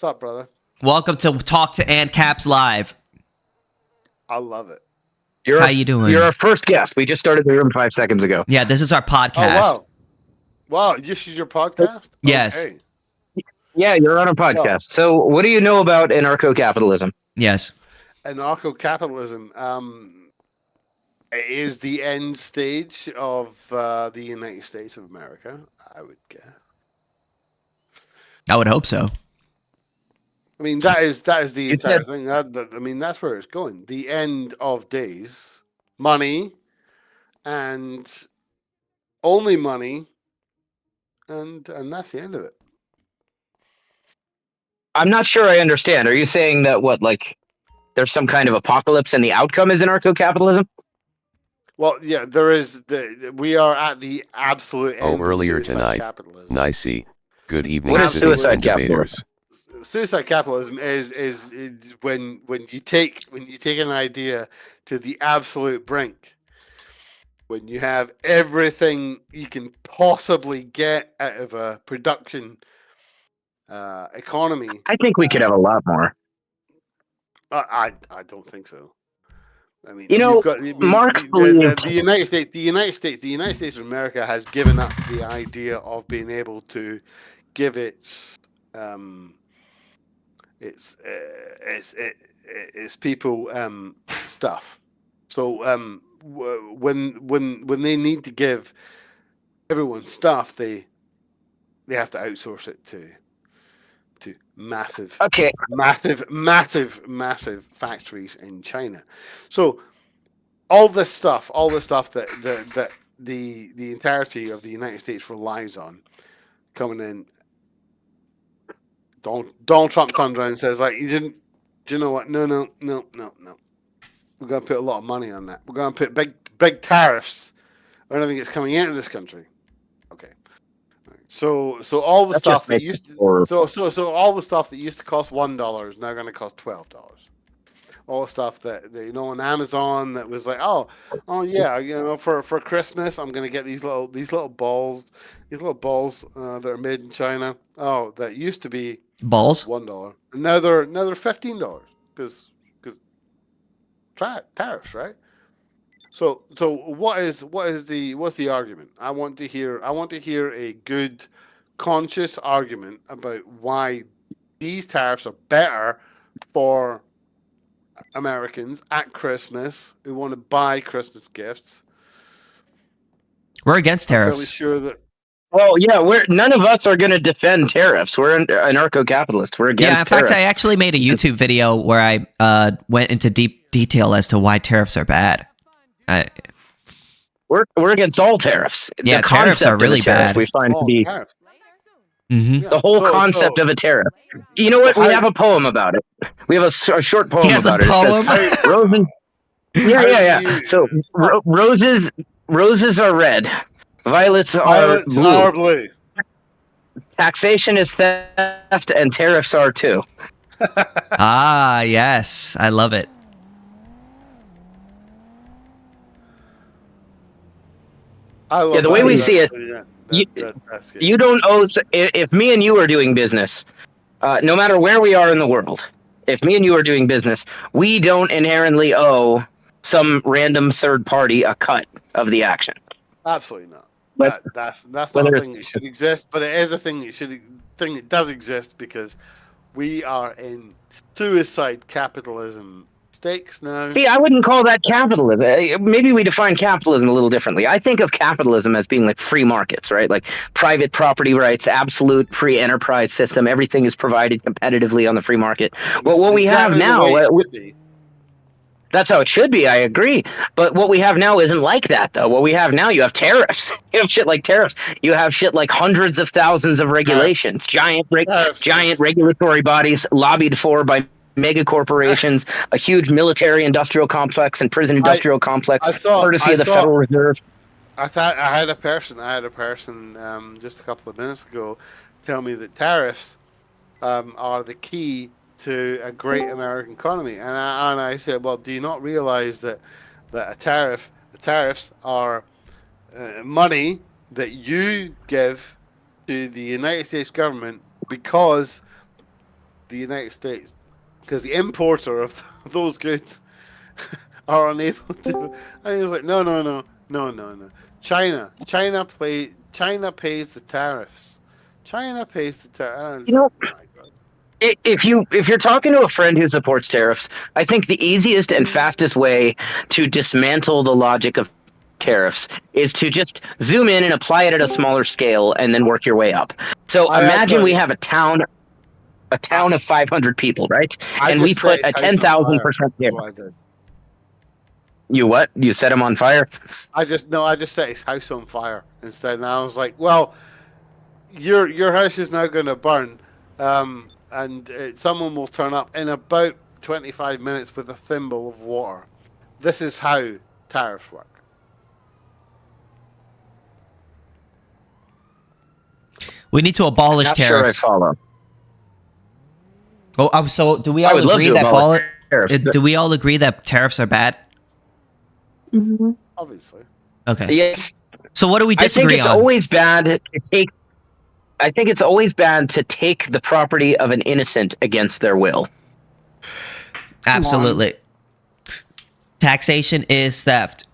What's up, brother? Welcome to Talk to Ancaps Live. I love it. How you doing? You're our first guest. We just started the room 5 seconds ago. Yeah, this is our podcast. Oh, wow. This is your podcast? Yes. Okay. Yeah, you're on a podcast. Well, So what do you know about anarcho-capitalism? Yes. Anarcho-capitalism is the end stage of the United States of America, I would guess. I would hope so. I mean, that is the entire thing. I mean, that's where it's going. The end of days, money, and only money, and that's the end of it. I'm not sure I understand. Are you saying that there's some kind of apocalypse and the outcome is anarcho-capitalism? Well, yeah, there is. We are at the absolute end earlier of suicide tonight. capitalism. Nice. Good evening, What is citizen suicide debaters. Suicide capitalism is when you take an idea to the absolute brink, when you have everything you can possibly get out of a production economy. I think we could have a lot more. I don't think so. I mean, Marx believed the United States of America has given up the idea of being able to give its people stuff. So when they need to give everyone stuff, they have to outsource it to massive factories in China. So all this stuff that the entirety of the United States relies on coming in. Donald Trump comes around and says, like, do you know what? No. We're going to put a lot of money on that. We're going to put big tariffs on everything that's coming into this country. Okay. So all the stuff that used to so all the stuff that used to cost $1 is now going to cost $12. All the stuff that on Amazon that was like, oh yeah, for Christmas I'm going to get these little balls that are made in China. Oh, that used to be balls $1, and now they're $15 because tariffs, right? So what's the argument? I want to hear a good, conscious argument about why these tariffs are better for Americans at Christmas who want to buy Christmas gifts. We're against tariffs. I'm fairly sure that. Well, yeah, none of us are going to defend tariffs. We're anarcho-capitalists. We're against tariffs. Yeah, in fact, I actually made a YouTube video where I went into deep detail as to why tariffs are bad. We're against all tariffs. Yeah, tariffs are really bad. We find to be the whole concept of a tariff. You know what? We have a poem about it. We have a short poem about it. It says, Roses. Yeah. So roses are red. Violets are blue. Taxation is theft, and tariffs are too. Ah, yes, I love it. The way we see it, you don't owe. If me and you are doing business, no matter where we are in the world, if me and you are doing business, we don't inherently owe some random third party a cut of the action. Absolutely not. That's not a thing that should exist, but it is a thing that does exist because we are in suicide capitalism stakes now. See, I wouldn't call that capitalism. Maybe we define capitalism a little differently. I think of capitalism as being like free markets, right? Like private property rights, absolute free enterprise system. Everything is provided competitively on the free market. Well, what we have now, that's how it should be. I agree. But what we have now isn't like that, though. What we have now, you have tariffs. You have shit like tariffs. You have shit like hundreds of thousands of regulations, giant regulatory bodies lobbied for by mega corporations, a huge military industrial complex and prison industrial complex, courtesy of the Federal Reserve. I had a person just a couple of minutes ago tell me that tariffs are the key to a great American economy, and I said, well, do you not realize that the tariffs are money that you give to the United States government because the United States, because the importer of those goods are unable to. And he was like, no. China pays the tariffs. China pays the tariffs. You know, Oh my God. if you're talking to a friend who supports tariffs, I think the easiest and fastest way to dismantle the logic of tariffs is to just zoom in and apply it at a smaller scale and then work your way up. So I imagine we actually, have a town I, of 500 people, right? I And we just set put his a house on fire. 10,000% That's tariff. what I did. You what? You set him on fire? I just set his house on fire instead. And I was like, well, your house is now going to burn, and someone will turn up in about 25 minutes with a thimble of water. This is how tariffs work. We need to abolish Not sure I tariffs. follow. Oh, so do we I all would love agree to that abolish tariffs. do we all agree that tariffs are bad? Obviously. Okay. Yes. So what do we I think disagree it's on? always bad to take. I think it's always bad to take the property of an innocent against their will. Absolutely. Taxation is theft.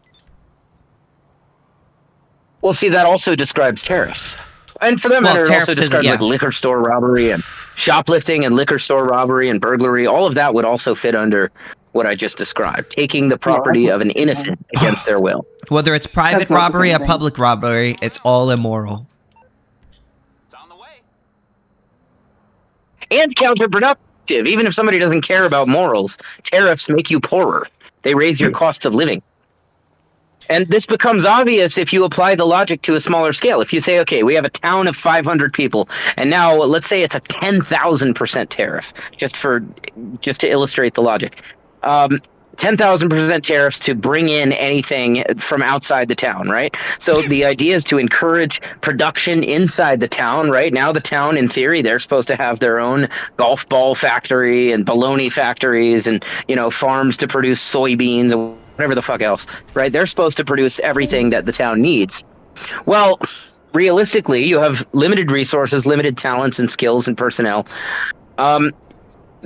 Well, see, that also describes tariffs. And for that Well, matter, it tariffs also isn't- describes yeah. like liquor store robbery and shoplifting and liquor store robbery and burglary. All of that would also fit under what I just described. Taking the property of an innocent against their will. Whether it's private That's not the robbery same or thing. public robbery, it's all immoral. It's on the way. And counterproductive. Even if somebody doesn't care about morals, tariffs make you poorer. They raise your cost of living. And this becomes obvious if you apply the logic to a smaller scale. If you say, okay, we have a town of 500 people, and now let's say it's a 10,000% tariff, just to illustrate the logic. 10,000% tariffs to bring in anything from outside the town, right? So the idea is to encourage production inside the town, right? Now the town, in theory, they're supposed to have their own golf ball factory and bologna factories and, farms to produce soybeans and whatever the fuck else, right? They're supposed to produce everything that the town needs. Well, realistically, you have limited resources, limited talents and skills and personnel.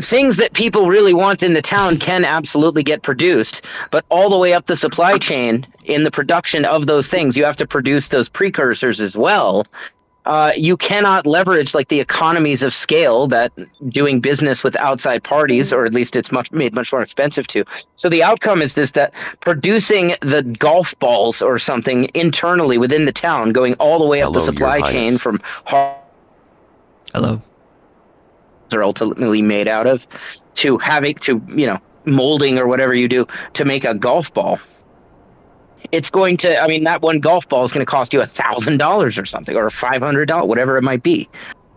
Things that people really want in the town can absolutely get produced, but all the way up the supply chain in the production of those things, you have to produce those precursors as well. You cannot leverage like the economies of scale that doing business with outside parties, or at least it's made much more expensive to. So the outcome is that producing the golf balls or something internally within the town, going all the way up the Hello, Your supply chain Highness. from Hello. are ultimately made out of, to having to molding or whatever you do to make a golf ball. It's going to, that one golf ball is going to cost you $1,000 or something, or $500, whatever it might be.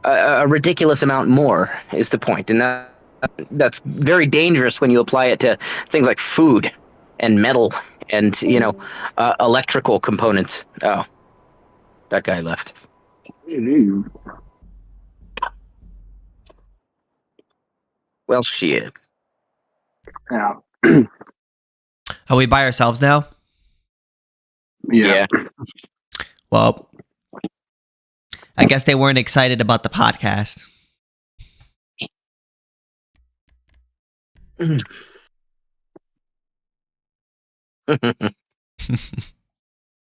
A ridiculous amount more is the point, and that's very dangerous when you apply it to things like food and metal and electrical components. Oh, that guy left. Well, shit. Yeah. Are we by ourselves now? Yeah. Well, I guess they weren't excited about the podcast.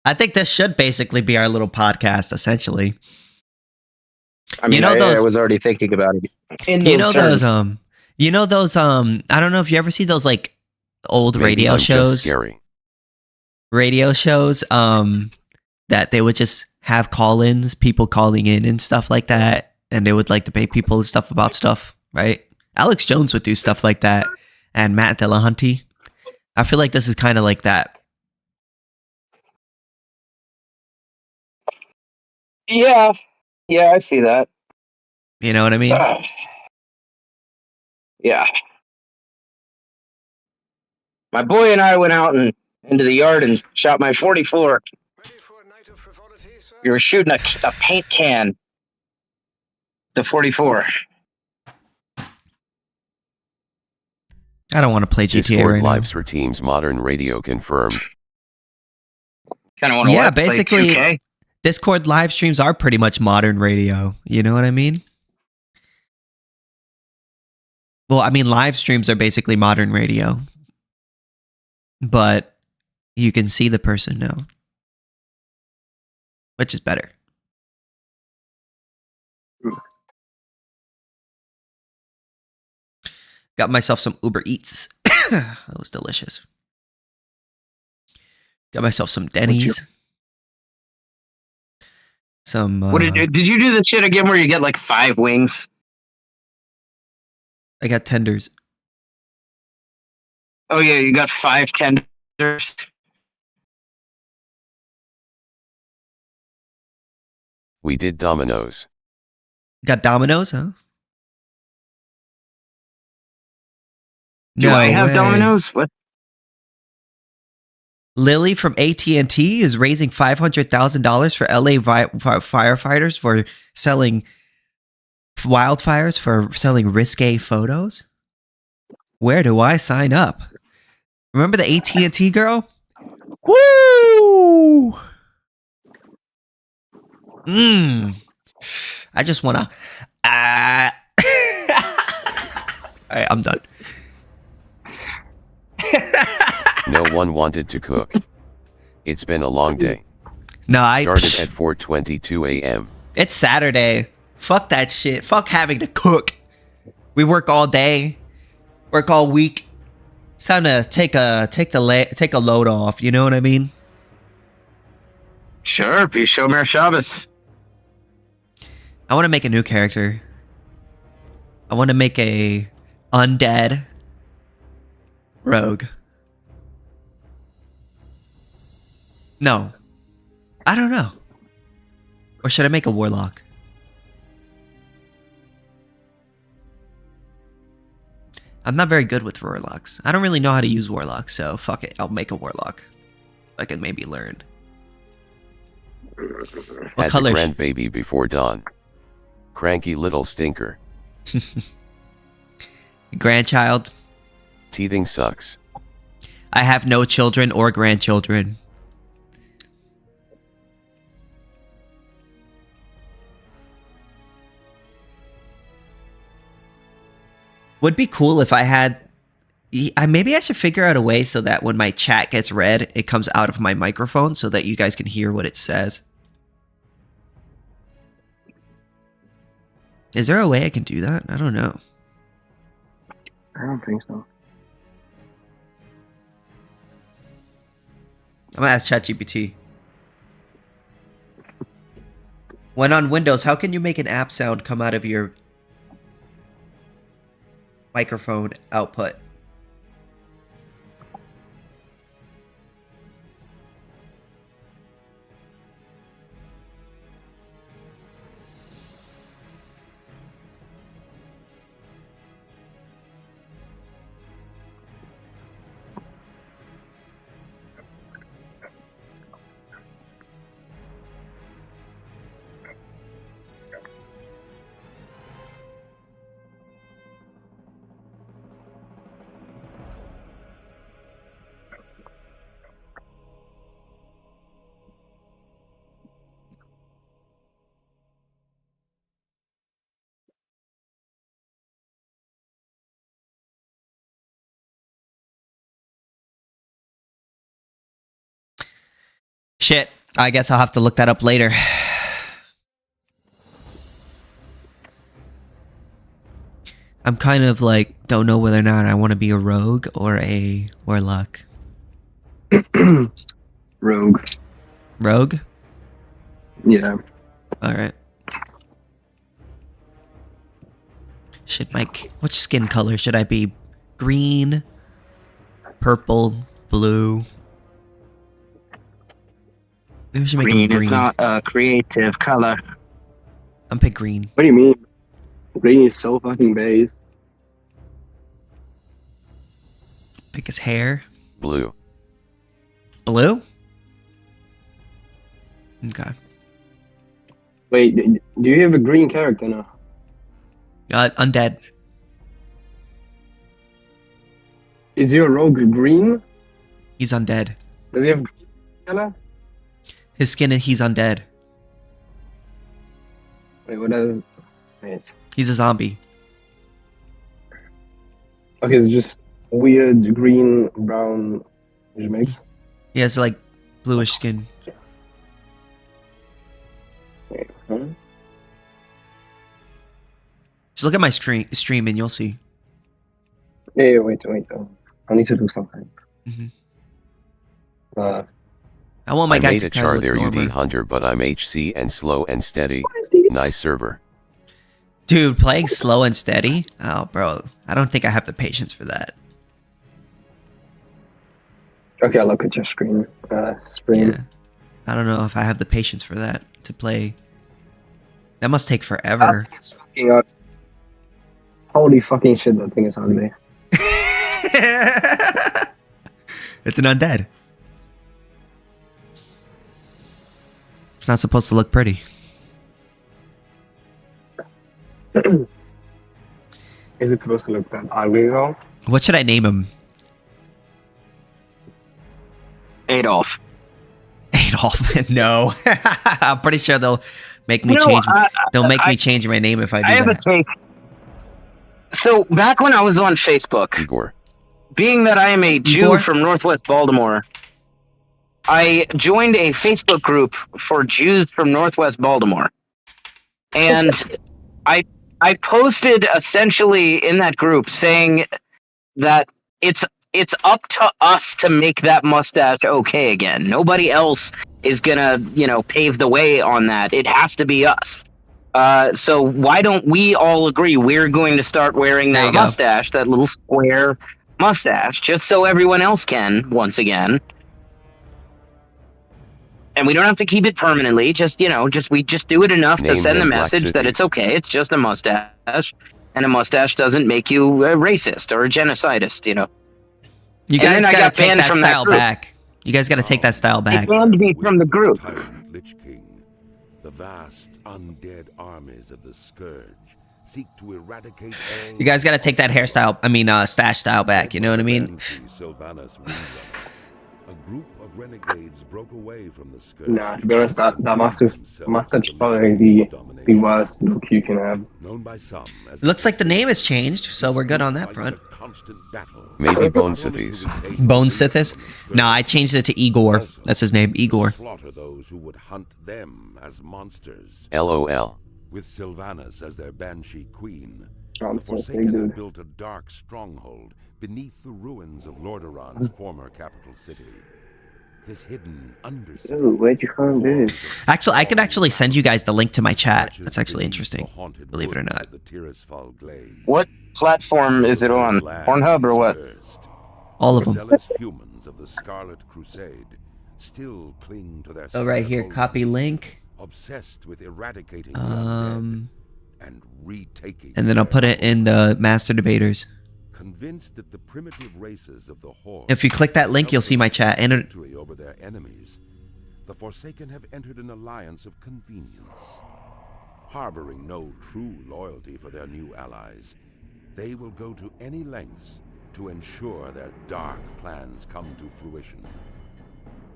I think this should basically be our little podcast, essentially. I was already thinking about it. I don't know if you ever see those like old Maybe radio I'm just shows. scary. Radio shows that they would just have call-ins, people calling in and stuff like that, and they would like debate people and stuff about stuff, right? Alex Jones would do stuff like that, and Matt Dillahunty. I feel like this is kind of like that. Yeah, I see that. You know what I mean? Yeah. My boy and I went out into the yard and shot my 44. We were shooting a paint can. The 44. I don't want to play GTA Discord right now. live streams modern radio confirmed. Kind of want to Yeah, watch basically, 2K. Discord live streams are pretty much modern radio. You know what I mean? Well, I mean, live streams are basically modern radio, but you can see the person now, which is better. Got myself some Uber Eats. That was delicious. Got myself some Denny's. Some. What did you do the shit again where you get like 5 wings? I got tenders. Oh yeah, you got 5 tenders. We did Domino's. Got Domino's, huh? Do I have Domino's? What? Lily from AT&T is raising $500,000 for LA firefighters for selling wildfires, for selling risque photos. Where do I sign up? Remember the AT&T girl? Woo! I just want to... All right, I'm done. No one wanted to cook. It's been a long day. No, Started at 4:22 a.m. It's Saturday. Fuck that shit. Fuck having to cook. We work all day, work all week. It's time to take a load off. You know what I mean? Sure, be Shomer Shabbos. I want to make a new character. I want to make a undead rogue. No. I don't know. Or should I make a warlock? I'm not very good with warlocks. I don't really know how to use warlocks, so fuck it. I'll make a warlock. I can maybe learn. What Had color? the grandbaby before dawn. Cranky little stinker. Grandchild. Teething sucks. I have no children or grandchildren. Would be cool if I had... maybe I should figure out a way so that when my chat gets read, it comes out of my microphone so that you guys can hear what it says. Is there a way I can do that? I don't know. I don't think so. I'm gonna ask ChatGPT. When on Windows, how can you make an app sound come out of your microphone output? Shit, I guess I'll have to look that up later. I'm kind of like, don't know whether or not I want to be a rogue or a warlock. Rogue. Rogue? Yeah. Alright. Should which skin color should I be? Green, purple, blue. Maybe we should make Green green. is not a creative color. I'm pick green. What do you mean? Green is so fucking base. Pick his hair. Blue. Blue? Okay. Wait, do you have a green character now? Undead. Is your rogue green? He's undead. Does he have green color? His skin, he's undead. Wait, what does... Wait. He's a zombie. Okay, it's just weird green, brown mix. He has like bluish skin. Wait, huh? Just look at my stream and you'll see. Yeah, wait. I need to do something. Mhm. Uh, I want my I guy made to a kind of char look there, UD normal. Hunter, but I'm HC and slow and steady. Nice server. Dude, playing slow and steady? Oh, bro. I don't think I have the patience for that. okay, I'll look at your screen. Spring. Yeah. I don't know if I have the patience for that to play. That must take forever. It's fucking ugly. Holy fucking shit, that thing is ugly. It's an undead. It's not supposed to look pretty. Is it supposed to look that ugly though? What should I name him? Adolf. Adolf. No. I'm pretty sure they'll make me No, change. They'll make me change my name if I do I have that. a take. So back when I was on Facebook, Igor. being that I am a Jew Igor? from Northwest Baltimore, I joined a Facebook group for Jews from Northwest Baltimore. And I posted essentially in that group saying that it's up to us to make that mustache okay again. Nobody else is gonna, pave the way on that. It has to be us. So why don't we all agree we're going to start wearing There that you go. mustache, that little square mustache, just so everyone else can once again. And we don't have to keep it permanently. We just do it enough to Name send the him Black message that it's Cities. okay. It's just a mustache, and a mustache doesn't make you a racist or a genocidist. You And guys then I gotta got take banned that from that style group. back. You guys gotta take that style They back. banned me from the group. Tyrant Lich King, the vast undead armies of the Scourge seek to eradicate all You guys gotta take that hairstyle, stash style back, you know what I mean? Sylvanas Windrunner. A group of renegades broke away from the Scourge. Nah, to be honest, that mustache is probably the worst look you can have. Known by some as Looks like the name has changed, so we're good on that fights front. a constant battle. Maybe KingSithis. KingSithis? No, I changed it to Igor. That's his name, Igor. Slaughter those who would hunt them as monsters. LOL. With Sylvanas as their banshee queen, I'm the so Forsaken big, have dude. built a dark stronghold beneath the ruins of Lordaeron's former capital city. This hidden undercity. Dude, where'd you find this? Actually, I could actually send you guys the link to my chat. stretches That's actually beneath interesting, the haunted believe it or woods not. of the Tirisfal Glade. What platform is it on? Land Pornhub or what? dispersed. All of them. Zealous humans of the Scarlet Crusade still cling to their Oh, right here, sacred copy holdings, link. obsessed with eradicating the undead and retaking And then I'll their put it in the master debaters. Convinced that the primitive races of the Horde If you click that link, you'll see my chat. And victory over their enemies, the Forsaken have entered an alliance of convenience. Harboring no true loyalty for their new allies, they will go to any lengths to ensure their dark plans come to fruition.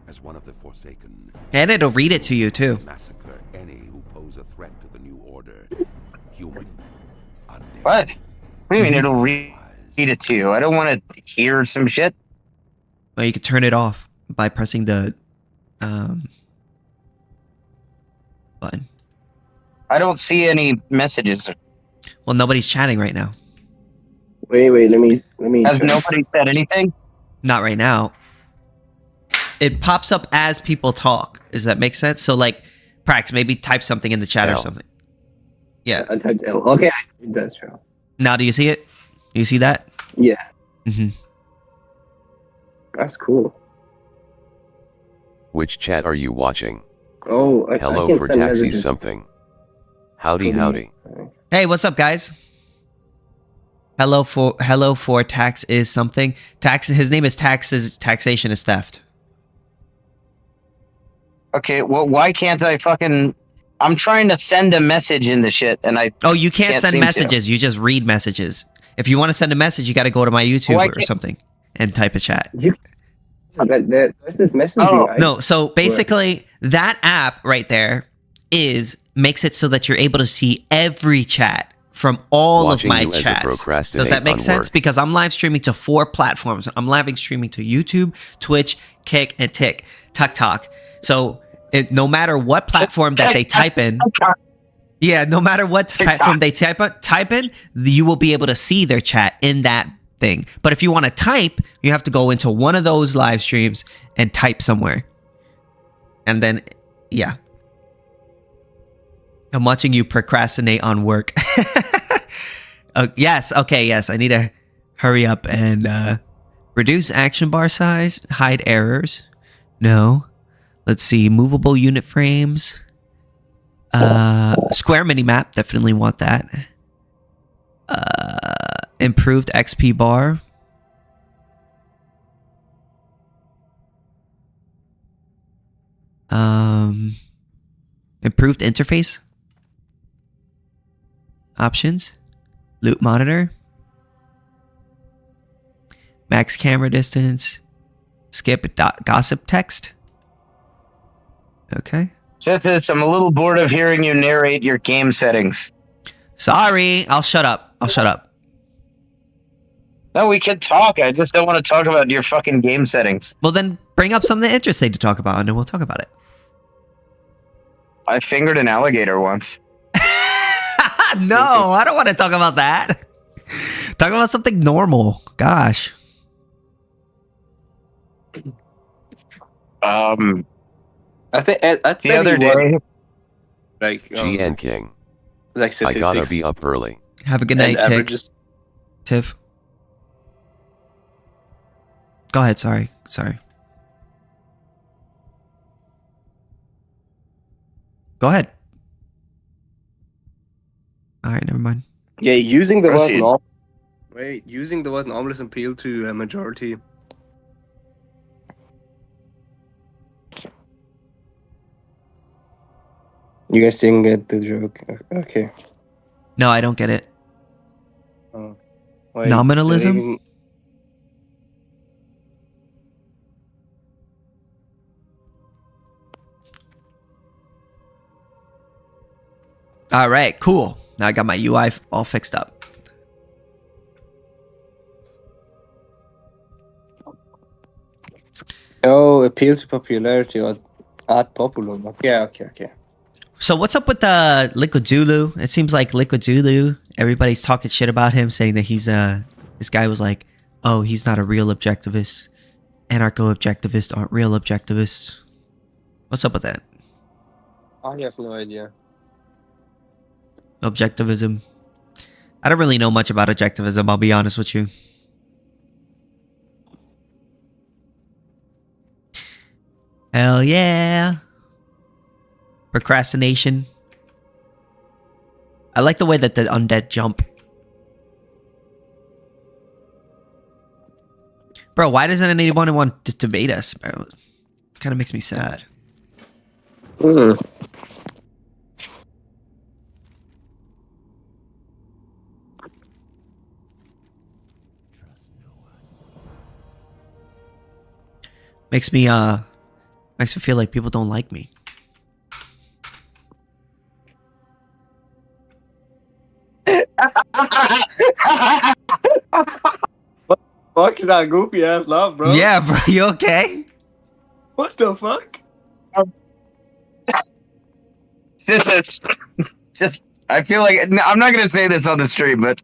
As one of the Forsaken, and it'll read it to you too. massacre any who pose a threat to the new order. Human, undead, What? What do you mean it'll read it to you? I don't want to hear some shit. Well, you can turn it off by pressing the button. I don't see any messages. Well, nobody's chatting right now. Wait, let me. Has check. nobody said anything? Not right now. It pops up as people talk. Does that make sense? So, like, Prax, maybe type something in the chat or L. something. Yeah. I typed L. Okay, that's true. Now, do you see it? Do you see that? Yeah, Mm-hmm. that's cool. Which chat are you watching? Oh, I Hello can for send taxi messages. something. Howdy. Hey, what's up, guys? Hello for tax is something. Tax. His name is taxation is theft. Okay, well, why can't I fucking... I'm trying to send a message in the shit, and I... Oh, you can't Can't send seem to. messages. You just read messages. If you want to send a message, you got to go to my YouTube Why or can't- something and type a chat. There's this messaging. Oh, right? No, so basically that app right there makes it so that you're able to see every chat from all Watching of my you as a chats. procrastinate Does that make on sense? work. Because I'm live streaming to 4 platforms. I'm live streaming to YouTube, Twitch, Kick, and TikTok. So no matter what platform that they type in, no matter what platform they type in, you will be able to see their chat in that thing. But if you want to type, you have to go into one of those live streams and type somewhere. And then, yeah. I'm watching you procrastinate on work. Yes, okay, yes. I need to hurry up and reduce action bar size, hide errors. No. Let's see, movable unit frames. Square minimap, definitely want that. Improved XP bar. Improved interface. Options. Loop monitor. Max camera distance. Skip gossip text. Okay. Sithis, I'm a little bored of hearing you narrate your game settings. Sorry, I'll shut up. No, we can talk. I just don't want to talk about your fucking game settings. Well, then bring up something interesting to talk about, and then we'll talk about it. I fingered an alligator once. No, I don't want to talk about that. Talk about something normal. Gosh. I think I'd The say other he was, day, like GN King. like I statistics. gotta be up early. Have a good and night, Tick. averages. Tiff. Go ahead. Sorry. Go ahead. All right, never mind. Yeah, using the word Proceed. normal. Wait, using the word normal is appeal to a majority. You guys didn't get the joke. Okay. No, I don't get it. Wait, Nominalism? don't even- All right, cool. Now I got my UI all fixed up. Oh, appeal to popularity or ad populum. Okay. So what's up with Liquid Zulu? It seems like Liquid Zulu, everybody's talking shit about him, saying that he's this guy was like, oh, he's not a real objectivist. Anarcho-objectivists aren't real objectivists. What's up with that? I have no idea. Objectivism. I don't really know much about objectivism, I'll be honest with you. Hell yeah. Procrastination. I like the way that the undead jump. Bro, why doesn't anyone want to debate us, bro? Kind of makes me sad. Makes me feel like people don't like me. Fuck is that goofy ass laugh, bro? Yeah, bro, you okay? What the fuck? just I feel like I'm not gonna say this on the stream, but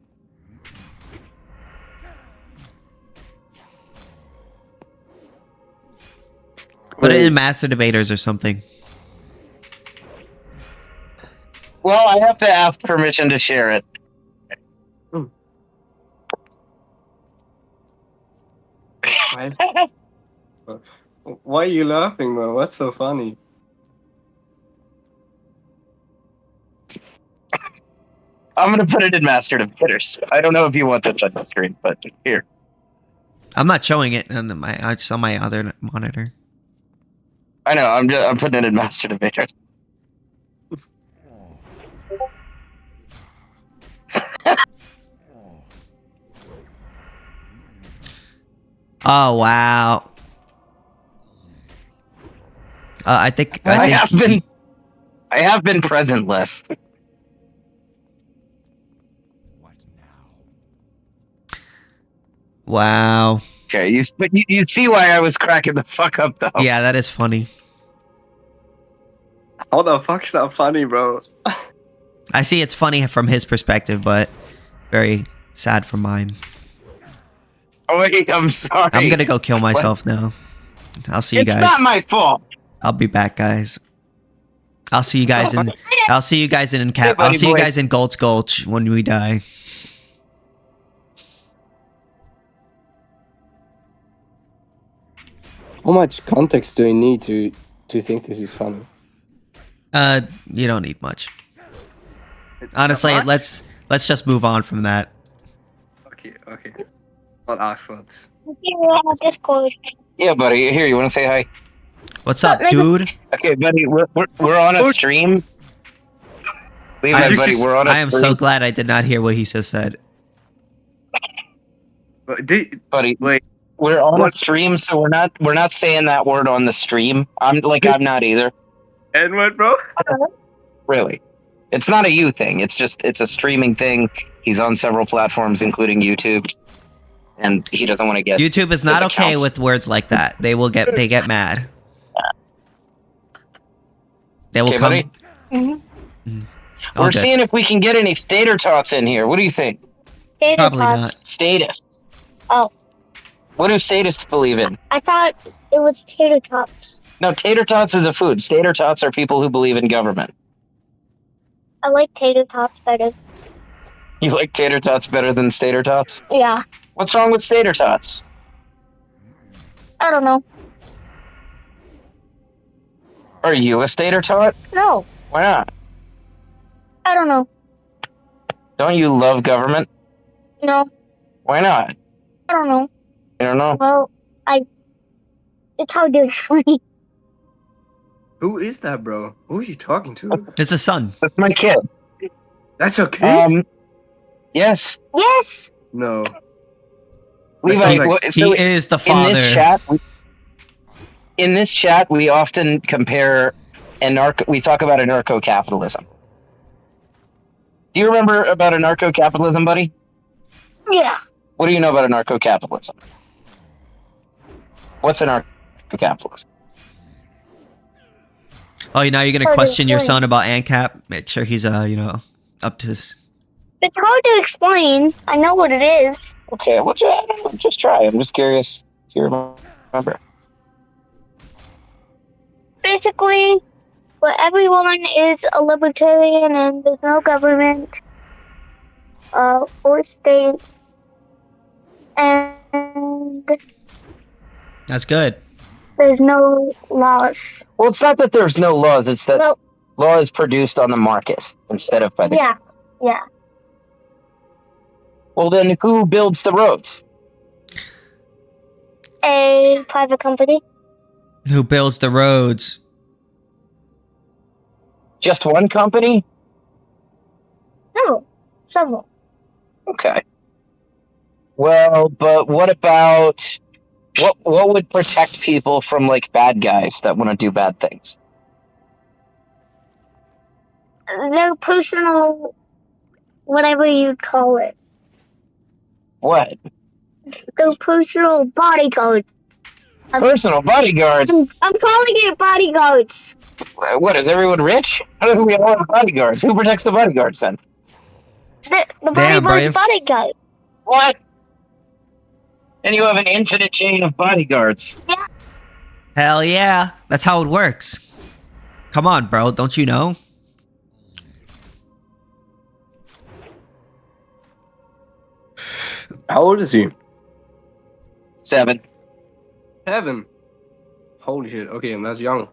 Put it in Master Debaters or something. well, I have to ask permission to share it. Why are you laughing, man? What's so funny? I'm gonna put it in Master Debaters. I don't know if you want this on the screen, but here. I'm not showing it on just on my other monitor. I know. I'm putting it in Master Debaters. Oh wow. I think I have been present less. Wow. Okay, but you see why I was cracking the fuck up though. Yeah, that is funny. How the fuck's that funny, bro? I see it's funny from his perspective, but very sad from mine. Oh wait, I'm sorry. I'm gonna go kill myself now. I'll see you It's guys. not my fault. I'll be back, guys. I'll see you guys in. I'll see you guys in Hey, buddy I'll see you boy. guys in Gold's Gulch when we die. How much context do we need to think this is funny? You don't need much. Honestly, let's just move on from that. Okay. I'll ask for Discord. Yeah, buddy. Here, you want to say hi? What's up, dude? Okay, buddy. We're on a stream. Levi, buddy. We're on a I am stream. so glad I did not hear what he just said. Buddy, wait. we're on a stream, so we're not saying that word on the stream. I'm not either. And what, bro? Really. It's not a you thing. It's a streaming thing. He's on several platforms, including YouTube, and he doesn't want to get. YouTube is not his okay accounts. with words like that. They get mad. They will Okay, come. buddy. All We're good. seeing if we can get any stater tots in here. What do you think? Probably not. Status. Oh, What do statists believe in? I thought it was tater tots. No, tater tots is a food. Stater tots are people who believe in government. I like tater tots better. You like tater tots better than stater tots? Yeah, What's wrong with stater tots? I don't know. Are you a stater tot? No, Why not? I don't know. Don't you love government? No, Why not? I don't know. I don't know. Well, it's hard to explain. Who is that, bro? Who are you talking to? It's a son. That's my kid. That's okay. Yes. Yes. No. Levi, Like- so He is the in father. this chat, we often compare we talk about anarcho-capitalism. Do you remember about anarcho-capitalism, buddy? Yeah. What do you know about anarcho-capitalism? What's anarcho-capitalism? Oh, now you're gonna Hard to question your explain. son about ANCAP? Make sure he's up to this. It's hard to explain. I know what it is. Okay, well, just try. I'm just curious if you remember. Basically, where everyone is a libertarian and there's no government or state, and That's good. there's no laws. Well, it's not that there's no laws. It's that No, law is produced on the market instead of by the... yeah. Well, then who builds the roads? A private company. Who builds the roads? Just one company? No, several. Okay. Well, but what about... What would protect people from, like, bad guys that want to do bad things? Their personal, whatever you'd call it. What? Their personal bodyguard. Personal bodyguards? I'm calling it bodyguards. What, is everyone rich? How do we all have bodyguards? Who protects the bodyguards, then? The Damn, bodyguard's Brian. bodyguard. What? And you have an infinite chain of bodyguards. Hell yeah. That's how it works. Come on, bro. Don't you know? How old is he? 7. 7. Holy shit. Okay, that's young.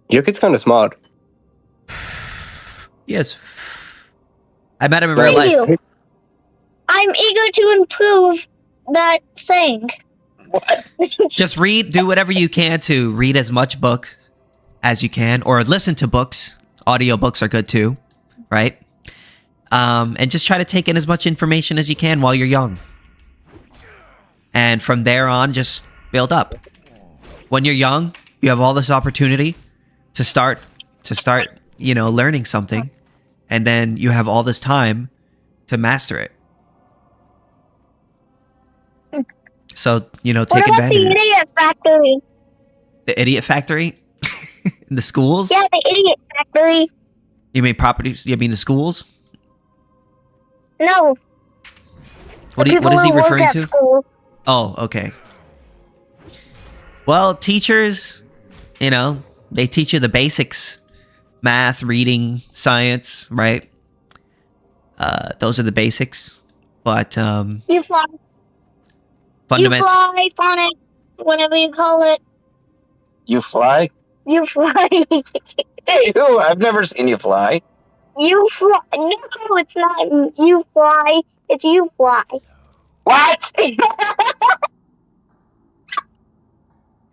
Your kid's kind of smart. Yes. I met him in real Thank life. you. I'm eager to improve that saying. What? Just do whatever you can to read as much books as you can, or listen to books. Audiobooks are good too, right? And just try to take in as much information as you can while you're young. And from there on, just build up. When you're young, you have all this opportunity to start, learning something. And then you have all this time to master it. So, you know, What take about the advantage of it. idiot factory? The idiot factory? In the schools? Yeah, the idiot factory. You mean properties? You mean the schools? No, What the people is he who work referring at to? school. Oh, okay. Well, teachers, you know, they teach you the basics. Math, reading, science, right? Those are the basics. But You fly. You fundamental. fly, phonics, whatever you call it. You fly? You fly. Ew, I've never seen you fly. You fly. No, it's not you fly. It's you fly. What?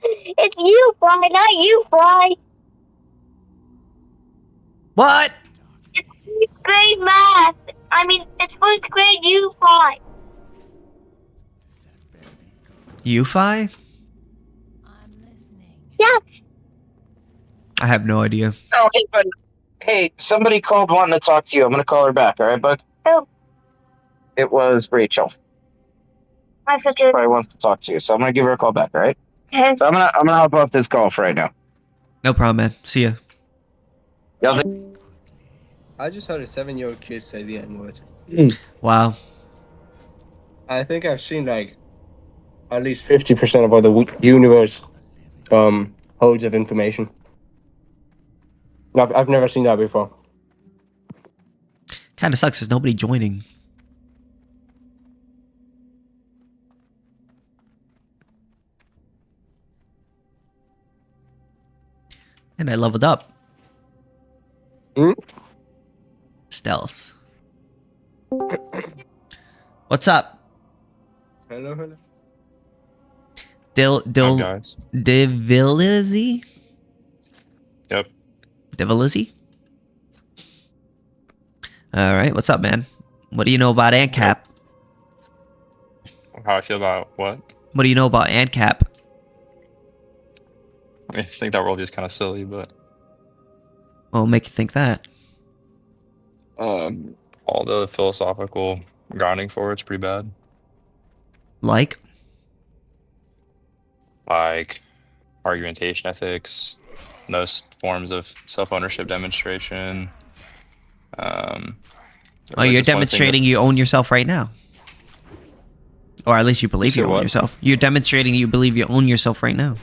It's you fly, not you fly. What? It's first grade math. I mean, it's first grade you fly. UFI? Yeah. I have no idea. Oh, hey, bud. Hey, somebody called wanting to talk to you. I'm gonna call her back. All right, bud. Oh, It was Rachel. I figured. Probably wants to talk to you, so I'm gonna give her a call back. All right. Okay. So I'm gonna hop off this call for right now. No problem, man. See ya. Y'all I just heard a 7-year-old kid say the N-word. Wow. I think I've seen like at least 50% of what the universe holds of information. I've never seen that before. Kind of sucks. There's nobody joining. And I leveled up. Stealth. What's up? Hello. Guys. Divilizy? Yep. Divilizy? Alright, what's up, man? What do you know about Ancap? How I feel about what? What do you know about Ancap? I mean, I think that world is kind of silly, but Well, make you think that. all the philosophical grounding for it's pretty bad. Like? Like argumentation ethics, most forms of self-ownership demonstration. Oh, like you're this one thing demonstrating you own yourself right now. Or at least you believe say you own what? yourself. You're demonstrating you believe you own yourself right now.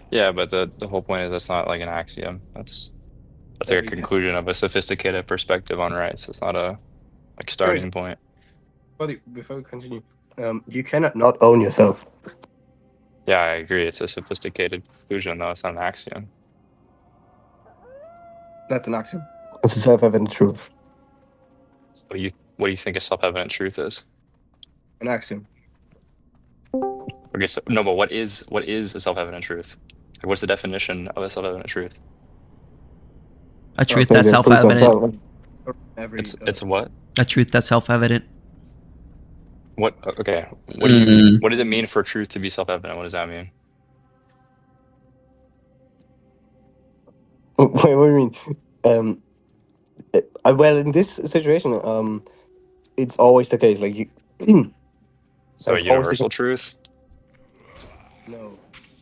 Yeah, but the whole point is that's not like an axiom. That's like a conclusion of a sophisticated perspective on rights. It's not a like starting point. Buddy, before we continue, you cannot not own yourself. Yeah, I agree. It's a sophisticated conclusion, though. It's not an axiom. That's an axiom. It's a self-evident truth. What do you think a self-evident truth is? An axiom. Okay, so no, but what is a self-evident truth? Like, what's the definition of a self-evident truth? A truth that's self-evident. It's what? A truth that's self-evident. What? Okay. What does it mean for truth to be self-evident? What does that mean? Wait, what do you mean? Well, in this situation, it's always the case. Like you. So a universal truth? No.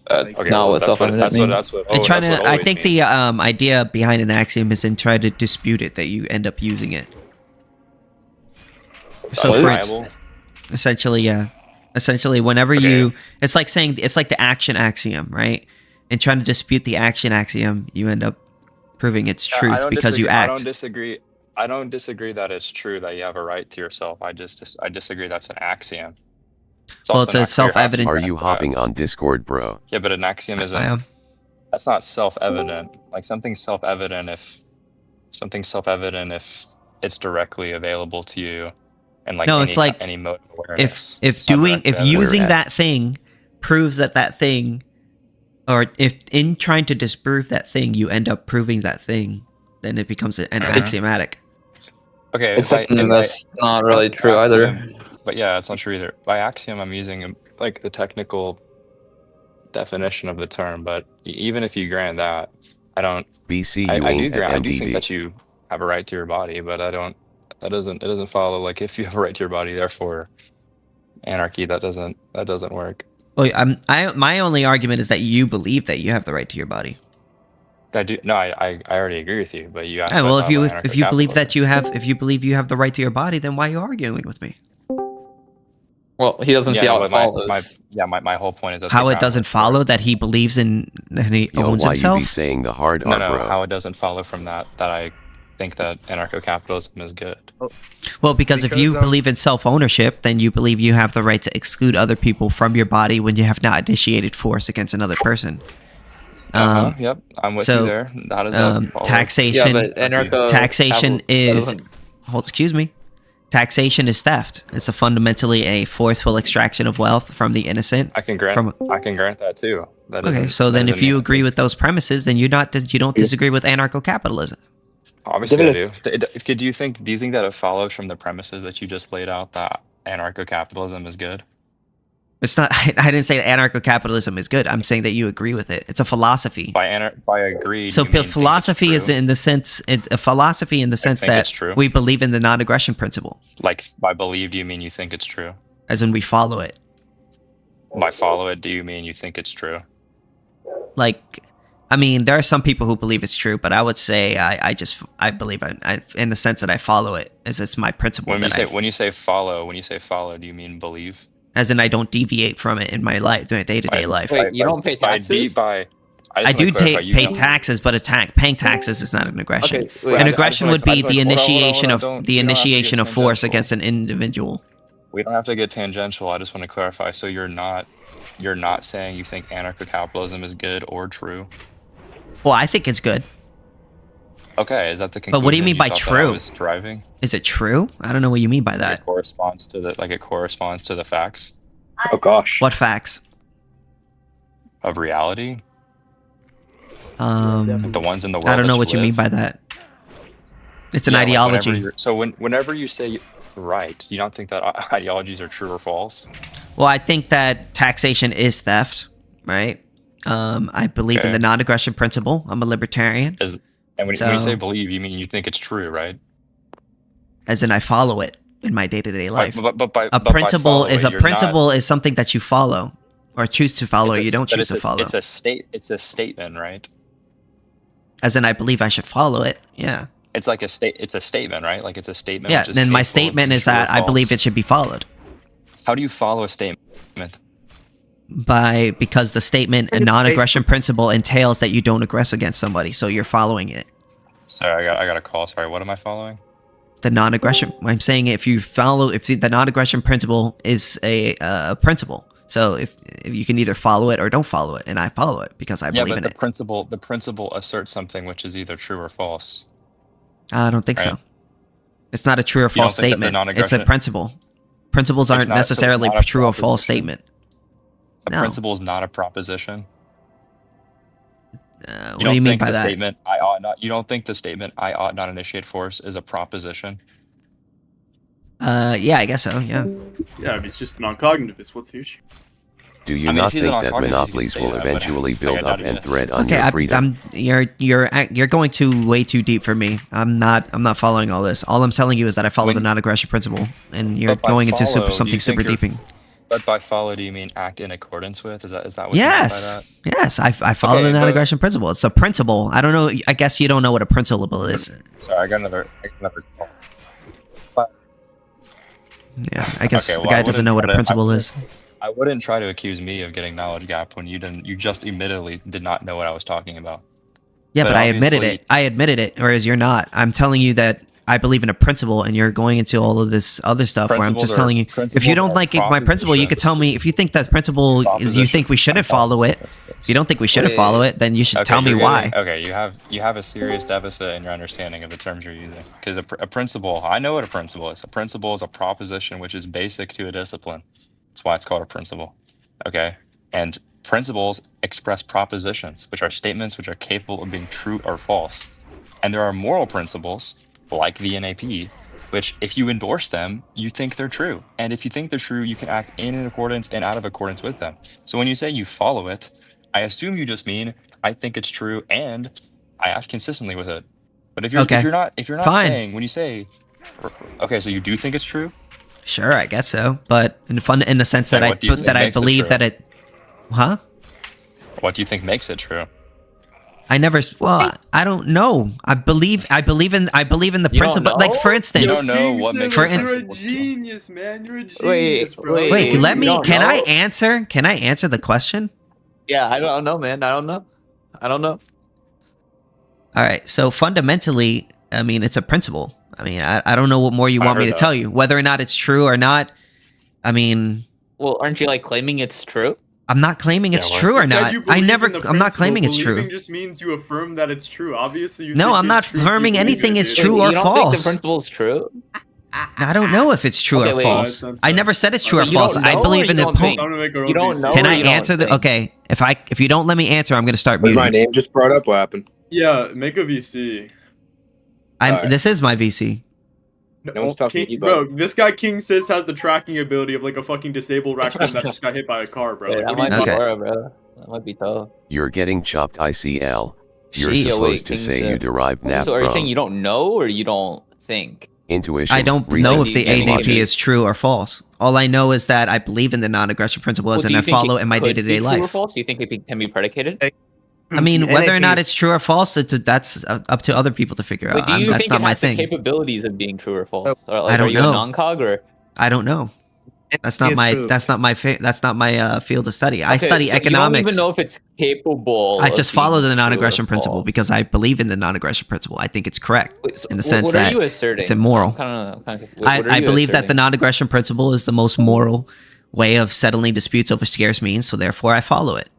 Okay, not well, what self-evident means. That's what. And trying that's to, what I always think means. the idea behind an axiom is in trying to dispute it that you end up using it. So for Undeniable. essentially, yeah, essentially, whenever you, it's like saying it's like the action axiom, right? And trying to dispute the action axiom, you end up proving its I truth don't because you disagree- act. I don't disagree that it's true that you have a right to yourself. I disagree that's an axiom. Well, also it's a not clear how- self-evident. Are you hopping on Discord, bro? Yeah, but an axiom isn't. I am. That's not self-evident. Like something's self-evident if it's directly available to you, and like No, any, it's like any mode of awareness. if It's not doing directly if evident. using Where at? that thing proves that thing, or if in trying to disprove that thing you end up proving that thing, then it becomes an axiomatic. Okay, That's not really true either. But yeah, it's not true either. By axiom, I'm using like the technical definition of the term. But even if you grant that, I don't. BC, I you do ain't grant. at I do think MDD. that you have a right to your body, but I don't. It doesn't follow like if you have a right to your body, therefore anarchy. That doesn't work. Well, my only argument is that you believe that you have the right to your body. I do. No, I already agree with you. But you asked. Well, about if you believe that anarcho-capitalism. if you believe you have the right to your body, then why are you arguing with me? Well, he doesn't see how but it follows. my whole point is that How the it doesn't groundwork for follow that he believes in and he Yo, owns why himself. you be saying the hard No, R, no. bro? How it doesn't follow from that I think that anarcho-capitalism is good. Well, because if you believe in self-ownership, then you believe you have the right to exclude other people from your body when you have not initiated force against another person. Yep, I'm with you there. How does that follow? Taxation? Yeah, but anarcho Taxation is. capitalism- Excuse me. Taxation is theft. It's fundamentally a forceful extraction of wealth from the innocent. I can grant that too. Okay, so then if you agree with those premises, then you don't disagree with anarcho-capitalism. Obviously, I do. Do you think that it follows from the premises that you just laid out that anarcho-capitalism is good? It's not. I didn't say that anarcho-capitalism is good. I'm saying that you agree with it. It's a philosophy. By agree. So philosophy is in the sense. It's a philosophy in the sense that we believe in the non-aggression principle. Like by believe, do you mean you think it's true? As in we follow it. By follow it, do you mean you think it's true? Like, I mean, there are some people who believe it's true, but I would say I believe I in the sense that I follow it, as it's my principle. When you say follow, do you mean believe? As in, I don't deviate from it in my life, doing day-to-day life. Wait, you don't pay taxes? I do pay taxes, but paying taxes is not an aggression. Okay, wait, An aggression would be the initiation hold on, of the initiation of force against an individual. We don't have to get tangential. I just want to clarify. So you're not saying you think anarcho-capitalism is good or true? Well, I think it's good. Okay, is that the conclusion? But what do you mean by thought that true? I was driving? Is it true? I don't know what you mean by that. It corresponds to the facts Oh gosh. What facts? of reality, the ones in the world. I don't know that what you mean live. by that. It's an Yeah, like ideology. whenever you say right, do you not think that ideologies are true or false? Well, I think that taxation is theft, right? I believe in Okay. the non-aggression principle. I'm a libertarian, And when you say believe, you mean you think it's true, right? as in I follow it in my day-to-day life. But A principle is you're something that you follow or choose to follow, or you don't choose to follow. It's a statement, right? As in, I believe I should follow it. Yeah. It's like it's a statement, right? Like it's a statement. Yeah. which is Then my capable of statement being is true or that I believe false. it should be followed How do you follow a statement? because the statement a non-aggression principle entails that you don't aggress against somebody, so you're following it. Sorry, I got a call. Sorry, what am I following? The non-aggression. I'm saying if the non-aggression principle is a principle, so if you can either follow it or don't follow it, and I follow it because I believe in the it. principle asserts something which is either true or false. I don't think so. It's not a true or You don't false think that the statement. It's a non-aggression- principle. Principles aren't not- so it's necessarily not a true or false proposition? statement. A No. principle is not a proposition. What do you mean by that? You don't think the statement "I ought not initiate force" is a proposition? Yeah, I guess so. Yeah. Yeah, if it's just non-cognitivist, what's the issue? Do you I mean, not if he's think an that autocracy, you can monopolies say will that, but eventually like, build I up doubt and it is. threat on Okay, your freedom? you're going way too deep for me. I'm not following all this. All I'm telling you is that I follow the non-aggression principle, and you're But by going into follow, do something you super think deeping. But by follow, do you mean act in accordance with? Is that what Yes, you mean by that? yes. I follow Okay, the but- non-aggression principle. It's a principle. I don't know. I guess you don't know what a principle is. Sorry, I got another call. Yeah, I guess Okay, the well, guy I doesn't wouldn't know what a try to- principle is. I wouldn't try to accuse me of getting knowledge gap when you didn't. You just admittedly did not know what I was talking about. Yeah, But but I admitted obviously- it. I admitted it, whereas you're not. I'm telling you that I believe in a principle, and you're going into all of this other stuff where I'm just telling you. If you don't like my principle, you could tell me. If you think that principle, is you think we shouldn't follow it. If you don't think we shouldn't follow it, then you should tell me you're why. Okay, you have a serious deficit in your understanding of the terms you're using. Because a principle, I know what a principle is. A principle is a proposition which is basic to a discipline. That's why it's called a principle. Okay, and principles express propositions, which are statements which are capable of being true or false. And there are moral principles, like the NAP, which if you endorse them, you think they're true. And if you think they're true, you can act in accordance and out of accordance with them. So when you say you follow it, I assume you just mean I think it's true and I act consistently with it. But if you're Okay. if you're not Fine. saying when you say okay, so you do think it's true? Sure, I guess so, but in the sense that And what do you think I makes it believe true? that it, huh? What do you think makes it true? I never. Well, I don't know. I believe in the You don't principle. Like know? for instance, You don't know what makes For it You're true. a genius, man. You're a genius, Wait, bro. wait. wait. Let you me. don't Can I know? answer? Can I answer the question? Yeah, I don't know, man. I don't know. All right. So fundamentally, I mean, it's a principle. I mean, I don't know what more you I want me heard to that. tell you, whether or not it's true or not. I mean, Well, aren't you like claiming it's true? I'm not claiming it's Yeah, what? true You or said not. you I believe never. in the I'm not principle. claiming it's Believing true. just means you affirm that it's true. Obviously, you No, think I'm not it's true if you affirming believe anything it, is dude. true Wait, or you don't think false. the principle is true? I don't know if it's true Okay, or wait. false. That sounds I bad. never said it's true Wait, or you false. don't I know believe or in you the don't point. think? I'm gonna make our own You don't VC. know Can or I you don't answer the? think? Okay, if you don't let me answer, I'm gonna start Was my muting. name just brought up? What happened? Yeah, make a VC. I'm. Alright. This is my VC. No one's talking to you, Bro, this guy KingSithis has the tracking ability of like a fucking disabled raccoon that just got hit by a car, bro. Yeah, Like, that what are might you be Okay. Laura, bro. That might be tough. You're getting chopped ICL. You're Jeez. Yo, wait, supposed to say you KingSithis. derive nap So are you saying from you don't know or you don't think? intuition. I don't reason, know if the and ADP logic. is true or false. All I know is that I believe in the non-aggression principles Well, and do I you think follow it in my could be day-to-day true or life. false? Do you think it can be predicated? I mean, The whether or NAP not is- it's true or false, that's up to other people to figure Wait, out. do you That's think not it my has the thing. capabilities of being true or false? Or, like, I don't are you know. a non-cog or? I don't know. That's not It's my. true. That's not my. That's not my field of study. I Okay, study so economics. You don't even know if it's capable. I of just follow being the true or non-aggression principle false. because I believe in the non-aggression principle. I think it's correct Wait, so in the sense what are that you asserting? it's immoral. I believe that the non-aggression principle is the most moral way of settling disputes over scarce means, so therefore I follow it.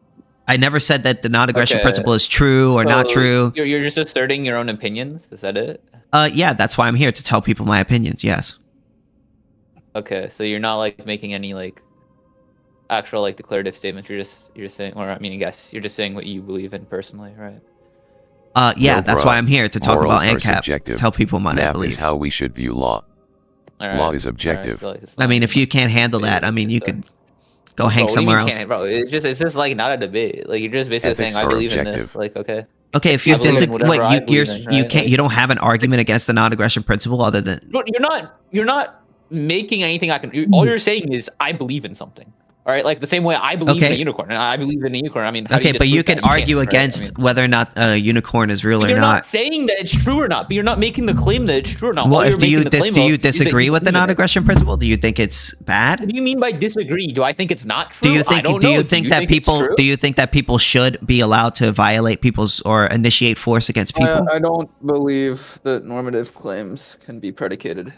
I never said that the non-aggression Okay. principle is true or not true. You're just asserting your own opinions. Is that it? Yeah, that's why I'm here to tell people my opinions. Yes. Okay, so you're not like making any like actual like declarative statements. You're just saying, or I mean, I guess you're just saying what you believe in personally, right? Yeah, No, that's bruh. why I'm here to talk Morals about are ANCAP. subjective. Tell people what I Nap believe. is how we should view law. All right, Law is all right, objective. so, like, it's I not- mean, if you can't handle that, I mean, you could go hang Bro, what do you somewhere mean else. can't, bro, it's just like not a debate. Like you're just basically Ethics saying I are believe in this. objective. Like okay. Okay, if you I believe in disagree, whatever wait, I you believe in, you right? can't, Like- you don't have an argument against the non-aggression principle other than But you're not making anything I can. All you're saying is I believe in something. All right, like the same way I believe in Okay. a unicorn. And I believe in a unicorn. I mean, how do okay, but you can disprove that? argue can't, right? I against mean, whether or not a unicorn is real or you're not not. saying that it's true or not, but you're not making the claim that it's true or not. Well, All if you're do you making the claim do you of is that disagree you with the believe in it. non-aggression principle? Do you think it's bad? What do you mean by disagree? Do I think it's not true? Do you I think don't do know. you think that it's people true? do you think that people should be allowed to violate people's or initiate force against people? I don't believe that normative claims can be predicated.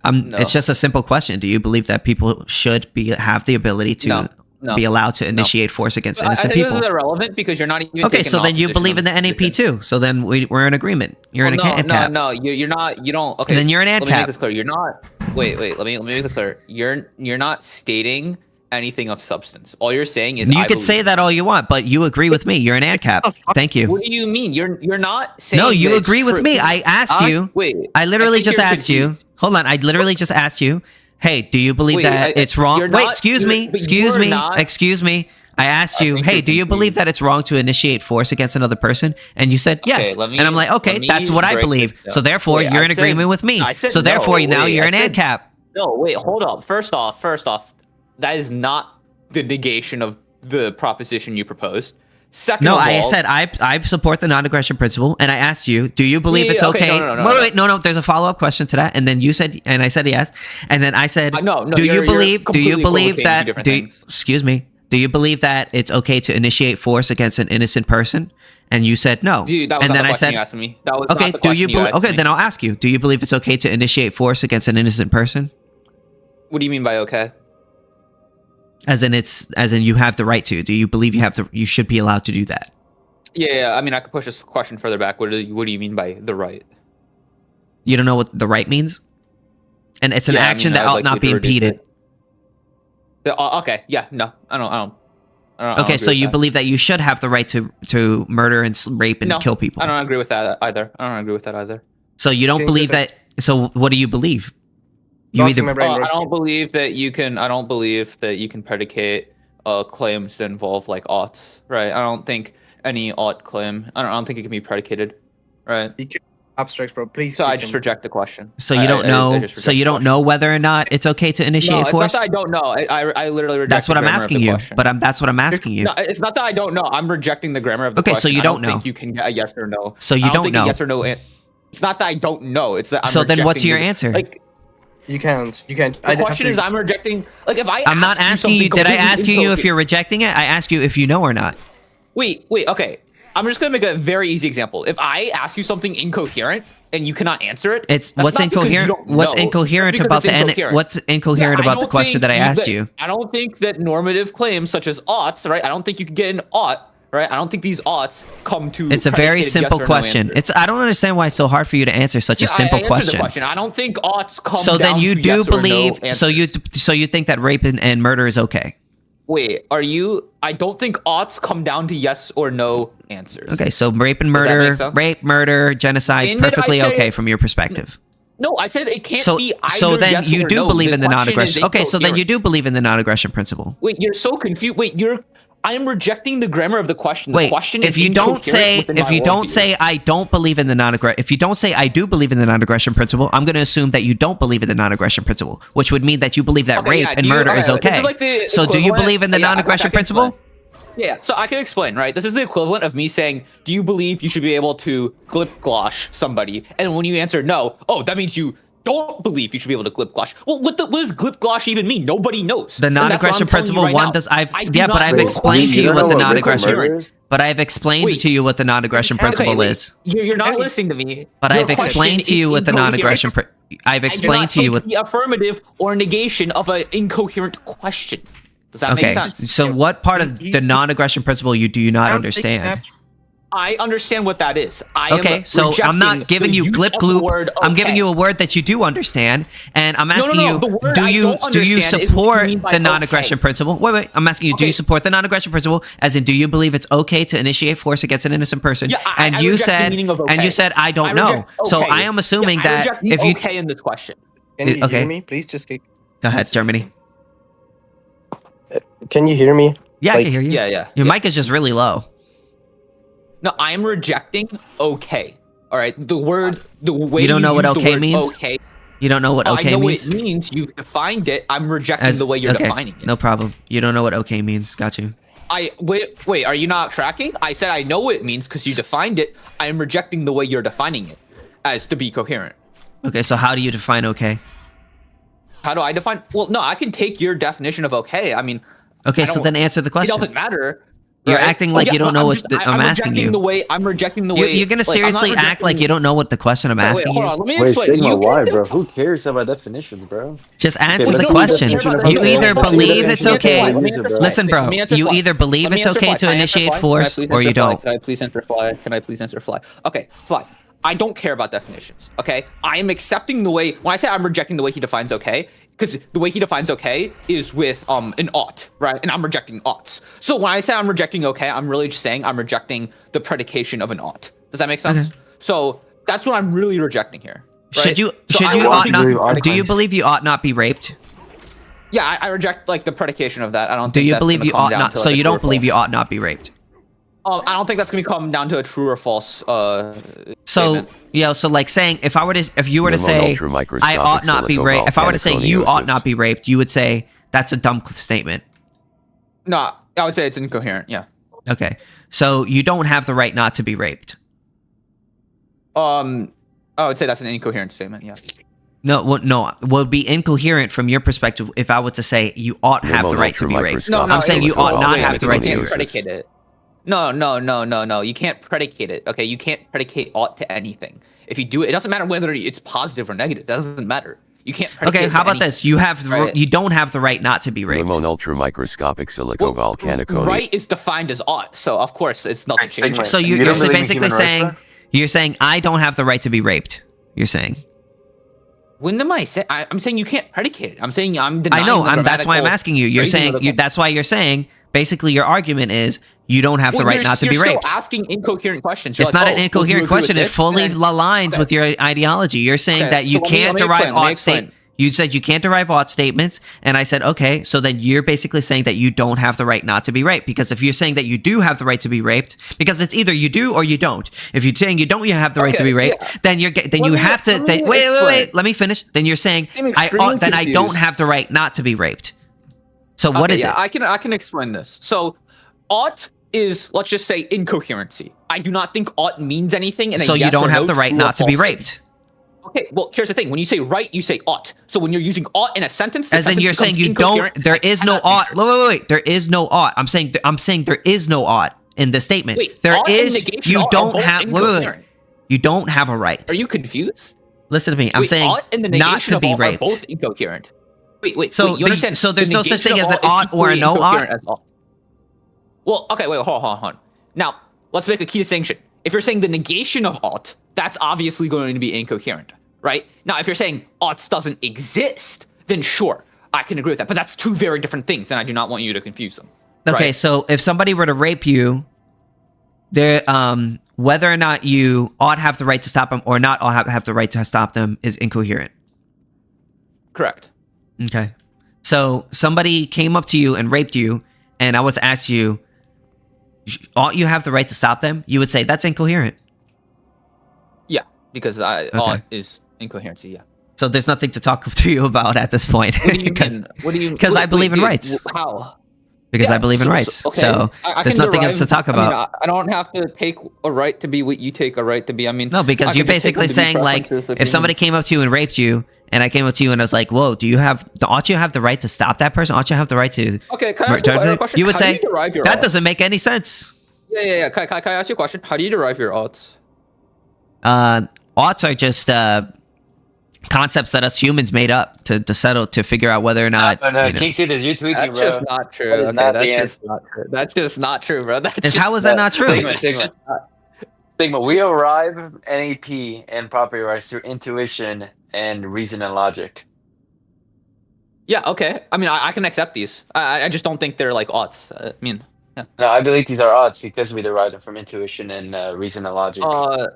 No. It's just a simple question. Do you believe that people should have the ability to No. be allowed to initiate force against I innocent think people? this is irrelevant because you're not even Okay, taking so an then you opposition believe in the on this NAP too. So then we're in agreement. You're in a ANCAP. No, you're not. You don't. Okay, Then you're an Let me make ANCAP. this clear. You're not. Wait. Let me make this clear. You're not stating anything of substance. All you're saying is You I could believe. say that all you want, but you agree with me. You're an ANCAP. Thank you. What do you mean? You're not saying. No, you that it's agree with true. me. I asked you. Wait. I literally think just you're asked you. confused. Hold on. I literally just asked you. Hey, do you believe Wait, that it's wrong? you're Wait, not- excuse you're- me. but Excuse you're me. not- Excuse me. I asked you, think hey, you're do you believe confused. that it's wrong to initiate force against another person? And you said yes. let me- and I'm like, okay, let me that's what I break believe. this So down. therefore, Wait, you're I in said- agreement with me. I said So therefore, no. now Wait, you're I an said- ANCAP. No, wait, hold up. First off, that is not the negation of the proposition you proposed. Second No, of I all, said I support the non-aggression principle, and I asked you, do you believe Yeah, it's okay, okay? no. Wait, no. There's a follow-up question to that, and then you said, and I said yes, and then I said, no, do you you're believe? Do you completely believe equivocating that? two different things. Excuse me. Do you believe that it's okay to initiate force against an innocent person? And you said no. Dude, that was and not then the I question said, you asked me. That was okay. not the Do you question you asked okay? me. Then I'll ask you. Do you believe it's okay to initiate force against an innocent person? What do you mean by okay? As in you have the right to. Do you believe you should be allowed to do that? Yeah. I mean, I could push this question further back. What do you mean by the right? You don't know what the right means? And it's an Yeah, I action mean, that I would ought like not you be to reduce impeded. Okay. Yeah. No. I don't Okay, agree so with you that. believe that you should have the right to murder and rape and No, kill people. I don't agree with that either. So you don't King believe Sithis. that. So what do you believe? You Lost in my either brain I roast. don't believe that you can. I don't believe that you can predicate claims that involve like oughts, right? I don't think any ought claim. I don't think it can be predicated, right? abstracts, bro. Please. So I just reject the question. So you don't know. So you don't know whether or not it's okay to initiate it's force. not that I don't know. I literally reject. That's what the I'm grammar of asking the you. question. But that's what I'm asking you. No, it's not that I don't know. I'm rejecting the grammar of the Okay, question. so you don't I don't know. think you can get a yes or no. So you I don't think know. A yes or no. It's not that I don't know. It's that I'm So then, what's rejecting your the- answer? Like, You can't. You can't. the question is, I'm rejecting. Like, if I I'm not ask asking you. Did I something ask you completely if you're rejecting it? I ask you if you know or not. Wait, okay. I'm just gonna make a very easy example. If I ask you something incoherent and you cannot answer it, It's that's what's not because you incoherent. don't What's know, incoherent it's about because the it's incoherent. what's incoherent Yeah, I about the don't question think that I asked you? I don't think that normative claims such as oughts, right? I don't think you can get an ought, right? I don't think these oughts come to. It's a very predicated simple yes or no question. answers. I don't understand why it's so hard for you to answer such a simple I answered question. the question. I don't think oughts come. So then down you to do yes or no believe. answers. So you think that rape and murder is okay? Wait, are you? I don't think oughts come down to yes or no answers. Okay, so rape and Does that make murder, sense? genocide, When did I perfectly say- okay from your perspective. No, I said it can't So be either. so then yes you or do no. believe in the question is non-aggression. Okay, so then you incoherent. do believe in the non-aggression principle. Wait, you're so confused. Wait, I am rejecting the grammar of the question. Wait, The question if is you don't incoherent say within if my you don't worldview. say I don't believe in the non-aggression, if you don't say I do believe in the non-aggression principle, I'm going to assume that you don't believe in the non-aggression principle, which would mean that you believe that Okay, rape yeah, and do you- murder is this okay. like the So do you equivalent- believe in the yeah, non-aggression I can principle? explain. Yeah, so I can explain, right? This is the equivalent of me saying, do you believe you should be able to glip-glosh somebody? And when you answer no, oh, that means you don't believe you should be able to glip-glosh. Well, what does glip-glosh even mean? Nobody knows. The And that's what non-aggression I'm telling you principle right one now. does I do but not I've know explained to what you what the rape and non-aggression murder is. but I've explained Wait. to you what the non-aggression principle wait, is. You're not listening to me. But Your I've explained question to you is what the incoherent. non-aggression I've I do explained not to you take what the affirmative or negation of an incoherent question. Does that make Okay. sense? So what part of the non-aggression principle do you not understand? I understand what that is. I Okay, am so I'm not rejecting giving the you use glip of the gloop. word I'm giving okay. you a word that you do understand, and I'm asking no, the you: word Do I you don't understand is what you support mean by the non-aggression okay. principle? Wait. I'm asking you: Do you Okay. support the non-aggression principle? As in, do you believe it's okay to initiate force against an innocent person? Yeah, and I you reject the said, meaning of and you okay. said, I don't I know. reject So okay. I am assuming I that reject the if you okay in this question. Can you okay. hear me? Please just go ahead, Germany. Can you hear me? Yeah, I Like- can hear you. Yeah. Your mic is just really low. No, I am rejecting okay. All right, the way You don't know what use the okay word means? Okay. You don't know what I okay know means? what it means. You've defined it. I'm rejecting the way you're okay, defining it. no problem. You don't know what okay means. Got you. Wait, are you not tracking? I said I know what it means because you defined it. I am rejecting the way you're defining it as to be coherent. Okay, so how do you define okay? How do I define? Well, no, I can take your definition of okay. I mean, Okay, I so don't- then answer the it question. doesn't matter. You're right? acting like you don't know what I'm asking rejecting you. The way, I'm rejecting the way. You're gonna like, I'm not seriously act like rejecting- you don't know what the question I'm Wait, asking hold you? on, let me Wait, explain. Sigma, You why, can bro? Who cares about definitions, bro? Just answer let's the see question. definition of You okay. either Let's see the believe it's definition of okay. okay. Use it, bro. Listen, bro. Let me answer You fly. either believe Let me it's answer okay fly. to Can I answer initiate fly? force Can I please or you answer fly? don't. Can I please answer fly? Can I please answer fly? Okay, fly. I don't care about definitions. Okay, I am accepting the way. When I say I'm rejecting the way he defines okay, because the way he defines okay is with an ought, right? And I'm rejecting oughts. So when I say I'm rejecting okay, I'm really just saying I'm rejecting the predication of an ought. Does that make sense? Okay. So that's what I'm really rejecting here. Right? Should you So I ought want not? to- Do you believe you ought not be raped? Yeah, I reject like the predication of that. I don't. Do think you that's believe gonna you come ought down not? to, So like, a you true or don't believe false. you ought not be raped. I don't think that's gonna come down to a true or false. So statement. yeah, so like saying if you were to Limon say ultramicroscopic I ought not be raped, if I were to say you ought silicovolcanicosis. not be raped, you would say that's a dumb statement. No, I would say it's incoherent. Yeah. Okay, so you don't have the right not to be raped. I would say that's an incoherent statement. Yeah. No, would be incoherent from your perspective if I were to say you ought have the right to be raped. No, I'm saying you ought not have the right to be You raped. can't predicate it. No. You can't predicate it. Okay, you can't predicate ought to anything. If you do it, it doesn't matter whether it's positive or negative. That doesn't matter. You can't predicate. Okay, how about anything. this? You have Right. you don't have the right not to be raped. Limon ultramicroscopic silicovolcanicosis. Right is defined as ought, so of course it's nothing changing. So you're basically saying you're saying I don't have the right to be raped. You're saying. When am I saying? I'm saying you can't predicate it. I'm saying I'm denying. I know. the That's why I'm grammatical asking you. You're phrasing of saying the- that's why you're saying. Basically, your argument is you don't have the Well, right you're- not to be you're still raped. asking incoherent questions. You're It's like, not oh, an would you incoherent agree question. with It this? fully And then- aligns with your ideology. You're saying Okay, that you so let me can't explain, derive let me ought explain. state. You said you can't derive ought statements, and I said, okay, so then you're basically saying that you don't have the right not to be raped. Because if you're saying that you do have the right to be raped, because it's either you do or you don't. If you're saying you don't have the right to be raped, then you have to. Wait. Let me finish. Then you're saying I don't have the right not to be raped. So what is it? I can explain this. So ought is, let's just say, incoherency. I do not think ought means anything. So you don't have the right not to be raped. Okay, well, here's the thing. When you say right, you say ought. So when you're using ought in a sentence, as in you're saying you don't. There is no ought. Wait. There is no ought. I'm saying there is no ought in the statement. Wait, there ought is. And negation You are don't both have. Wait. You don't have a right. Are you confused? Listen to me. I'm saying ought and the not to be raped. Are both incoherent. Wait. So you understand? So there's no such thing as an an ought or a no ought. Well, okay. Wait. Hold on. Now let's make a key distinction. If you're saying the negation of ought, that's obviously going to be incoherent. Right? Now, if you're saying oughts doesn't exist, then sure, I can agree with that. But that's two very different things, and I do not want you to confuse them. Okay, right? So if somebody were to rape you, there, whether or not you ought have the right to stop them or not ought have the right to stop them is incoherent. Correct. Okay. So somebody came up to you and raped you, and I was to ask you, ought you have the right to stop them? You would say that's incoherent. Yeah, because ought is incoherency, yeah. So there's nothing to talk to you about at this point. What do you mean? What do you? Because I believe in rights. How? Because I believe in rights. Okay. So there's nothing else to talk about. I don't have to take a right to be what you take a right to be. I mean, no, because you're basically saying like, if somebody came up to you and raped you, and I came up to you and I was like, "Whoa, ought you have the right to stop that person? Ought you have the right to?" Okay, can I ask you a question? You would say that doesn't make any sense. Yeah. Can I ask you a question? How do you derive your oughts? Oughts are just concepts that us humans made up to settle to figure out whether or not. No, KingSithis, you're tweaking, that's bro. Just not true. Okay, that's just not true. That's just not true, bro. How is that not true? Stigma. We arrive NAP and property rights through intuition and reason and logic. Yeah. Okay. I mean, I can accept these. I just don't think they're like oughts. I mean. Yeah. No, I believe these are oughts because we derive them from intuition and reason and logic. I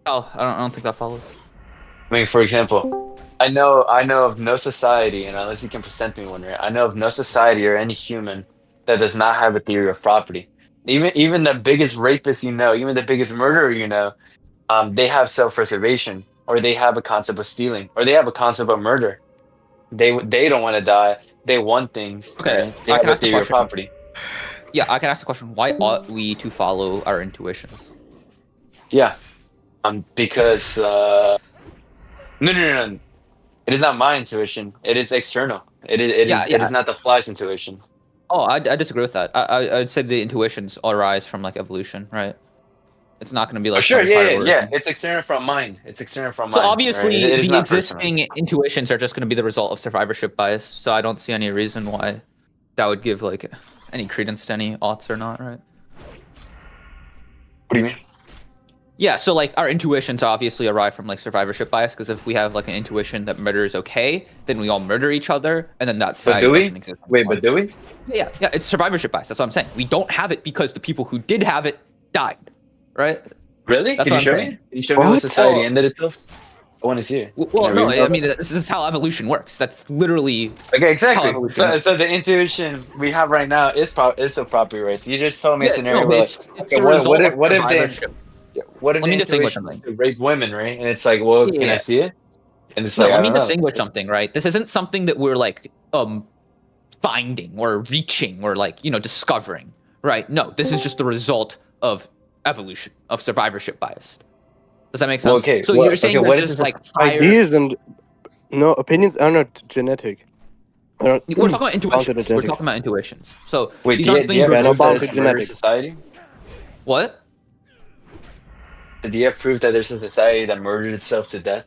don't think that follows. I mean, for example, I know of no society, and unless you can present me one, right? I know of no society or any human that does not have a theory of property. Even the biggest rapist you know, even the biggest murderer you know, they have self-preservation, or they have a concept of stealing, or they have a concept of murder. They don't want to die. They want things. Okay, right? They have a theory of property. Yeah, I can ask the question: why ought we to follow our intuitions? Yeah, because no. It is not my intuition. It is external. It is not the fly's intuition. Oh, I disagree with that. I'd say the intuitions arise from like evolution, right? It's not going to be like. Sure, yeah. It's external from mind. So obviously, right? the existing intuitions are just going to be the result of survivorship bias. So I don't see any reason why that would give like any credence to any oughts or not, right? What do you mean? Yeah, so like our intuitions obviously arrive from like survivorship bias, because if we have like an intuition that murder is okay, then we all murder each other, and then that side doesn't exist. Wait, but do we? Yeah, it's survivorship bias. That's what I'm saying. We don't have it because the people who did have it died, right? Really? That's Can you show me? Can you show me how society ended itself? I want to see it. Well, no, I mean this is how evolution works. That's literally okay. Exactly. So the intuition we have right now is the property rights. You just told me a scenario. What if the intuition is to rape women, right? And it's like, well, can I see it? And it's like, let me distinguish something, right? This isn't something that we're like finding or reaching or like discovering, right? No, this is just the result of evolution, of survivorship bias. Does that make sense? Well, okay. So you're saying what is is like ideas and opinions are not genetic. We're talking about intuitions. We're talking about intuitions. So wait, these do aren't you things have proof that there's a society? What? Do you have proof that there's a society that murdered itself to death?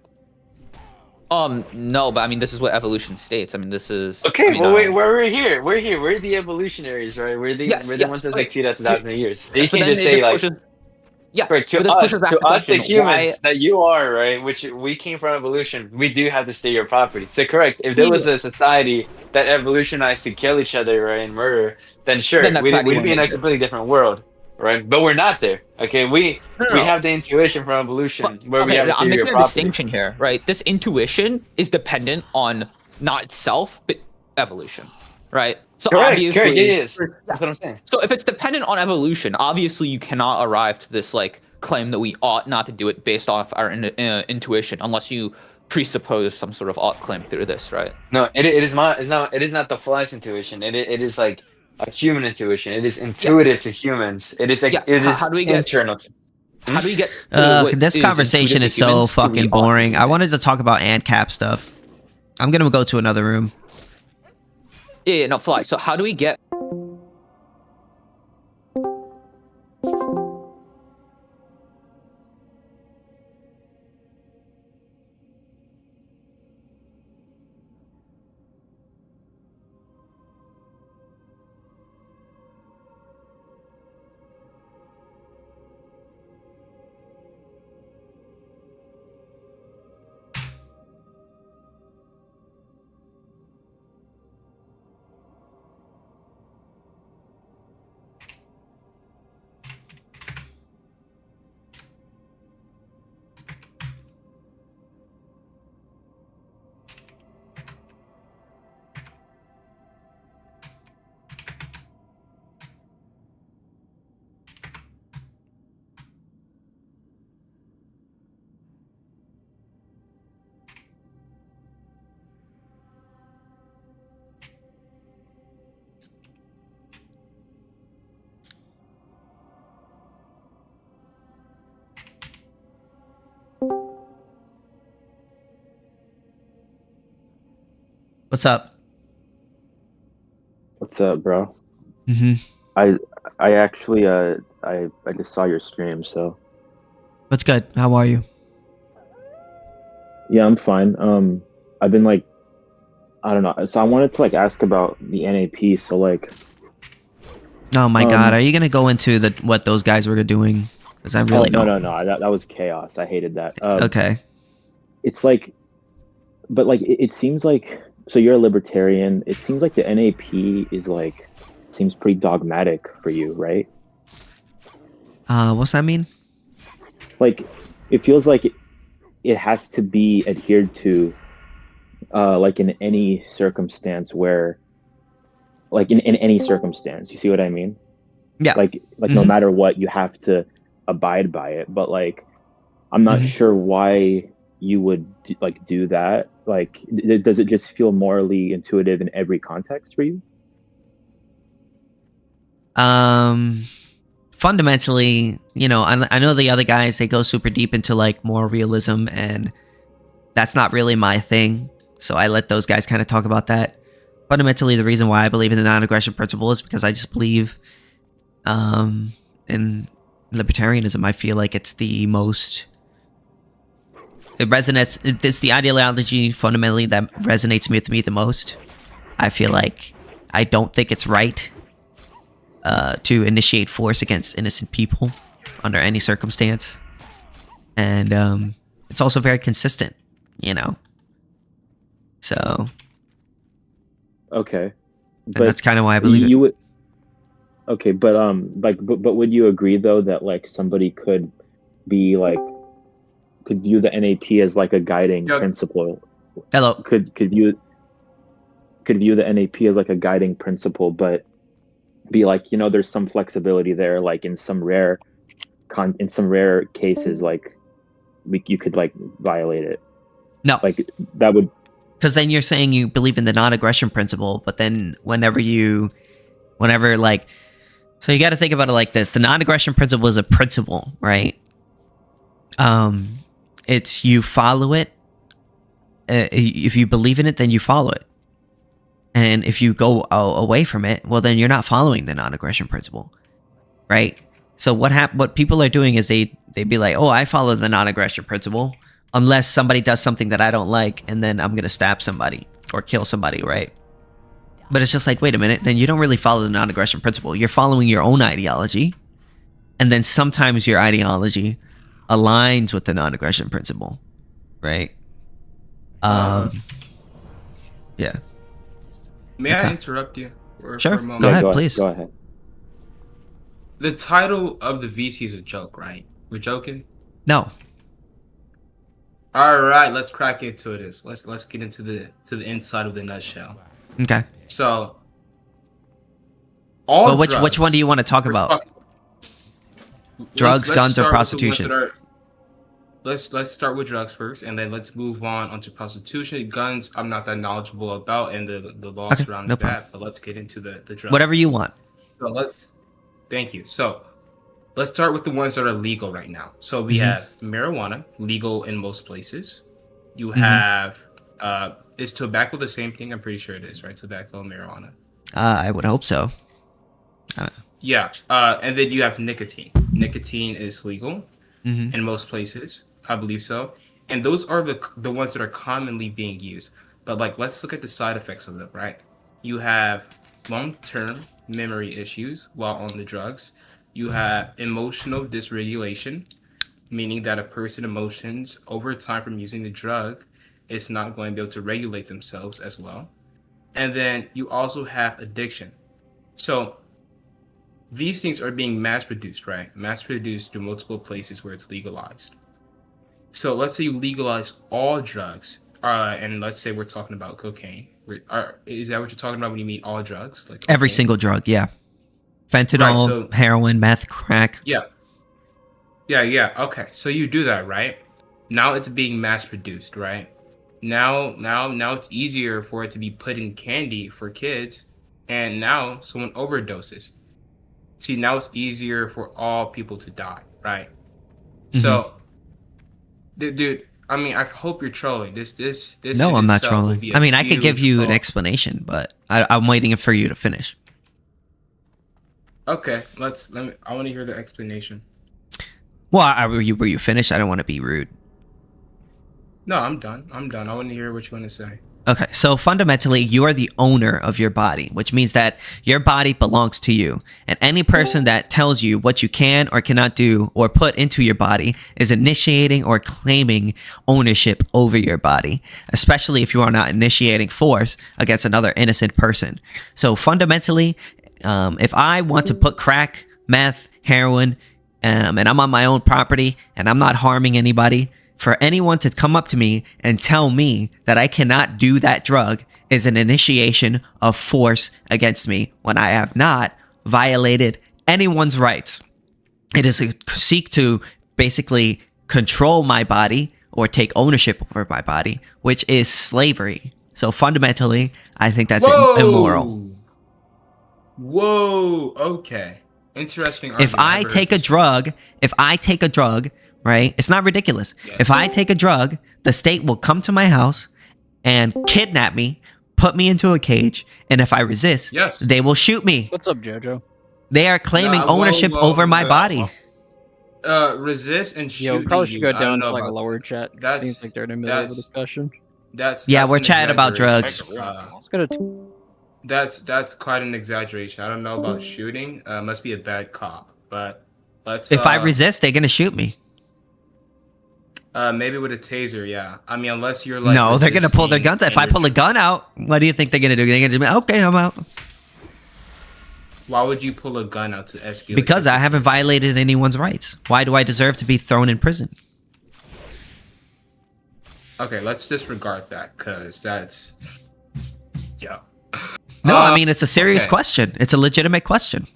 No, but I mean, this is what evolution states. I mean, this is okay. I mean, well, wait, we're here. We're the evolutionaries, right? We're the ones that succeed after thousands of years. You can just say like, right, to us, the humans that you are, right? Which we came from evolution. We do have to stay your property. So correct. If there was a society that evolutionized to kill each other, right, and murder, then sure, we'd be in a completely different world. Right, but we're not there. Okay, we have the intuition from evolution where we have a theory of property. distinction here, right? This intuition is dependent on not itself, but evolution, right? So Correct, obviously, yes. That's what I'm saying. So if it's dependent on evolution, obviously you cannot arrive to this like claim that we ought not to do it based off our intuition, unless you presuppose some sort of ought claim through this, right? No, it is not. It is not the fly's intuition. It is like a human intuition. It is intuitive to humans. It is like it is how do we get internal. How do we get? This conversation is so fucking boring. I wanted to talk about Ancap stuff. I'm gonna go to another room. Yeah, no, Fly. So how do we get? What's up? What's up, bro? Mm-hmm. I actually I just saw your stream, so. What's good? How are you? Yeah, I'm fine. I've been like, I don't know. So I wanted to like ask about the NAP. So like. Oh my God! Are you gonna go into what those guys were doing? Because I really don't. No. That was chaos. I hated that. Okay. It's like, but like it seems like. So you're a libertarian. It seems like the NAP is like, seems pretty dogmatic for you, right? What's that mean? Like, it feels like it has to be adhered to, like in any circumstance where, like in any circumstance, you see what I mean? Yeah. Like no matter what, you have to abide by it. But like, I'm not sure why you would do that. Like, does it just feel morally intuitive in every context for you? Fundamentally, you know, I know the other guys, they go super deep into like moral realism, and that's not really my thing. So I let those guys kind of talk about that. Fundamentally, the reason why I believe in the non-aggression principle is because I just believe in libertarianism. I feel like it's the most... It resonates. It's the ideology fundamentally that resonates with me the most. I feel like I don't think it's right to initiate force against innocent people under any circumstance, and it's also very consistent, you know. So, okay, but that's kind of why I believe you would. Okay, but but would you agree though that like somebody could be like, could view the NAP as like a guiding principle? Hello. Could view the NAP as like a guiding principle, but be like, you know, there's some flexibility there, like in some rare cases, like you could like violate it. No, like that would, because then you're saying you believe in the non-aggression principle, but then whenever like, so you got to think about it like this: the non-aggression principle is a principle, right? It's you follow it. If you believe in it, then you follow it. And if you go away from it, well, then you're not following the non-aggression principle, right? So what people are doing is they be like, oh, I follow the non-aggression principle unless somebody does something that I don't like, and then I'm gonna stab somebody or kill somebody, right? But it's just like, wait a minute, then you don't really follow the non-aggression principle. You're following your own ideology, and then sometimes your ideology aligns with the non-aggression principle, right? Yeah. May I interrupt you Sure. for a moment? Go ahead, please. Go ahead. The title of the VC is a joke, right? We're joking? No. All right, let's crack into this. Let's get into the inside of the nutshell. Okay. So, all which one do you want to talk about? Drugs, guns, or prostitution? Let's start with drugs first, and then let's move on onto prostitution. Guns, I'm not that knowledgeable about, and the law surrounding that. But let's get into the drugs. Whatever you want. So thank you. So let's start with the ones that are legal right now. So we have marijuana, legal in most places. You have is tobacco the same thing? I'm pretty sure it is, right? Tobacco, marijuana. I would hope so. Yeah. And then you have nicotine. Nicotine is legal in most places. I believe so. And those are the ones that are commonly being used. But like, let's look at the side effects of them, right? You have long-term memory issues while on the drugs. You have emotional dysregulation, meaning that a person's emotions over time from using the drug is not going to be able to regulate themselves as well. And then you also have addiction. So these things are being mass-produced, right? Mass-produced through multiple places where it's legalized. So let's say you legalize all drugs, and let's say we're talking about cocaine. Is that what you're talking about when you mean all drugs? Like every single drug, yeah. Fentanyl, right, heroin, meth, crack. Yeah. Okay, so you do that, right? Now it's being mass-produced, right? Now it's easier for it to be put in candy for kids, and now someone overdoses. See, now it's easier for all people to die, right? So, dude, I mean, I hope you're trolling. This. No, I'm not trolling. I mean, I could give you an explanation, but I'm waiting for you to finish. Okay, I want to hear the explanation. Well, were you finished? I don't want to be rude. No, I'm done. I want to hear what you want to say. Okay, so fundamentally, you are the owner of your body, which means that your body belongs to you. And any person that tells you what you can or cannot do or put into your body is initiating or claiming ownership over your body, especially if you are not initiating force against another innocent person. So fundamentally, if I want to put crack, meth, heroin, and I'm on my own property and I'm not harming anybody, for anyone to come up to me and tell me that I cannot do that drug is an initiation of force against me when I have not violated anyone's rights. It is a seek to basically control my body or take ownership over my body, which is slavery. So fundamentally, I think that's immoral. Whoa. Okay. Interesting. If I take a drug, right? It's not ridiculous. Yes. If I take a drug, the state will come to my house and kidnap me, put me into a cage, and if I resist, they will shoot me. What's up, Jojo? They are claiming ownership over my body. Resist and shoot. Yo, probably should go down to like a lower chat. Seems like they're in the middle of a discussion. We're chatting about drugs. That's quite an exaggeration. I don't know about shooting. Must be a bad cop, but let's. If I resist, they're gonna shoot me. Maybe with a taser, yeah. I mean, unless you're like... No, they're going to pull their guns out. If I pull a gun out, what do you think they're going to do? They're going to be, okay, I'm out. Why would you pull a gun out to escalate? Because I haven't violated anyone's rights. Why do I deserve to be thrown in prison? Okay, let's disregard that, because that's... Yeah. No, I mean, it's a serious question. It's a legitimate question.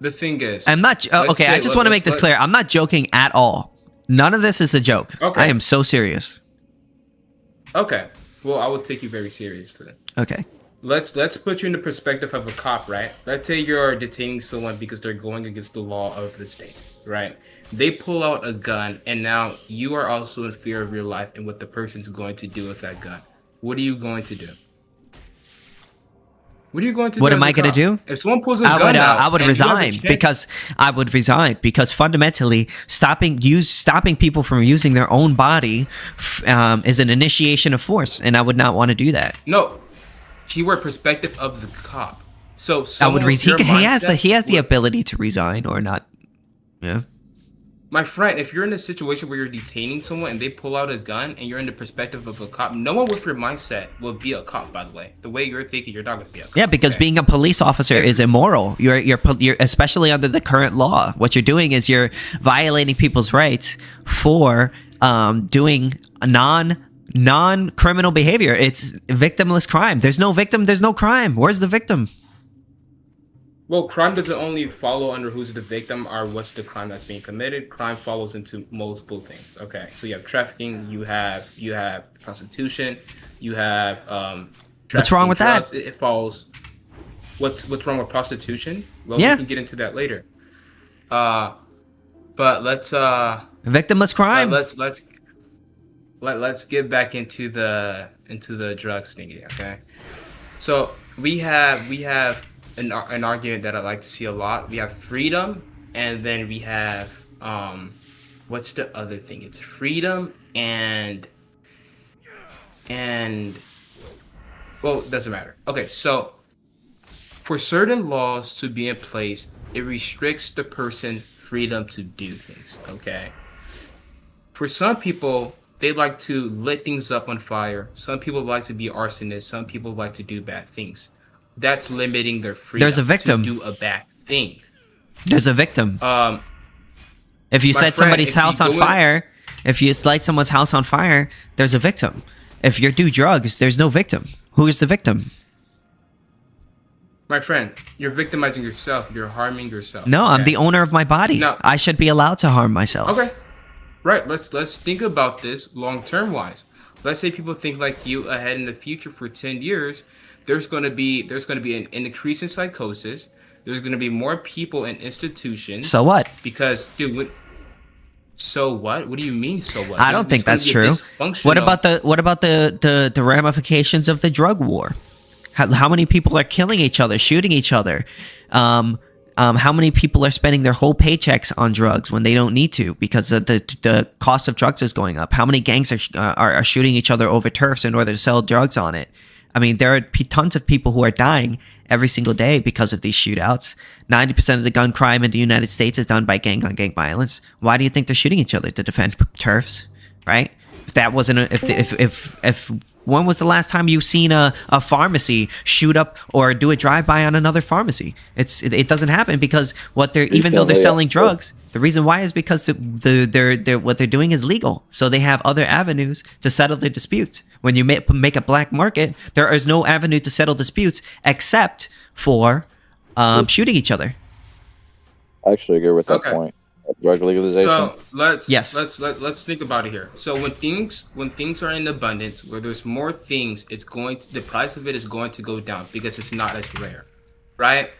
The thing is, I'm not okay. I just want to make this clear. I'm not joking at all. None of this is a joke. Okay. I am so serious. Okay. Well, I will take you very seriously. Okay. Let's put you in the perspective of a cop, right? Let's say you're detaining someone because they're going against the law of the state, right? They pull out a gun, and now you are also in fear of your life and what the person's going to do with that gun. What are you going to do? What are you going to do? What am I going to do? If someone pulls a gun out, I would resign because fundamentally stopping people from using their own body is an initiation of force, and I would not want to do that. No, keyword perspective of the cop. So I would he has the ability to resign or not. Yeah. My friend, if you're in a situation where you're detaining someone and they pull out a gun and you're in the perspective of a cop, no one with your mindset will be a cop. By the way, the way you're thinking, you're not going to be a cop. Yeah, because being a police officer is immoral. You're especially under the current law. What you're doing is you're violating people's rights for doing a non-criminal behavior. It's victimless crime. There's no victim. There's no crime. Where's the victim? Well, crime doesn't only follow under who's the victim or what's the crime that's being committed. Crime follows into multiple things. Okay, so you have trafficking, you have prostitution, you have what's wrong with drugs. that? It follows. What's wrong with prostitution? Well, yeah, we can get into that later. But let's victimless crime. Let's get back into the drugs thingy. Okay, so we have an argument that I like to see a lot. We have freedom, and then we have what's the other thing? It's freedom and well, it doesn't matter. Okay, so for certain laws to be in place, it restricts the person's freedom to do things. Okay, for some people, they like to lit things up on fire. Some people like to be arsonists. Some people like to do bad things. That's limiting their freedom. There's a victim. To do a bad thing. There's a victim. If you set somebody's house on fire, if you light someone's house on fire, there's a victim. If you do drugs, there's no victim. Who is the victim? My friend, you're victimizing yourself. You're harming yourself. No, I'm the owner of my body. No. I should be allowed to harm myself. Okay. Right. Let's think about this long-term wise. Let's say people think like you ahead in the future for 10 years. There's going to be an increase in psychosis. There's going to be more people in institutions. So what? Because, dude, so what? What do you mean? So what? I don't think that's true. What about the ramifications of the drug war? How many people are killing each other, shooting each other? How many people are spending their whole paychecks on drugs when they don't need to because the cost of drugs is going up? How many gangs are shooting each other over turfs in order to sell drugs on it? I mean, there are tons of people who are dying every single day because of these shootouts. 90% of the gun crime in the United States is done by gang-on-gang violence. Why do you think they're shooting each other? To defend turfs, right? If that wasn't if when was the last time you've seen a pharmacy shoot up or do a drive-by on another pharmacy? It doesn't happen because even though they're selling drugs, the reason why is because they're what they're doing is legal. So they have other avenues to settle their disputes. When you make a black market, there is no avenue to settle disputes except for shooting each other. I actually agree with that point. Drug legalization. So let's think about it here. So when things are in abundance, where there's more things, the price of it is going to go down because it's not as rare, right?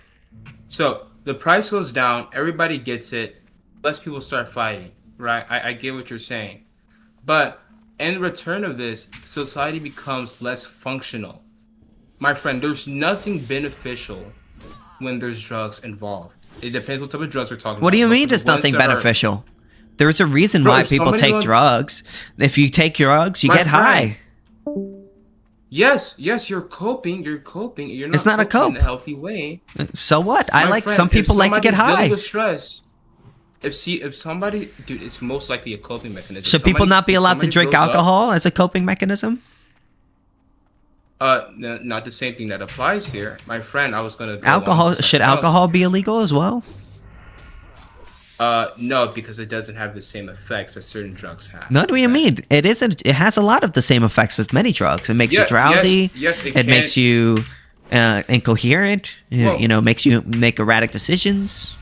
So the price goes down, everybody gets it, less people start fighting, right? I get what you're saying, but in return of this, society becomes less functional. My friend, there's nothing beneficial when there's drugs involved. It depends what type of drugs we're talking about. What do you mean there's nothing beneficial? There's a reason why people take drugs. If you take drugs, you get high. Yes, you're coping. You're not. It's not a cope in a healthy way. So what? Some people like to get high. Dealing with stress. If somebody, dude, it's most likely a coping mechanism. Should people not be allowed to drink alcohol as a coping mechanism? No, not the same thing that applies here, my friend. I was gonna go should alcohol be illegal as well? No, because it doesn't have the same effects that certain drugs have. No, what do you mean? It isn't. It has a lot of the same effects as many drugs. It makes you drowsy. Yes, it makes you incoherent. Well, makes you make erratic decisions.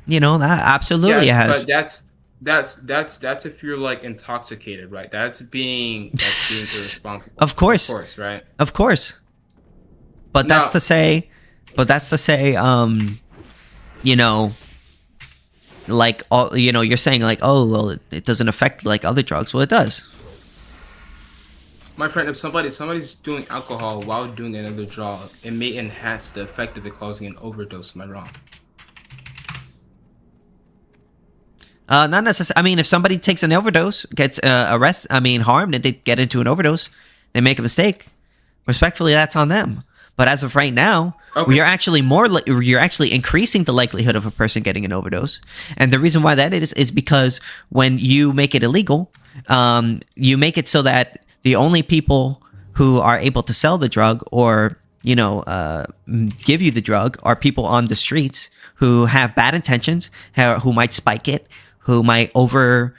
That absolutely has. But that's if you're like intoxicated, right? That's being irresponsible. Of course, right? Of course. But that's to say, like you're saying like, oh well, it doesn't affect like other drugs. Well, it does. My friend, if somebody's doing alcohol while doing another drug, it may enhance the effect of it causing an overdose. Am I wrong? Not necessarily. I mean, if somebody takes an overdose, gets harmed, and they get into an overdose, they make a mistake. Respectfully, that's on them. But as of right now, you're actually you're actually increasing the likelihood of a person getting an overdose. And the reason why that is because when you make it illegal, you make it so that the only people who are able to sell the drug or give you the drug are people on the streets who have bad intentions, who might spike it, who might over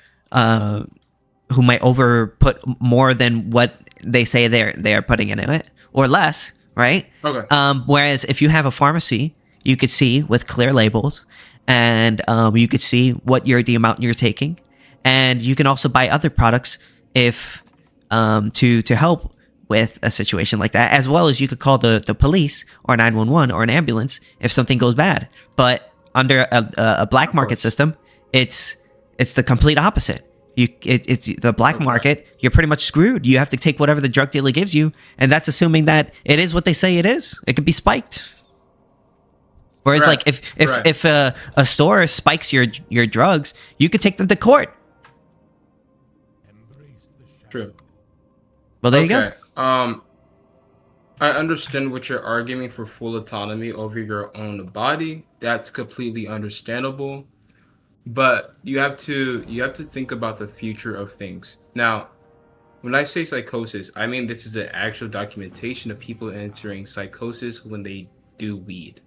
put more than what they say they're putting in it, or less, right? Okay. Whereas if you have a pharmacy, you could see with clear labels, and you could see what the amount you're taking, and you can also buy other products if to help with a situation like that, as well as you could call the police or 911 or an ambulance if something goes bad. But under a black market system, it's the complete opposite. It's the black market. You're pretty much screwed. You have to take whatever the drug dealer gives you, and that's assuming that it is what they say it is. It could be spiked. Whereas, like if a store spikes your drugs, you could take them to court. True. Well, there you go. I understand what you're arguing for full autonomy over your own body. That's completely understandable. But you have to think about the future of things. Now, when I say psychosis, I mean this is the actual documentation of people entering psychosis when they do weed,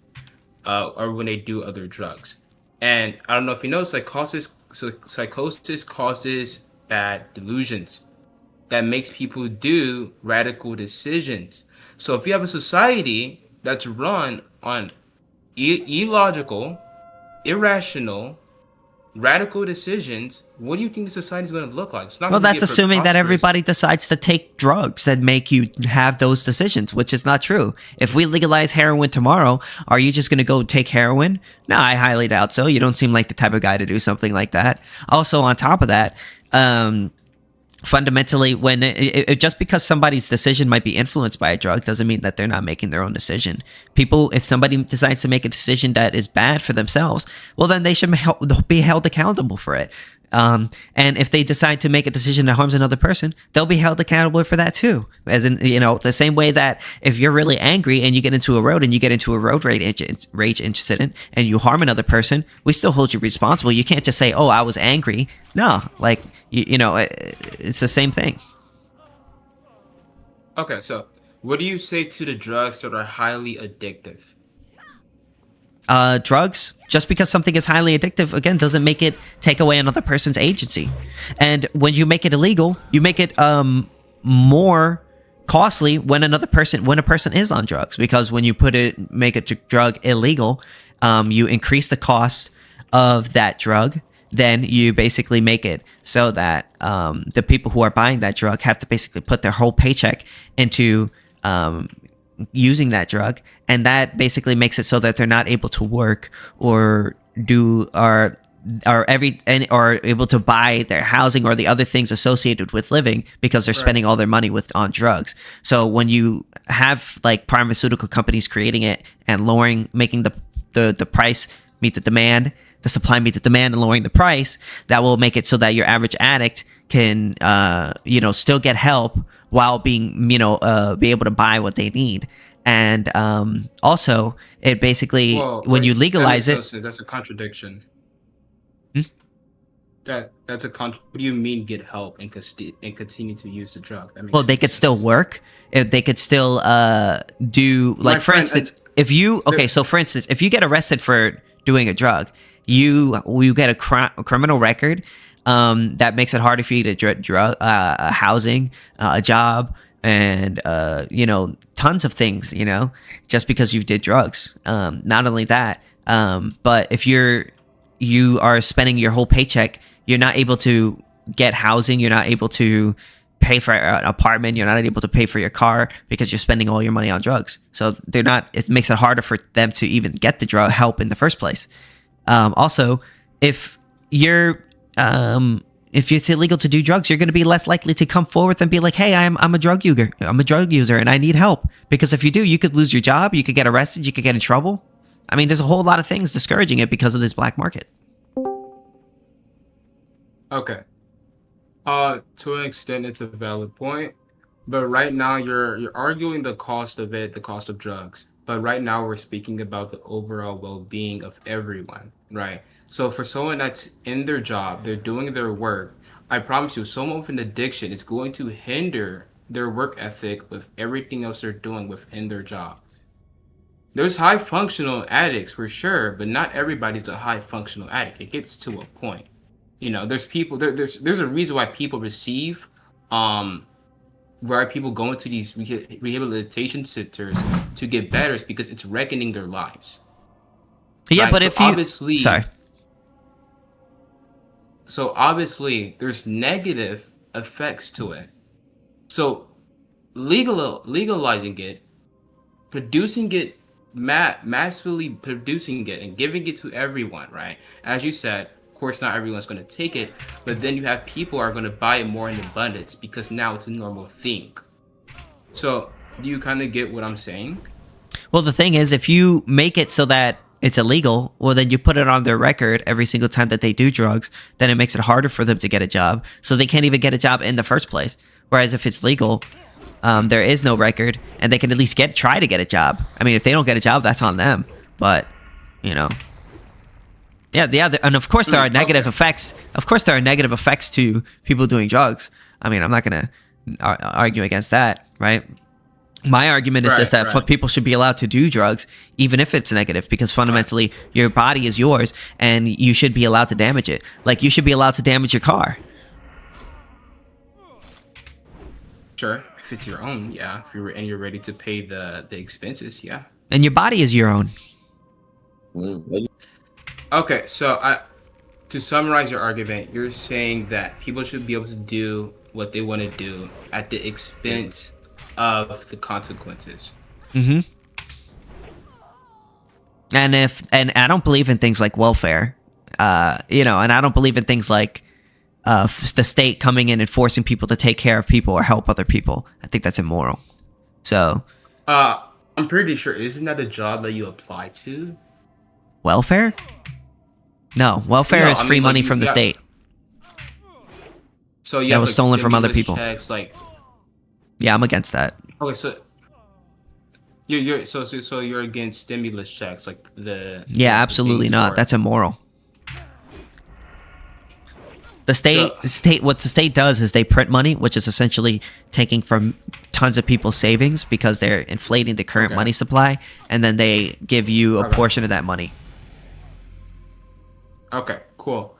or when they do other drugs. And I don't know if you know, psychosis causes bad delusions that makes people do radical decisions. So if you have a society that's run on illogical, irrational, radical decisions, what do you think the society is going to look like? It's not. Well, that's assuming that everybody decides to take drugs that make you have those decisions, which is not true. If we legalize heroin tomorrow, are you just going to go take heroin? No, I highly doubt so. You don't seem like the type of guy to do something like that. Also, on top of that, fundamentally, when just because somebody's decision might be influenced by a drug doesn't mean that they're not making their own decision. People, if somebody decides to make a decision that is bad for themselves, well, then they should be held accountable for it. And if they decide to make a decision that harms another person, they'll be held accountable for that too. As in, the same way that if you're really angry and you get into a road rage incident and you harm another person, we still hold you responsible. You can't just say, "Oh, I was angry." No, like it's the same thing. Okay, so what do you say to the drugs that are highly addictive? Drugs, just because something is highly addictive, again, doesn't make it take away another person's agency. And when you make it illegal, you make it more costly when a person is on drugs, because when you make a drug illegal, you increase the cost of that drug. Then you basically make it so that the people who are buying that drug have to basically put their whole paycheck into using that drug, and that basically makes it so that they're not able to work or able to buy their housing or the other things associated with living, because they're spending all their money on drugs. So when you have like pharmaceutical companies creating it and making the price meet the demand, the supply meet the demand, and lowering the price, that will make it so that your average addict can still get help while being be able to buy what they need. And also it basically, when you legalize it, that's a contradiction. Hmm? That's what do you mean get help and continue to use the drug? Well, they could still work. They could still do, like, for instance, if you get arrested for doing a drug, you get a criminal record that makes it harder for you to get housing, a job, and tons of things, just because you did drugs. Not only that, but if you are spending your whole paycheck, you're not able to get housing, you're not able to pay for an apartment, you're not able to pay for your car because you're spending all your money on drugs. So it makes it harder for them to even get the drug help in the first place. Also, if it's illegal to do drugs, you're going to be less likely to come forward and be like, "Hey, I'm a drug user. I'm a drug user, and I need help." Because if you do, you could lose your job, you could get arrested, you could get in trouble. I mean, there's a whole lot of things discouraging it because of this black market. Okay. To an extent, it's a valid point, But right now you're arguing the cost of it, the cost of drugs. But right now we're speaking about the overall well-being of everyone, right? So for someone that's in their job, they're doing their work, I promise you, someone with an addiction is going to hinder their work ethic with everything else they're doing within their job. There's high functional addicts for sure, but not everybody's a high functional addict. It gets to a point. You know, there's people there's a reason why people receive why people go into these rehabilitation centers to get better is because it's reckoning their lives. Yeah, right? but So if you obviously sorry. So obviously there's negative effects to it. So legalizing it, producing it, massively producing it and giving it to everyone, right? As you said, of course not everyone's going to take it, but then you have people are going to buy it more in abundance because now it's a normal thing. So do you kind of get what I'm saying? Well, the thing is, if you make it so that it's illegal, well, then you put it on their record every single time that they do drugs, then it makes it harder for them to get a job. So they can't even get a job in the first place. Whereas if it's legal, there is no record, and they can at least try to get a job. I mean, if they don't get a job, that's on them. But, you know, yeah, and of course there are negative effects. Of course, there are negative effects to people doing drugs. I mean, I'm not gonna argue against that, right? My argument is just that people should be allowed to do drugs, even if it's negative, because fundamentally your body is yours, and you should be allowed to damage it. Like, you should be allowed to damage your car. Sure, if it's your own, yeah. If you're ready to pay the expenses, yeah. And your body is your own. Okay, so to summarize your argument, you're saying that people should be able to do what they want to do at the expense of the consequences. Mm-hmm. And I don't believe in things like welfare, you know, and I don't believe in things like the state coming in and forcing people to take care of people or help other people. I think that's immoral. So, I'm pretty sure, isn't that a job that you apply to? Welfare? No, welfare is free money from the state. So you that was stolen from other people. Checks, like, yeah, I'm against that. Okay, so you're against stimulus checks, like the yeah, absolutely not. That's immoral. The state, what the state does is they print money, which is essentially taking from tons of people's savings because they're inflating the current money supply, and then they give you a portion of that money. Okay, cool.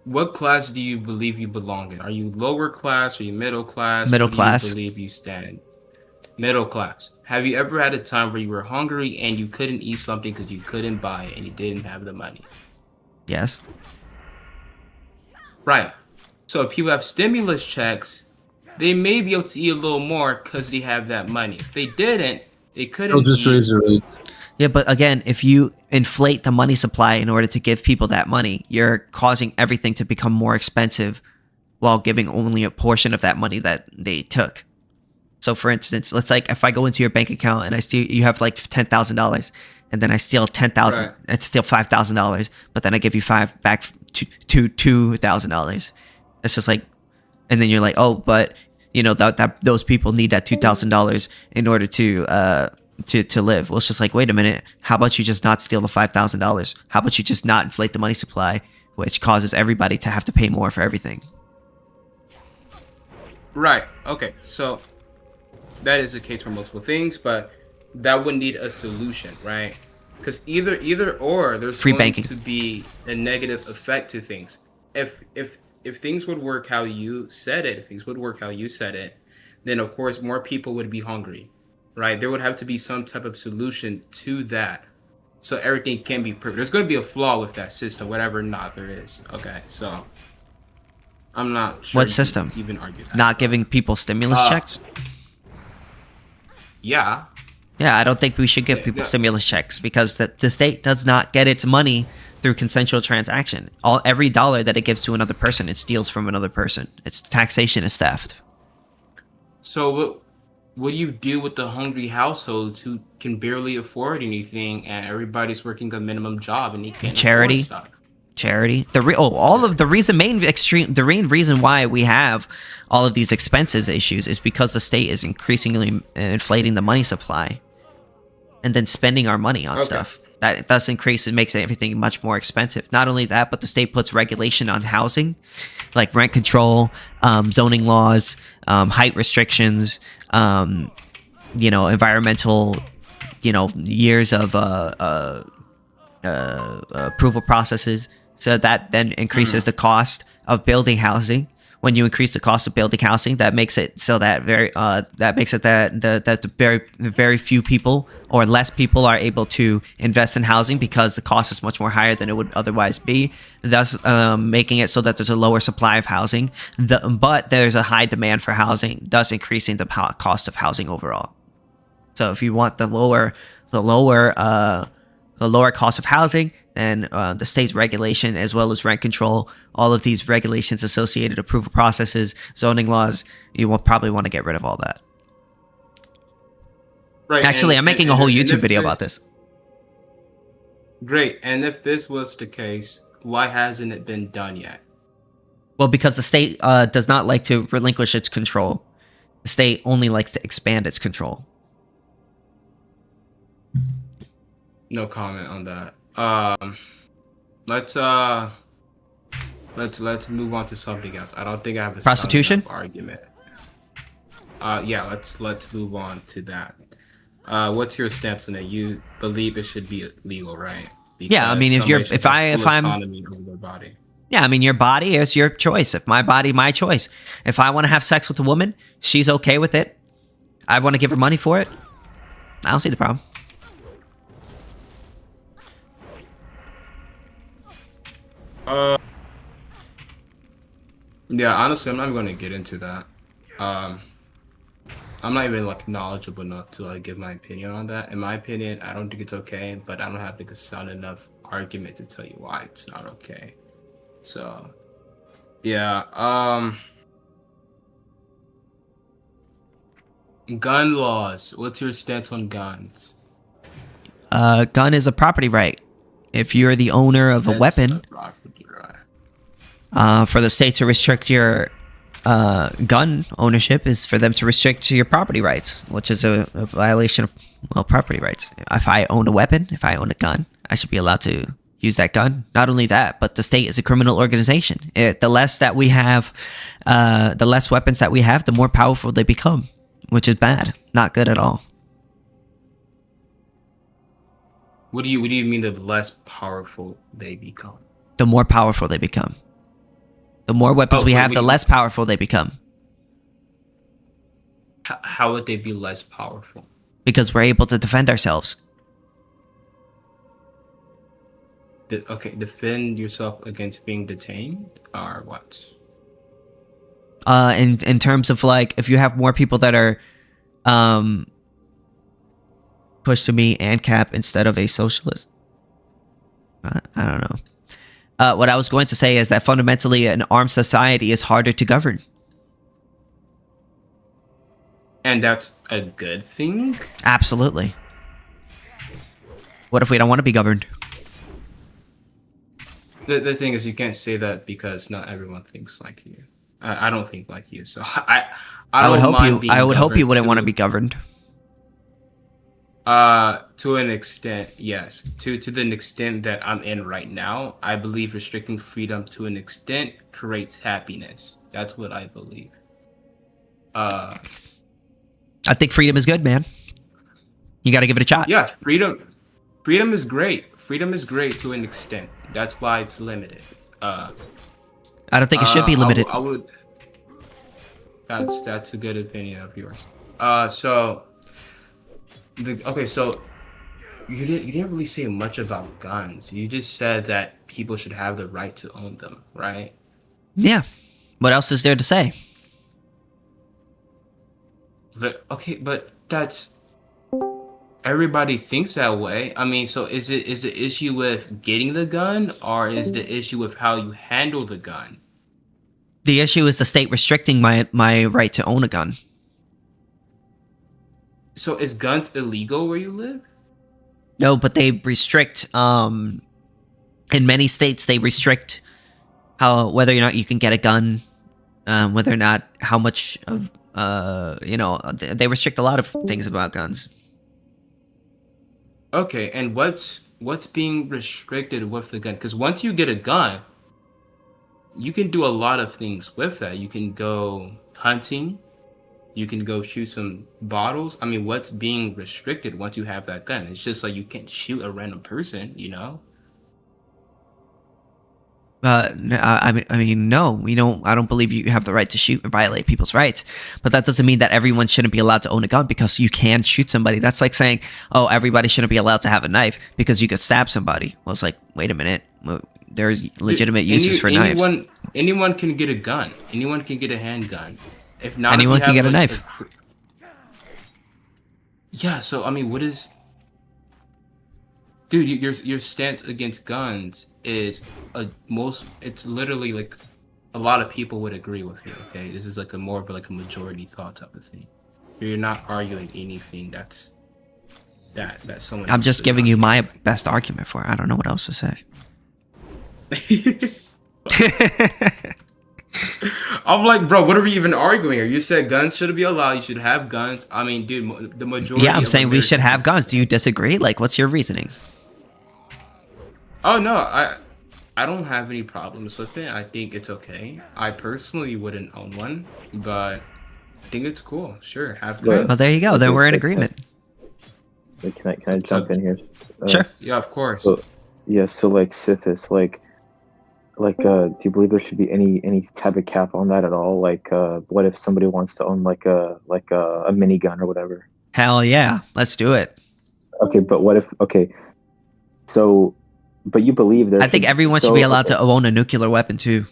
What class do you believe you belong in? Are you lower class? Are you middle class? Middle class. Where do you believe you stand? Middle class. Have you ever had a time where you were hungry and you couldn't eat something because you couldn't buy it and you didn't have the money? Yes. Right. So if people have stimulus checks, they may be able to eat a little more because they have that money. If they didn't, they couldn't. They'll just raise your rate. Yeah, but again, if you inflate the money supply in order to give people that money, you're causing everything to become more expensive while giving only a portion of that money that they took. So for instance, let's like if I go into your bank account and I steal, you have like $10,000, and then I steal $10,000, it's still $5,000, but then I give you back to $2,000. It's just like, and then you're like, oh, but you know that those people need that $2,000 in order to live. Well, it's just like, wait a minute, how about you just not steal the $5,000? How about you just not inflate the money supply, which causes everybody to have to pay more for everything? Right. Okay. So that is the case for multiple things, but that would need a solution, right? Because either or, there's free going banking to be a negative effect to things. If things would work how you said it, then of course more people would be hungry. Right, there would have to be some type of solution to that, so everything can be perfect. There's going to be a flaw with that system, whatever or not there is. Okay, so I'm not sure. What system? Even argue that. Not giving people stimulus checks? Yeah. Yeah, I don't think we should give people stimulus checks because the state does not get its money through consensual transaction. Every dollar that it gives to another person, it steals from another person. It's taxation is theft. So what do you do with the hungry households who can barely afford anything and everybody's working a minimum job and they can't charity? afford stuff? charity. The main reason why we have all of these expenses issues is because the state is increasingly inflating the money supply and then spending our money on stuff. That thus increases and makes everything much more expensive. Not only that, but the state puts regulation on housing, like rent control, zoning laws, height restrictions, environmental, years of approval processes. So that then increases the cost of building housing. When you increase the cost of building housing, that makes it so that very few people or less people are able to invest in housing because the cost is much more higher than it would otherwise be. Thus, making it so that there's a lower supply of housing, but there's a high demand for housing, thus increasing the cost of housing overall. So if you want the lower cost of housing, and the state's regulation, as well as rent control, all of these regulations, associated approval processes, zoning laws, you will probably want to get rid of all that. Right. Actually, I'm making a whole YouTube video about this. Great. And if this was the case, why hasn't it been done yet? Well, because the state does not like to relinquish its control. The state only likes to expand its control. No comment on that. Let's move on to something else. I don't think I have a prostitution argument. Yeah, let's move on to that. What's your stance on it? You believe it should be illegal, right? Because yeah, I mean, if I'm autonomy over their body. Yeah, I mean, your body is your choice. If my body, my choice. If I want to have sex with a woman, she's okay with it. I want to give her money for it. I don't see the problem. Yeah, honestly, I'm not going to get into that. I'm not even like knowledgeable enough to like give my opinion on that. In my opinion, I don't think it's okay, but I don't have like a sound enough argument to tell you why it's not okay. So, yeah. Gun laws. What's your stance on guns? Gun is a property right. If you're the owner of a weapon, for the state to restrict your gun ownership is for them to restrict your property rights, which is a violation of property rights. If I own a weapon, if I own a gun, I should be allowed to use that gun. Not only that, but the state is a criminal organization. The less that we have, the less weapons that we have, the more powerful they become, which is bad, not good at all. What do you mean the less powerful they become? The more powerful they become. The more weapons we have, the less powerful they become. How would they be less powerful? Because we're able to defend ourselves. Okay, defend yourself against being detained, or what? In terms of like, if you have more people that are pushed to be ANCAP instead of a socialist. I don't know. What I was going to say is that fundamentally an armed society is harder to govern. And that's a good thing? Absolutely. What if we don't want to be governed? The thing is, you can't say that because not everyone thinks like you. I don't think like you, so I would hope you wouldn't want to be governed. To an extent, yes. To the extent that I'm in right now, I believe restricting freedom to an extent creates happiness. That's what I believe. I think freedom is good, man. You got to give it a shot. Yeah, freedom is great. Freedom is great to an extent. That's why it's limited. I don't think it should be limited. I would. That's a good opinion of yours. So you didn't really say much about guns. You just said that people should have the right to own them, right? Yeah. What else is there to say? But that's everybody thinks that way. I mean, so is the issue with getting the gun, or is the issue with how you handle the gun? The issue is the state restricting my right to own a gun. So is guns illegal where you live? No, but they restrict in many states they restrict whether or not you can get a gun, whether or not how much of they restrict a lot of things about guns. Okay, and what's being restricted with the gun? Because once you get a gun, you can do a lot of things with that. You can go hunting. You can go shoot some bottles. I mean, what's being restricted once you have that gun? It's just like you can't shoot a random person, you know? I mean, no, we don't. I don't believe you have the right to shoot or violate people's rights. But that doesn't mean that everyone shouldn't be allowed to own a gun because you can shoot somebody. That's like saying, oh, everybody shouldn't be allowed to have a knife because you could stab somebody. Well, it's like, wait a minute. Well, there's legitimate uses for knives. Anyone can get a gun. Anyone can get a handgun. If not, anyone can get a knife. Yeah. So I mean, what is, dude? Your stance against guns is it's literally like a lot of people would agree with you. Okay, this is like more of like a majority thought type of thing. You're not arguing anything that someone. I'm just giving you my best argument for it. I don't know what else to say. I'm like, bro, what are we even arguing here? You said guns should be allowed. You should have guns. I mean, dude, the majority. Yeah, I'm saying we should have guns. Do you disagree? Like, what's your reasoning? Oh no, I don't have any problems with it. I think it's okay. I personally wouldn't own one, but I think it's cool. Sure, have guns. Well, there you go. Then we're in agreement. Wait, can I jump in here? Sure. Yeah, of course. So like Sithis, do you believe there should be any type of cap on that at all? Like, what if somebody wants to own like a minigun or whatever? Hell yeah, let's do it. Okay, but what if? Okay, so, but you believe there? I think everyone should be allowed to own a nuclear weapon too.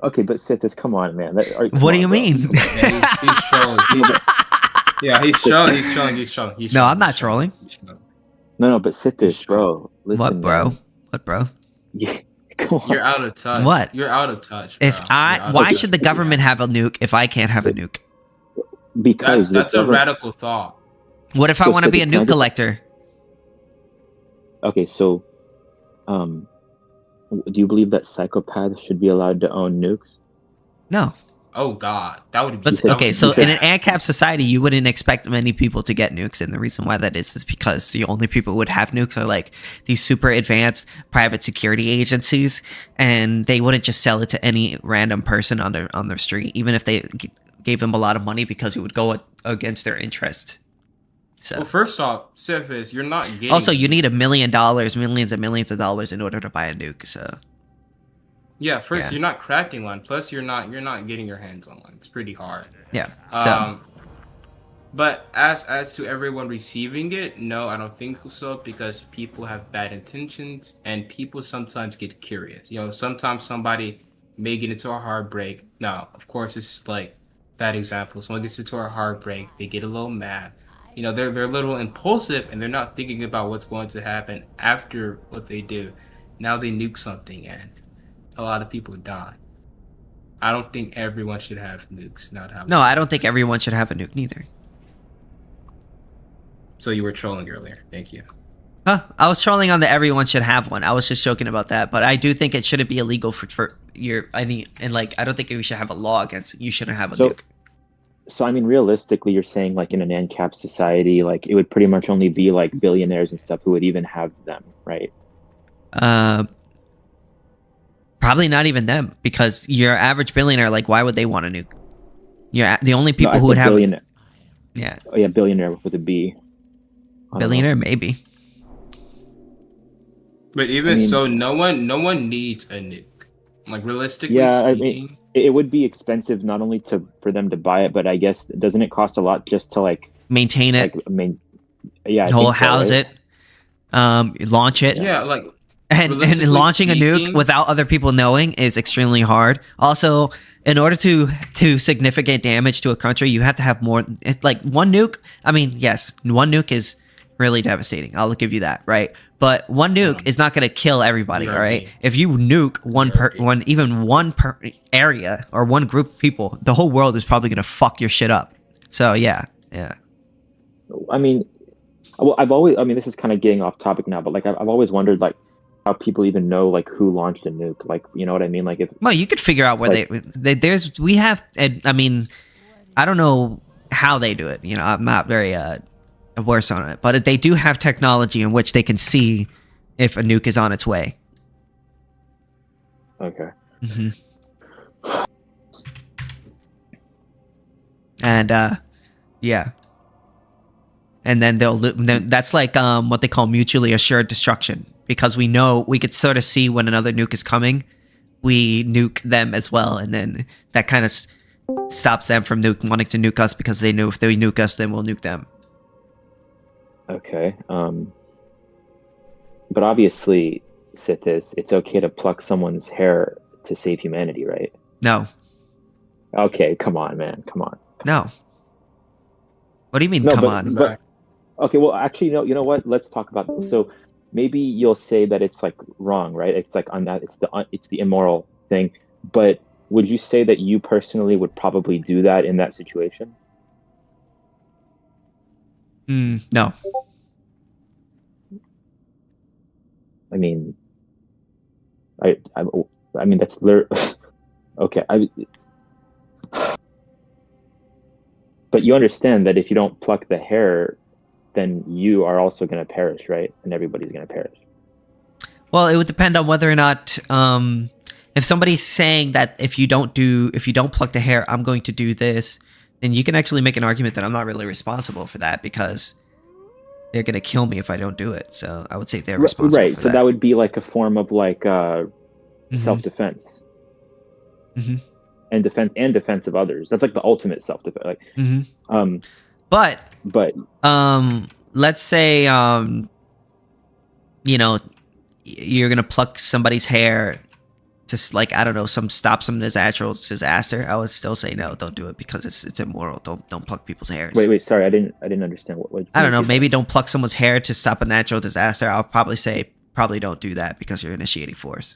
Okay, but Sithis, come on, man. What do you mean? Yeah, he's trolling. Yeah, he's trolling. No, I'm not trolling. No, but Sithis, bro. Listen, what, bro? Man. What, bro? Yeah. Come on. You're out of touch. What? You're out of touch. Bro. Why should the government have a nuke if I can't have a nuke? Because that's a radical thought. What if I want to be a nuke collector? Okay, so, do you believe that psychopaths should be allowed to own nukes? No. Oh God, that would be. Okay, so in an Ancap society, you wouldn't expect many people to get nukes, and the reason why that is because the only people who would have nukes are like these super advanced private security agencies, and they wouldn't just sell it to any random person on their street, even if they gave them a lot of money, because it would go against their interest. So, well, first off, Sithis, you're not getting. Also, you need $1 million, millions and millions of dollars in order to buy a nuke. So. Yeah, first you're not crafting one. Plus, you're not getting your hands on one. It's pretty hard. Yeah. But as to everyone receiving it, no, I don't think so, because people have bad intentions and people sometimes get curious. You know, sometimes somebody may get into a heartbreak. Now, of course, it's like bad example. Someone gets into a heartbreak, they get a little mad. You know, they're a little impulsive and they're not thinking about what's going to happen after what they do. Now they nuke something and a lot of people die. I don't think everyone should have nukes. No, I don't think everyone should have a nuke neither. So you were trolling earlier. Thank you. Huh? I was trolling on the everyone should have one. I was just joking about that, but I do think it shouldn't be illegal for your. I mean, and like I don't think we should have a law against you shouldn't have a nuke. So I mean, realistically, you're saying like in an Ancap society, like it would pretty much only be like billionaires and stuff who would even have them, right? Probably not even them, because your average billionaire, like, why would they want a nuke? Yeah, the only people who would have. Billionaire. Yeah. Oh yeah, billionaire with a B. Billionaire, maybe. But even so, no one needs a nuke. Like realistically speaking, I mean, it would be expensive not only for them to buy it, but I guess doesn't it cost a lot just to like maintain it? Like, house it, launch it. Yeah, like. And launching a nuke without other people knowing is extremely hard. Also, in order to significant damage to a country, you have to have more. Like one nuke. I mean, yes, one nuke is really devastating. I'll give you that, right? But one nuke is not going to kill everybody, all right? If you nuke one area or one group of people, the whole world is probably going to fuck your shit up. So yeah. I mean, well, I mean, this is kind of getting off topic now, but like I've always wondered, like, how people even know like who launched a nuke. Like, you know what I mean? Like, if well, you could figure out where we have. I mean, I don't know how they do it. You know, I'm not very worse on it, but they do have technology in which they can see if a nuke is on its way. Okay. Mm-hmm. And yeah. And then that's like what they call mutually assured destruction, because we know we could sort of see when another nuke is coming, we nuke them as well, and then that kind of stops them from wanting to nuke us, because they know if they nuke us, then we'll nuke them. Okay. But obviously, Sithis, it's okay to pluck someone's hair to save humanity, right? No. Okay, come on, man. Come on. No. What do you mean, come on? But, okay, well, actually, you know what? Let's talk about this. So maybe you'll say that it's like wrong, right? It's like on that, it's the immoral thing. But would you say that you personally would probably do that in that situation? No. I mean, I mean that's okay. But you understand that if you don't pluck the hair, then you are also going to perish, right? And everybody's going to perish. Well, it would depend on whether or not, if somebody's saying that if you don't pluck the hair, I'm going to do this, then you can actually make an argument that I'm not really responsible for that, because they're going to kill me if I don't do it. So I would say they're responsible. Right. So that would be like a form of like self-defense. Mm-hmm. And defense of others. That's like the ultimate self-defense. Like, but let's say you know, you're gonna pluck somebody's hair to, like, I don't know, stop some natural disaster. I would still say no, don't do it, because it's immoral. Don't pluck people's hairs. Wait, sorry, I didn't understand what I don't know. Maybe don't pluck someone's hair to stop a natural disaster. I'll probably say don't do that, because you're initiating force.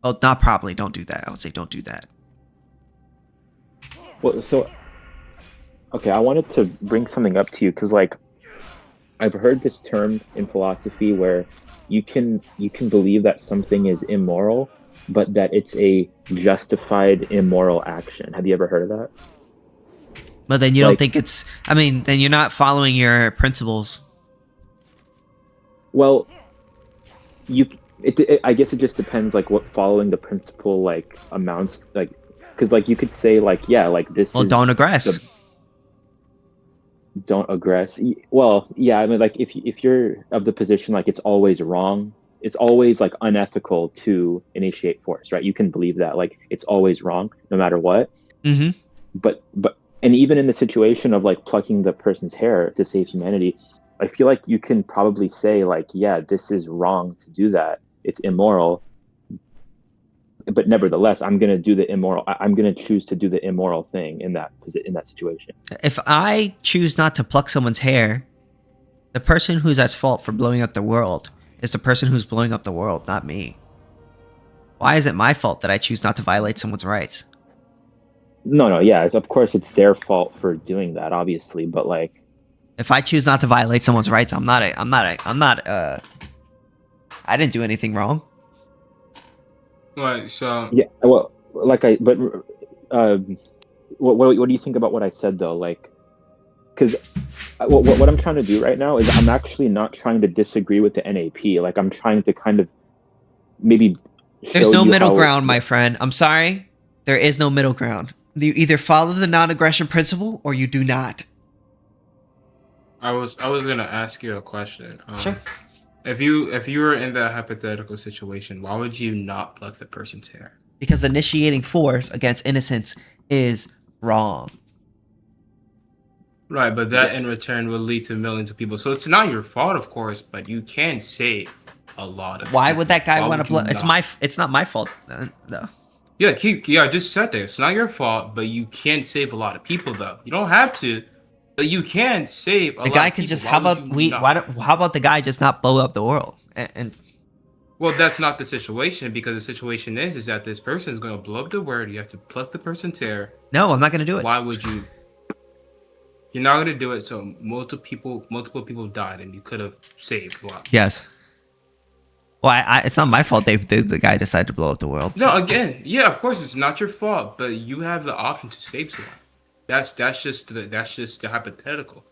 Oh, not probably. Don't do that. I would say don't do that. Well, so, okay, I wanted to bring something up to you, because, like, I've heard this term in philosophy where you can believe that something is immoral, but that it's a justified immoral action. Have you ever heard of that? But then you don't think it's... I mean, then you're not following your principles. Well, I guess it just depends, like, what following the principle, like, amounts, like, because, like, you could say, like, yeah, like, this well, don't aggress. Don't aggress. Well, yeah, I mean, like, if you're of the position, like, it's always wrong, it's always, like, unethical to initiate force, right? You can believe that, like, it's always wrong, no matter what. Mm-hmm. But, and even in the situation of, like, plucking the person's hair to save humanity, I feel like you can probably say, like, yeah, this is wrong to do that. It's immoral, but nevertheless, I'm going to do the immoral. I'm going to choose to do the immoral thing in that situation. If I choose not to pluck someone's hair, the person who's at fault for blowing up the world is the person who's blowing up the world, not me. Why is it my fault that I choose not to violate someone's rights? No, yeah, of course it's their fault for doing that, obviously, but, like, if I choose not to violate someone's rights, I didn't do anything wrong. Right, so... Yeah, well, what do you think about what I said, though? Like, because what I'm trying to do right now is I'm actually not trying to disagree with the NAP. Like, I'm trying to kind of maybe There's no middle ground, my friend. I'm sorry. There is no middle ground. You either follow the non-aggression principle or you do not. I was gonna ask you a question. Sure. If you were in that hypothetical situation, why would you not pluck the person's hair? Because initiating force against innocence is wrong. Right, but that in return will lead to millions of people. So it's not your fault, of course, but you can save a lot of. Why would that guy want to pluck? It's not my fault, though. Yeah, I just said that it's not your fault, but you can save a lot of people, though. You don't have to. But you can save a lot of people. The guy could just. How about the guy just not blow up the world? And well, that's not the situation, because the situation is that this person is going to blow up the world. You have to pluck the person's hair. No, I'm not going to do it. Why would you? You're not going to do it. So multiple people died, and you could have saved a lot. Yes. Well, it's not my fault. The guy decided to blow up the world. No, again, yeah, of course it's not your fault, but you have the option to save someone. That's just the hypothetical.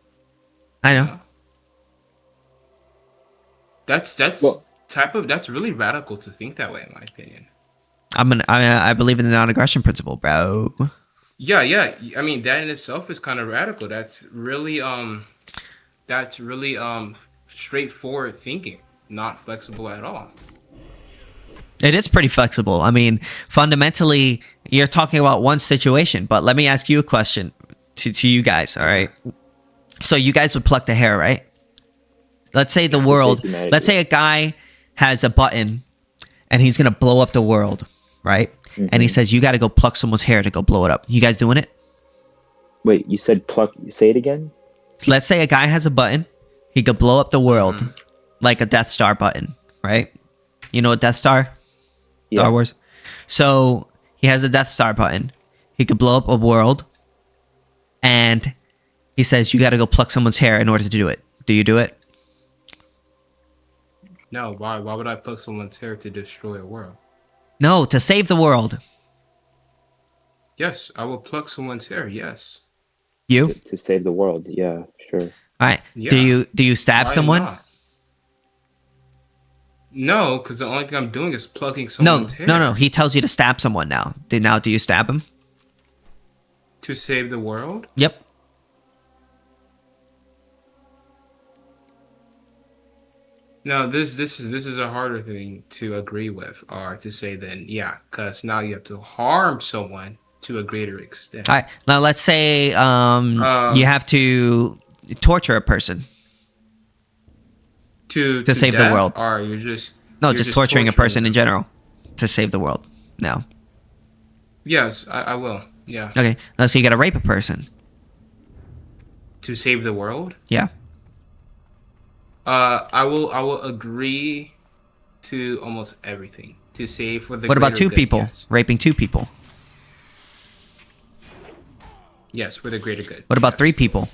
I know. That's really radical to think that way, in my opinion. I believe in the non-aggression principle, bro. Yeah. I mean, that in itself is kind of radical. That's really straightforward thinking, not flexible at all. It is pretty flexible. I mean, fundamentally, you're talking about one situation, but let me ask you a question to you guys, all right? So you guys would pluck the hair, right? Let's say let's say a guy has a button and he's going to blow up the world, right? Mm-hmm. And he says, you got to go pluck someone's hair to go blow it up. You guys doing it? Wait, you said pluck, say it again? Let's say a guy has a button. He could blow up the world like a Death Star button, right? You know a Death Star? Yeah. Star Wars. So he has a Death Star button. He could blow up a world. And he says, you got to go pluck someone's hair in order to do it. Do you do it? No, why would I pluck someone's hair to destroy a world? No, to save the world. Yes, I will pluck someone's hair, yes. You? To save the world, yeah, sure. All right. Yeah. Do you stab someone? Not? No, because the only thing I'm doing is plucking someone's hair. No. He tells you to stab someone now. Do you stab him? To save the world? Yep. No, this is a harder thing to agree with, or to say then, yeah, because now you have to harm someone to a greater extent. All right. Now let's say you have to torture a person to save the world, or you're just torturing a person in general to save the world. No. Yes, I will. Yeah. Okay. Let's say you got to rape a person to save the world. Yeah. I will agree to almost everything to save for the. What about two good, people? Yes. Raping two people. Yes, for the greater good. What about three people?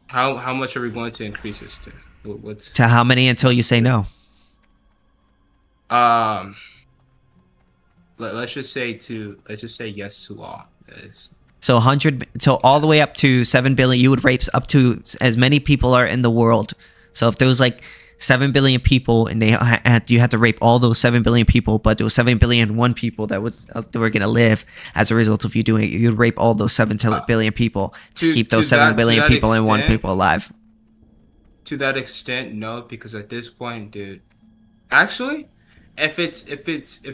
How much are we going to increase this to? What's to how many until you say no? Let's just say yes to all. So 100, so all the way up to 7 billion, you would rape up to as many people are in the world. So if there was like 7 billion people and you had to rape all those 7 billion people, but there was 7,000,000,001 people that were going to live as a result of you doing it, you'd rape all those 7 billion people to keep those 7 billion people and 1 people alive. To that extent, no, because at this point, dude, actually, if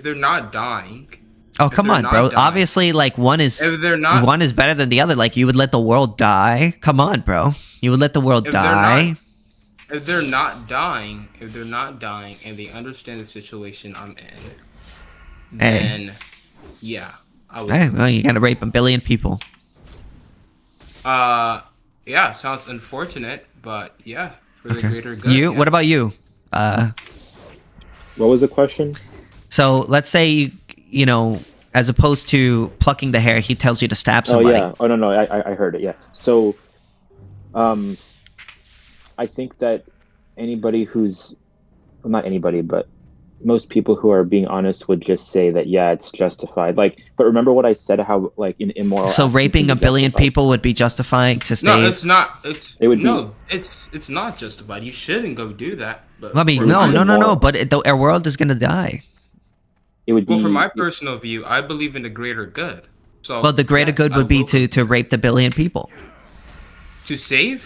they're not dying. Oh, come on, bro. Dying, obviously, like one is better than the other. Like you would let the world die. Come on, bro. You would let the world die. If they're not dying, and they understand the situation I'm in, then yeah, I would. Hey, well, you gotta rape 1 billion people. Yeah, sounds unfortunate, but yeah, for the greater good. You? Yes. What about you? What was the question? So let's say you know, as opposed to plucking the hair, he tells you to stab somebody. Oh yeah. Oh no, I heard it. Yeah. So, I think that anybody not anybody, but most people who are being honest would just say that yeah, it's justified. Like, but remember what I said? How like in immoral. So raping 1 billion people would be justifying to stay. No, it's not. It's not justified. You shouldn't go do that. But I mean, no. But our world is gonna die. It would be. Well, from my personal view, I believe in the greater good. So, well, the greater good would be to rape the 1 billion people. To save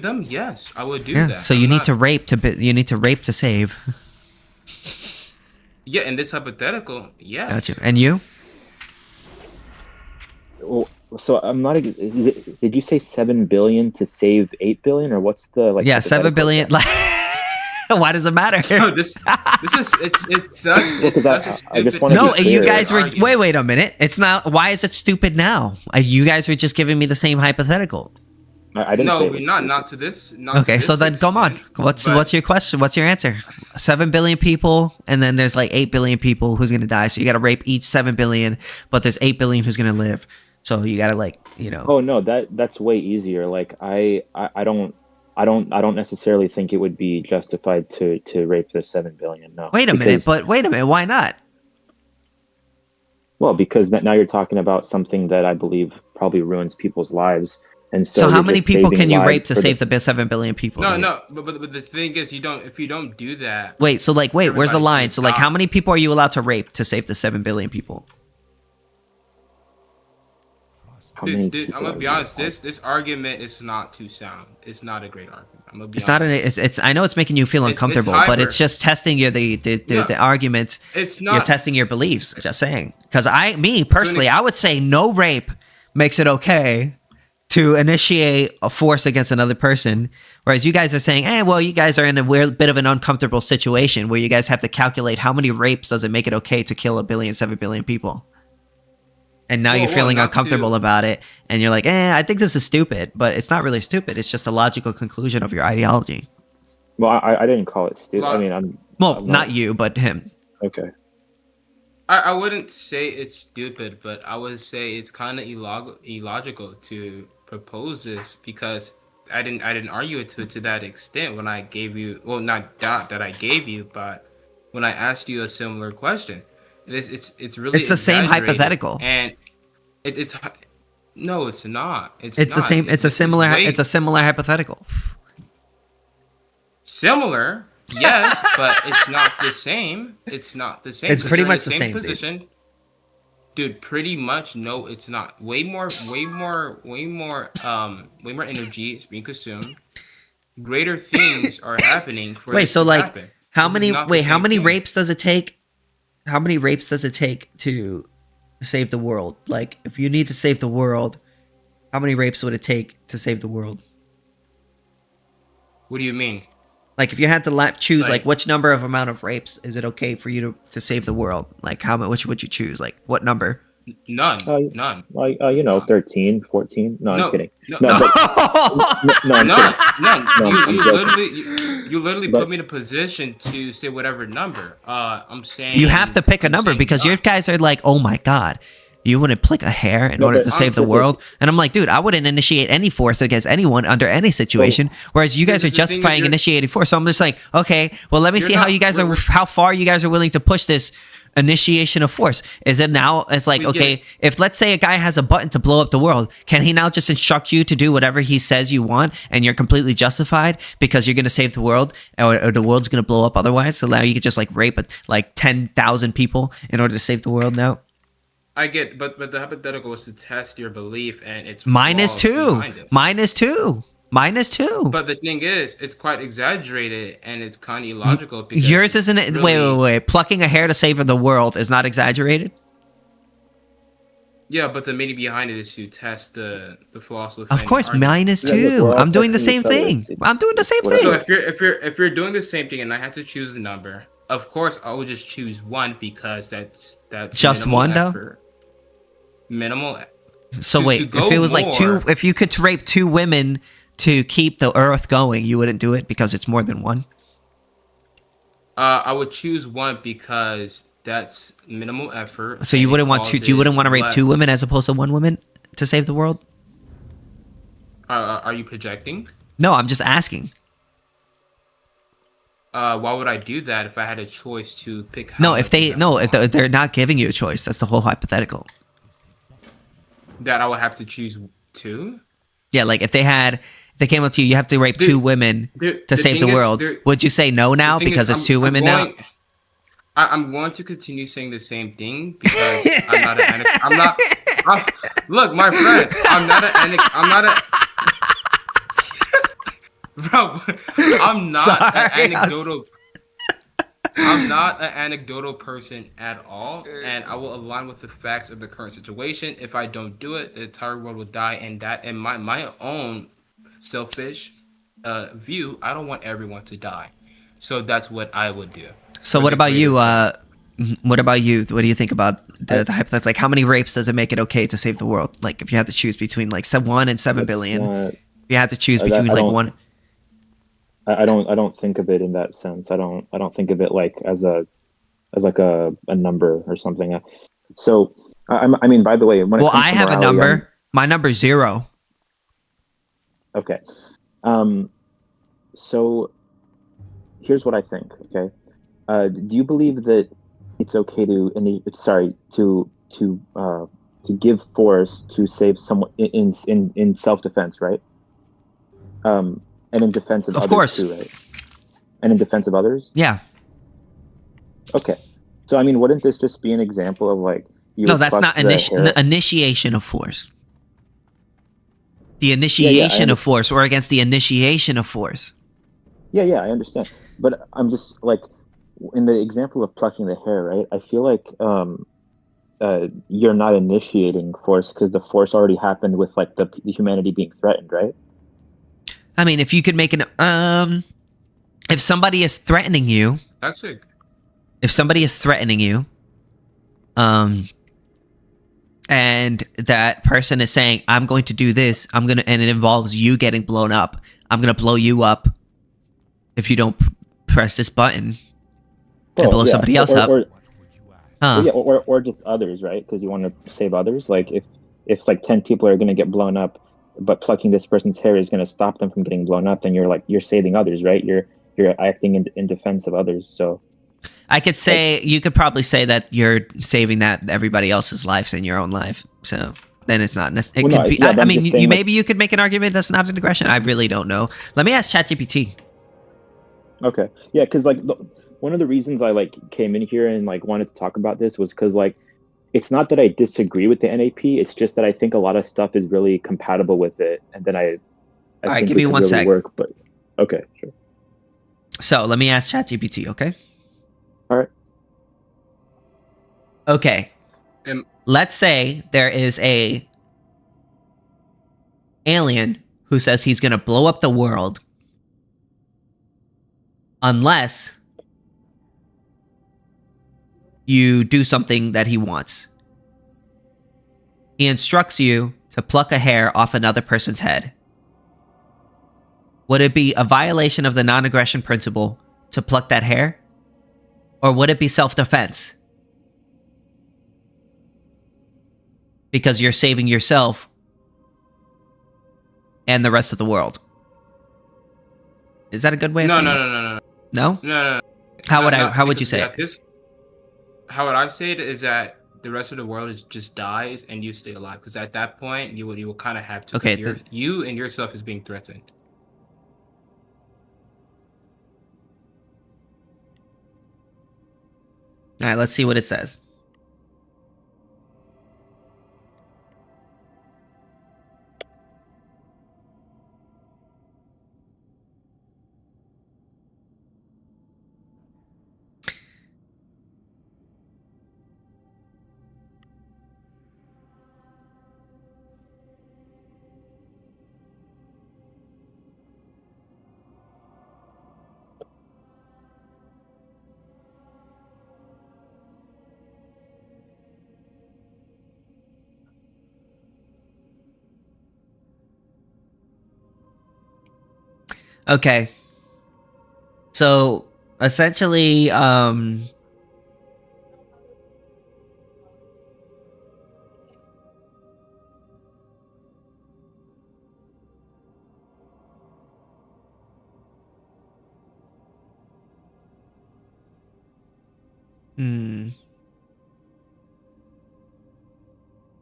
them, yes, I would do that. So you need to rape to save. Yeah, in this hypothetical, yes. Gotcha. And you? Well, so I'm not. Did you say 7 billion to save 8 billion, or what's the like? Yeah, 7 billion. Why does it matter? No, this is it's such a stupid. No, you guys were wait a minute. It's not. Why is it stupid now? You guys were just giving me the same hypothetical. I didn't. No, we're not to this. Okay, so then come on. What's your question? What's your answer? 7 billion people, and then there's like 8 billion people who's gonna die. So you got to rape each 7 billion, but there's 8 billion who's gonna live. So you got to like. Oh no, that's way easier. Like I don't. I don't necessarily think it would be justified to rape the 7 billion. No. Wait a minute, why not? Well, because now you're talking about something that I believe probably ruins people's lives, and So how many people can you rape to save the 7 billion people? No, but the thing is, if you don't do that. Wait, where's the line? So how many people are you allowed to rape to save the 7 billion people? Dude, I'm gonna be honest. This argument is not too sound. It's not a great argument. I'm gonna be It's honest. not it's I know it's making you feel uncomfortable, but it's just testing your the arguments. It's not. You're testing your beliefs. Just saying. Because me personally, I would say no rape makes it okay to initiate a force against another person, whereas you guys are saying, well, you guys are in a weird bit of an uncomfortable situation where you guys have to calculate how many rapes does it make it okay to kill 7 billion people. And now you're feeling uncomfortable about it, and you're like, I think this is stupid, but it's not really stupid. It's just a logical conclusion of your ideology. Well, I didn't call it stupid. I mean, I'm not you, but him. Okay. I wouldn't say it's stupid, but I would say it's kind of illogical to propose this, because I didn't argue it to that extent when I gave you, well, not that I gave you, but when I asked you a similar question. It's really the same hypothetical, and it's no, it's not. It's the same. It's a similar hypothetical. Similar, yes, but it's not the same. It's not the same. It's pretty much the same position. Dude, pretty much no, it's not. Way more energy is being consumed. Greater things are happening for this to happen. How many rapes does it take? How many rapes does it take to save the world? Like, if you need to save the world, how many rapes would it take to save the world? What do you mean? Like, if you had to choose, like which number of amount of rapes is it okay for you to save the world? Like, which would you choose? Like, what number? None. 13, 14. No, I'm kidding. None. You literally put me in a position to say whatever number. I'm saying you have to pick a number because your guys are like, oh my god, you wouldn't flick a hair in order to save the world. And I'm like, dude, I wouldn't initiate any force against anyone under any situation. Whereas you guys are justifying initiating force. So I'm just like, okay, well, let me see how far you guys are willing to push this initiation of force. Is it now? It's like, okay, if let's say a guy has a button to blow up the world, can he now just instruct you to do whatever he says you want, and you're completely justified because you're going to save the world, or the world's going to blow up otherwise? So now you could just like rape like 10,000 people in order to save the world now. I get, but the hypothetical was to test your belief, and it's -2. -2. But the thing is, it's quite exaggerated, and it's kind of illogical. Because yours isn't it? Really, wait. Plucking a hair to save the world is not exaggerated. Yeah, but the meaning behind it is to test the flaws with. Of course, -2. I'm doing the same thing. I'm doing the same thing. So if you're doing the same thing, and I had to choose a number, of course I would just choose 1 because that's just 1 though. Minimal. So wait, if it was like 2, if you could rape 2 women to keep the earth going, you wouldn't do it because it's more than 1? I would choose 1 because that's minimal effort. So you wouldn't want to? You wouldn't want to rape 2 women as opposed to 1 woman to save the world? Are you projecting? No, I'm just asking. Why would I do that if I had a choice to pick? If they're not giving you a choice, that's the whole hypothetical. That I would have to choose 2? Yeah, like if they came up to you, you have to rape 2 women to save the world. Would you say no now because it's 2 women now? I'm going to continue saying the same thing because I'm not an. Look, my friend, I'm not an. Bro, I'm not an anecdotal. I'm not an anecdotal person at all, and I will align with the facts of the current situation. If I don't do it, the entire world will die, and that, in my own selfish view, I don't want everyone to die. So that's what I would do. So what about you? What about you? What do you think about the hypothetical? Like, how many rapes does it make it okay to save the world? Like, if you had to choose between like 1 and 7 billion, if you had to choose between like 1. I don't think of it in that sense. I don't think of it like as a number or something. So I mean, by the way, I have a number. My number's 0. Okay. So here's what I think. Okay, do you believe that it's okay to to give force to save someone in self defense, right? And in defense of, Of others course. too, right? And in defense of others. Yeah. Okay. So I mean, wouldn't this just be an example of like you? No, would that's pluck not the hair? initiation of force. The I initiation of understand. force, or against the initiation of force. Yeah, I understand. But I'm just like, in the example of plucking the hair, right? I feel like you're not initiating force because the force already happened with like the humanity being threatened, right? I mean, if you could make if somebody is threatening you, Actually, if somebody is threatening you, and that person is saying, "I'm going to do this," and it involves you getting blown up. I'm gonna blow you up if you don't press this button and blow somebody else up. Or just others, right? Because you want to save others. Like if like 10 people are going to get blown up, but plucking this person's hair is going to stop them from getting blown up, then you're saving others, right? You're acting in defense of others. So I could say, you could probably say that you're saving that everybody else's lives in your own life. So then it's not necessarily. I mean, maybe you could make an argument that's not an aggression. I really don't know. Let me ask ChatGPT. Okay. Yeah, because like one of the reasons I like came in here and like wanted to talk about this was because like it's not that I disagree with the NAP. It's just that I think a lot of stuff is really compatible with it, and then I All right, think give it me could one really sec. work. But okay, sure. So let me ask ChatGPT. Okay. All right. Okay. Let's say there is a alien who says he's going to blow up the world unless you do something that he wants. He instructs you to pluck a hair off another person's head. Would it be a violation of the non-aggression principle to pluck that hair? Or would it be self-defense? Because you're saving yourself and the rest of the world. Is that a good way of saying it? No? No. How would you say it? How would I say it is that the rest of the world just dies and you stay alive, because at that point you will kind of have to. Okay, you and yourself is being threatened. All right, let's see what it says. Okay. So essentially,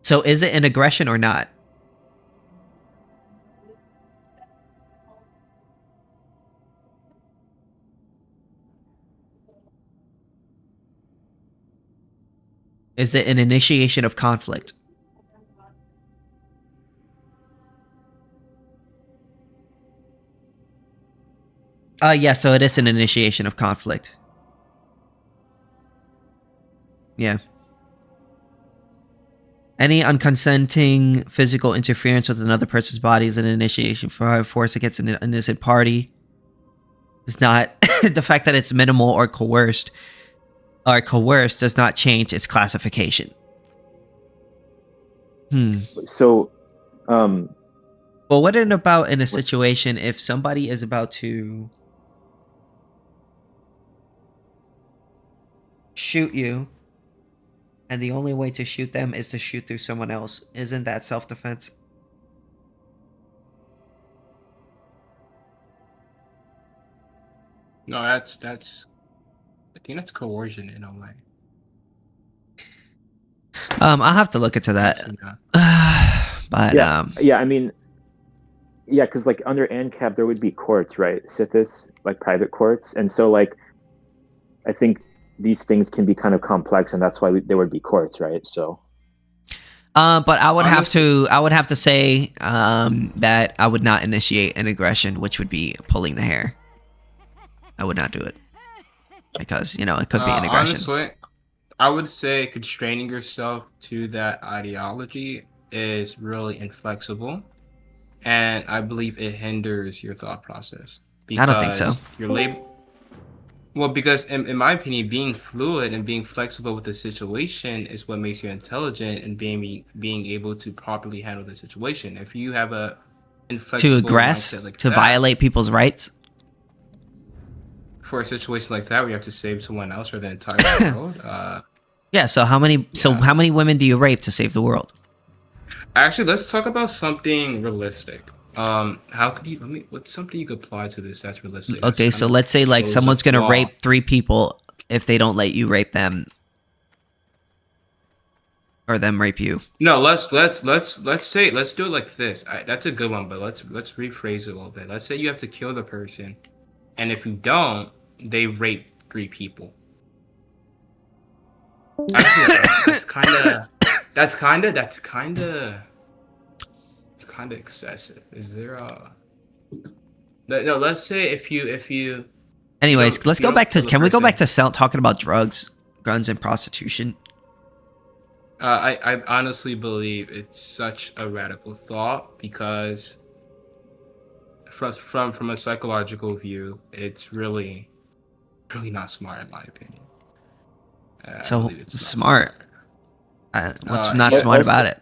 so is it an aggression or not? Is it an initiation of conflict? Yeah, so it is an initiation of conflict. Yeah. Any unconsenting physical interference with another person's body is an initiation for force against an innocent party. It's not the fact that it's minimal or coerced does not change its classification. So, well, what about in a situation if somebody is about to shoot you, and the only way to shoot them is to shoot through someone else? Isn't that self-defense? No, that's. I think that's coercion in a way. I'll have to look into that. But yeah, I mean, yeah, because like under ANCAP there would be courts, right? Sithis, like private courts, and so like, I think these things can be kind of complex, and that's why there would be courts, right? So. But I would have to say that I would not initiate an aggression, which would be pulling the hair. I would not do it because it could be an aggression. Honestly, I would say constraining yourself to that ideology is really inflexible, and I believe it hinders your thought process. I don't think so. Well, because in my opinion, being fluid and being flexible with the situation is what makes you intelligent and being able to properly handle the situation. If you have a inflexible to aggress, mindset like to that, violate people's rights. For a situation like that, where you have to save someone else or the entire world. Yeah. So how many women do you rape to save the world? Actually, let's talk about something realistic. How could you? What's something you could apply to this that's realistic? Okay, so let's say like someone's gonna rape 3 people if they don't let you rape them, or them rape you. No, let's do it like this. That's a good one, but let's rephrase it a little bit. Let's say you have to kill the person, and if you don't, they rape 3 people. That's kind of excessive. Is there a no? Let's say if you. Anyways, let's go back to. Can we go back to talking about drugs, guns, and prostitution? I honestly believe it's such a radical thought because from a psychological view, it's really not smart in my opinion. So smart. What's not smart about it?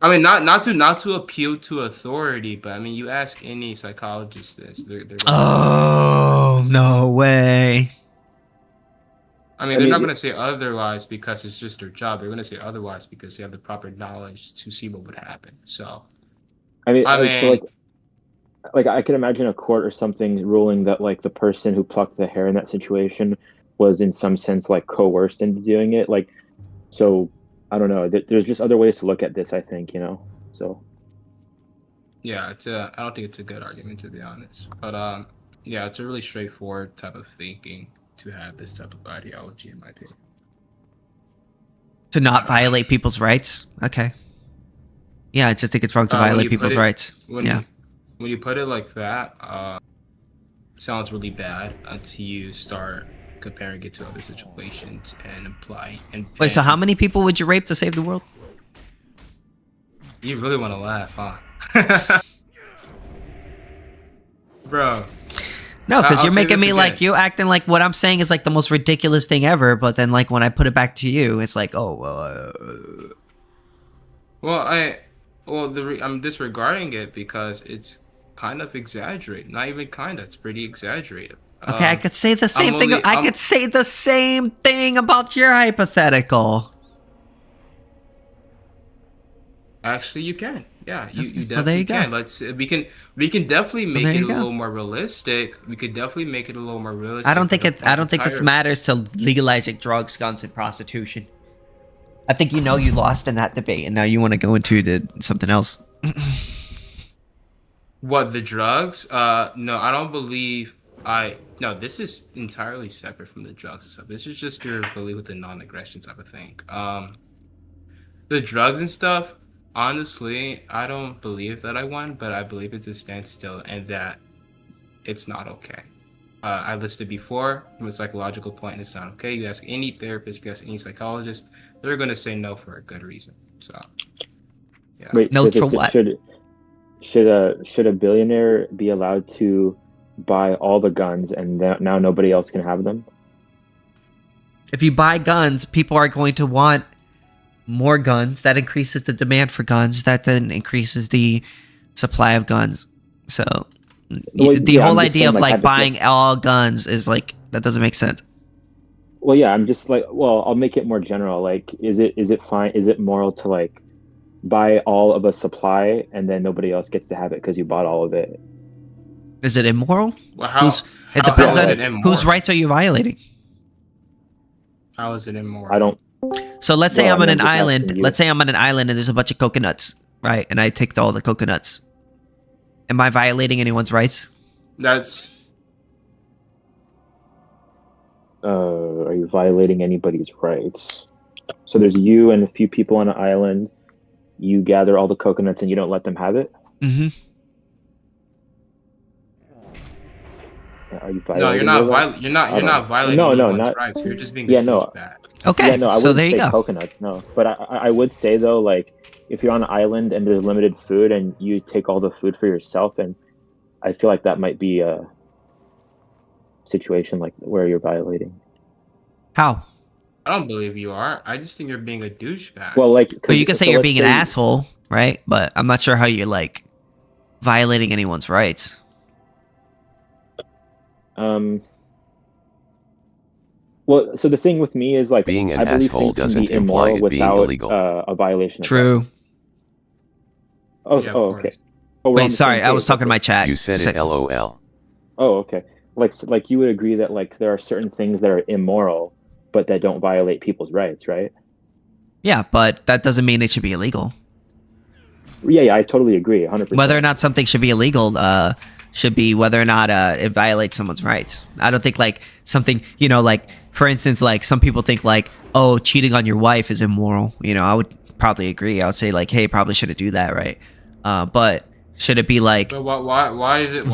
I mean, not to appeal to authority, but I mean, you ask any psychologist this. They're no way. I mean, they're not going to say otherwise because it's just their job. They're going to say otherwise because they have the proper knowledge to see what would happen. So, I mean so like I can imagine a court or something ruling that like the person who plucked the hair in that situation was in some sense like coerced into doing it. Like, so I don't know. There's just other ways to look at this, I think, so. Yeah, I don't think it's a good argument, to be honest. But yeah, it's a really straightforward type of thinking to have this type of ideology, in my opinion. To not violate people's rights? Okay. Yeah, I just think it's wrong to violate people's rights. When you put it like that, sounds really bad until you start comparing it to other situations and apply. Wait, so how many people would you rape to save the world? You really want to laugh, huh? Bro. No, because you're making me like, you acting like what I'm saying is like the most ridiculous thing ever, but then like when I put it back to you, it's like, oh, I'm disregarding it because it's kind of exaggerated. Not even kind of, it's pretty exaggerated. Okay, I could say the same thing. I could say the same thing about your hypothetical. Actually, you can. Yeah, you definitely can. We can definitely make it a little more realistic. We could definitely make it a little more realistic. I don't think this matters to legalizing drugs, guns, and prostitution. I think you lost in that debate, and now you want to go into something else. What, the drugs? No, I don't believe. No, this is entirely separate from the drugs and stuff. This is just your belief with the non-aggression type of thing. The drugs and stuff. Honestly, I don't believe that I won, but I believe it's a standstill and that it's not okay. I listed before from a psychological point, it's not okay. You ask any therapist, you ask any psychologist, they're going to say no for a good reason. So, yeah. Wait, no for what? Should a billionaire be allowed to buy all the guns and now nobody else can have them? If you buy guns, people are going to want more guns. That increases the demand for guns. That then increases the supply of guns. So the whole idea of like buying all guns is like, that doesn't make sense. Well, yeah, I'm just like, well, I'll make it more general. Like, is it fine? Is it moral to like buy all of a supply and then nobody else gets to have it because you bought all of it? Is it immoral? Well, It depends how is on it immoral? whose rights are you violating. How is it immoral? I don't. So let's say I'm on an just asking island. you. Let's say I'm on an island and there's a bunch of coconuts, right? And I take all the coconuts. Am I violating anyone's rights? That's. Are you violating anybody's rights? So there's you and a few people on an island. You gather all the coconuts and you don't let them have it? Mm-hmm. Are you violating? No, you're not. You're not violating anyone's rights. You're just being a douchebag. Okay. Yeah, no, I so wouldn't there you say go. coconuts, no. But I would say though, like, if you're on an island and there's limited food and you take all the food for yourself, and I feel like that might be a situation like where you're violating. How? I don't believe you are. I just think you're being a douchebag. Well, like, But you can say you're being an asshole, right? But I'm not sure how you're like violating anyone's rights. Well, so the thing with me is like being an I believe asshole things can doesn't be imply immoral it being without illegal. a violation. Of True. rights. Oh, Yeah, oh, of okay. course. Oh, we're on Wait, the sorry, same I was page. talking to my chat. You said it, LOL. Oh, okay. Like you would agree that like there are certain things that are immoral, but that don't violate people's rights, right? Yeah, but that doesn't mean it should be illegal. Yeah, I totally agree, 100%. Whether or not something should be illegal, should be whether or not it violates someone's rights. I don't think like something, you know, like for instance, like some people think like, oh, cheating on your wife is immoral. You know, I would probably agree. I would say like, hey, probably shouldn't do that, right? But should it be like? But why is it?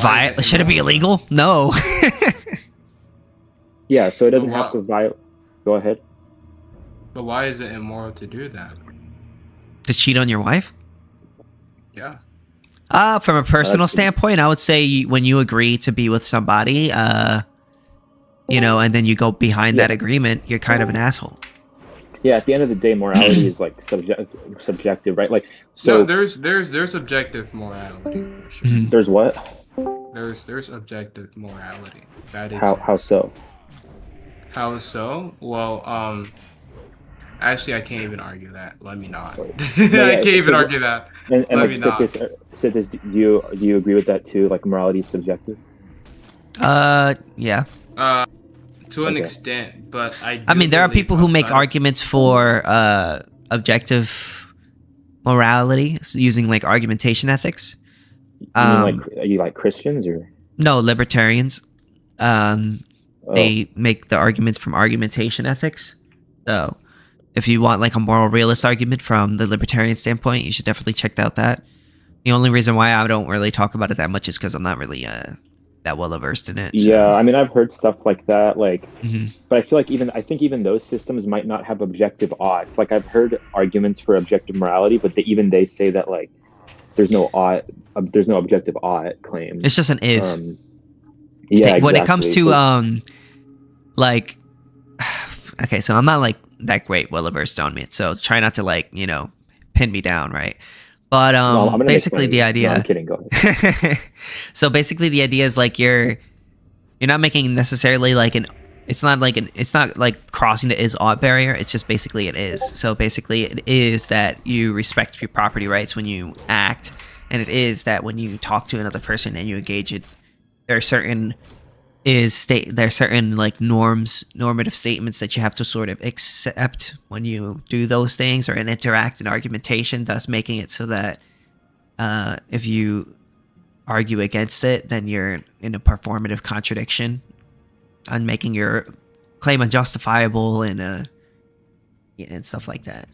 Should it be illegal? No. Yeah, so it doesn't have to violate. Go ahead. But why is it immoral to do that? To cheat on your wife? Yeah. From a personal standpoint, I would say when you agree to be with somebody, you know, and then you go behind that agreement, you're kind of an asshole. Yeah, at the end of the day, morality is like subjective, right? Like, so no, there's objective morality. For sure. There's what? There's objective morality. That is How so? How so? Well, actually, I can't even argue that. Let me not. I can't even argue that. And Let like me not. Sithis, do you agree with that too? Like morality is subjective. Yeah. To an extent, but I mean, there are people who make arguments for objective morality using like argumentation ethics. You mean like are you like Christians or no libertarians? They make the arguments from argumentation ethics. So, if you want like a moral realist argument from the libertarian standpoint, you should definitely check out that. The only reason why I don't really talk about it that much is because I'm not really that well versed in it. So. Yeah, I mean, I've heard stuff like that, like, but I feel like even those systems might not have objective odds. Like, I've heard arguments for objective morality, but even they say that like there's no objective odd claim. It's just an is. Yeah, when it comes exactly. to like, okay, so I'm not like that great well versed on it, so try not to like pin me down, right? But No, basically the idea. No, I'm kidding. Go ahead. So basically the idea is like you're not making necessarily like it's not like crossing the is odd barrier. It's just basically it is. So basically it is that you respect your property rights when you act, and it is that when you talk to another person and you engage it, there are certain like normative statements that you have to sort of accept when you do those things or interact in argumentation, thus making it so that if you argue against it, then you're in a performative contradiction on making your claim unjustifiable and stuff like that.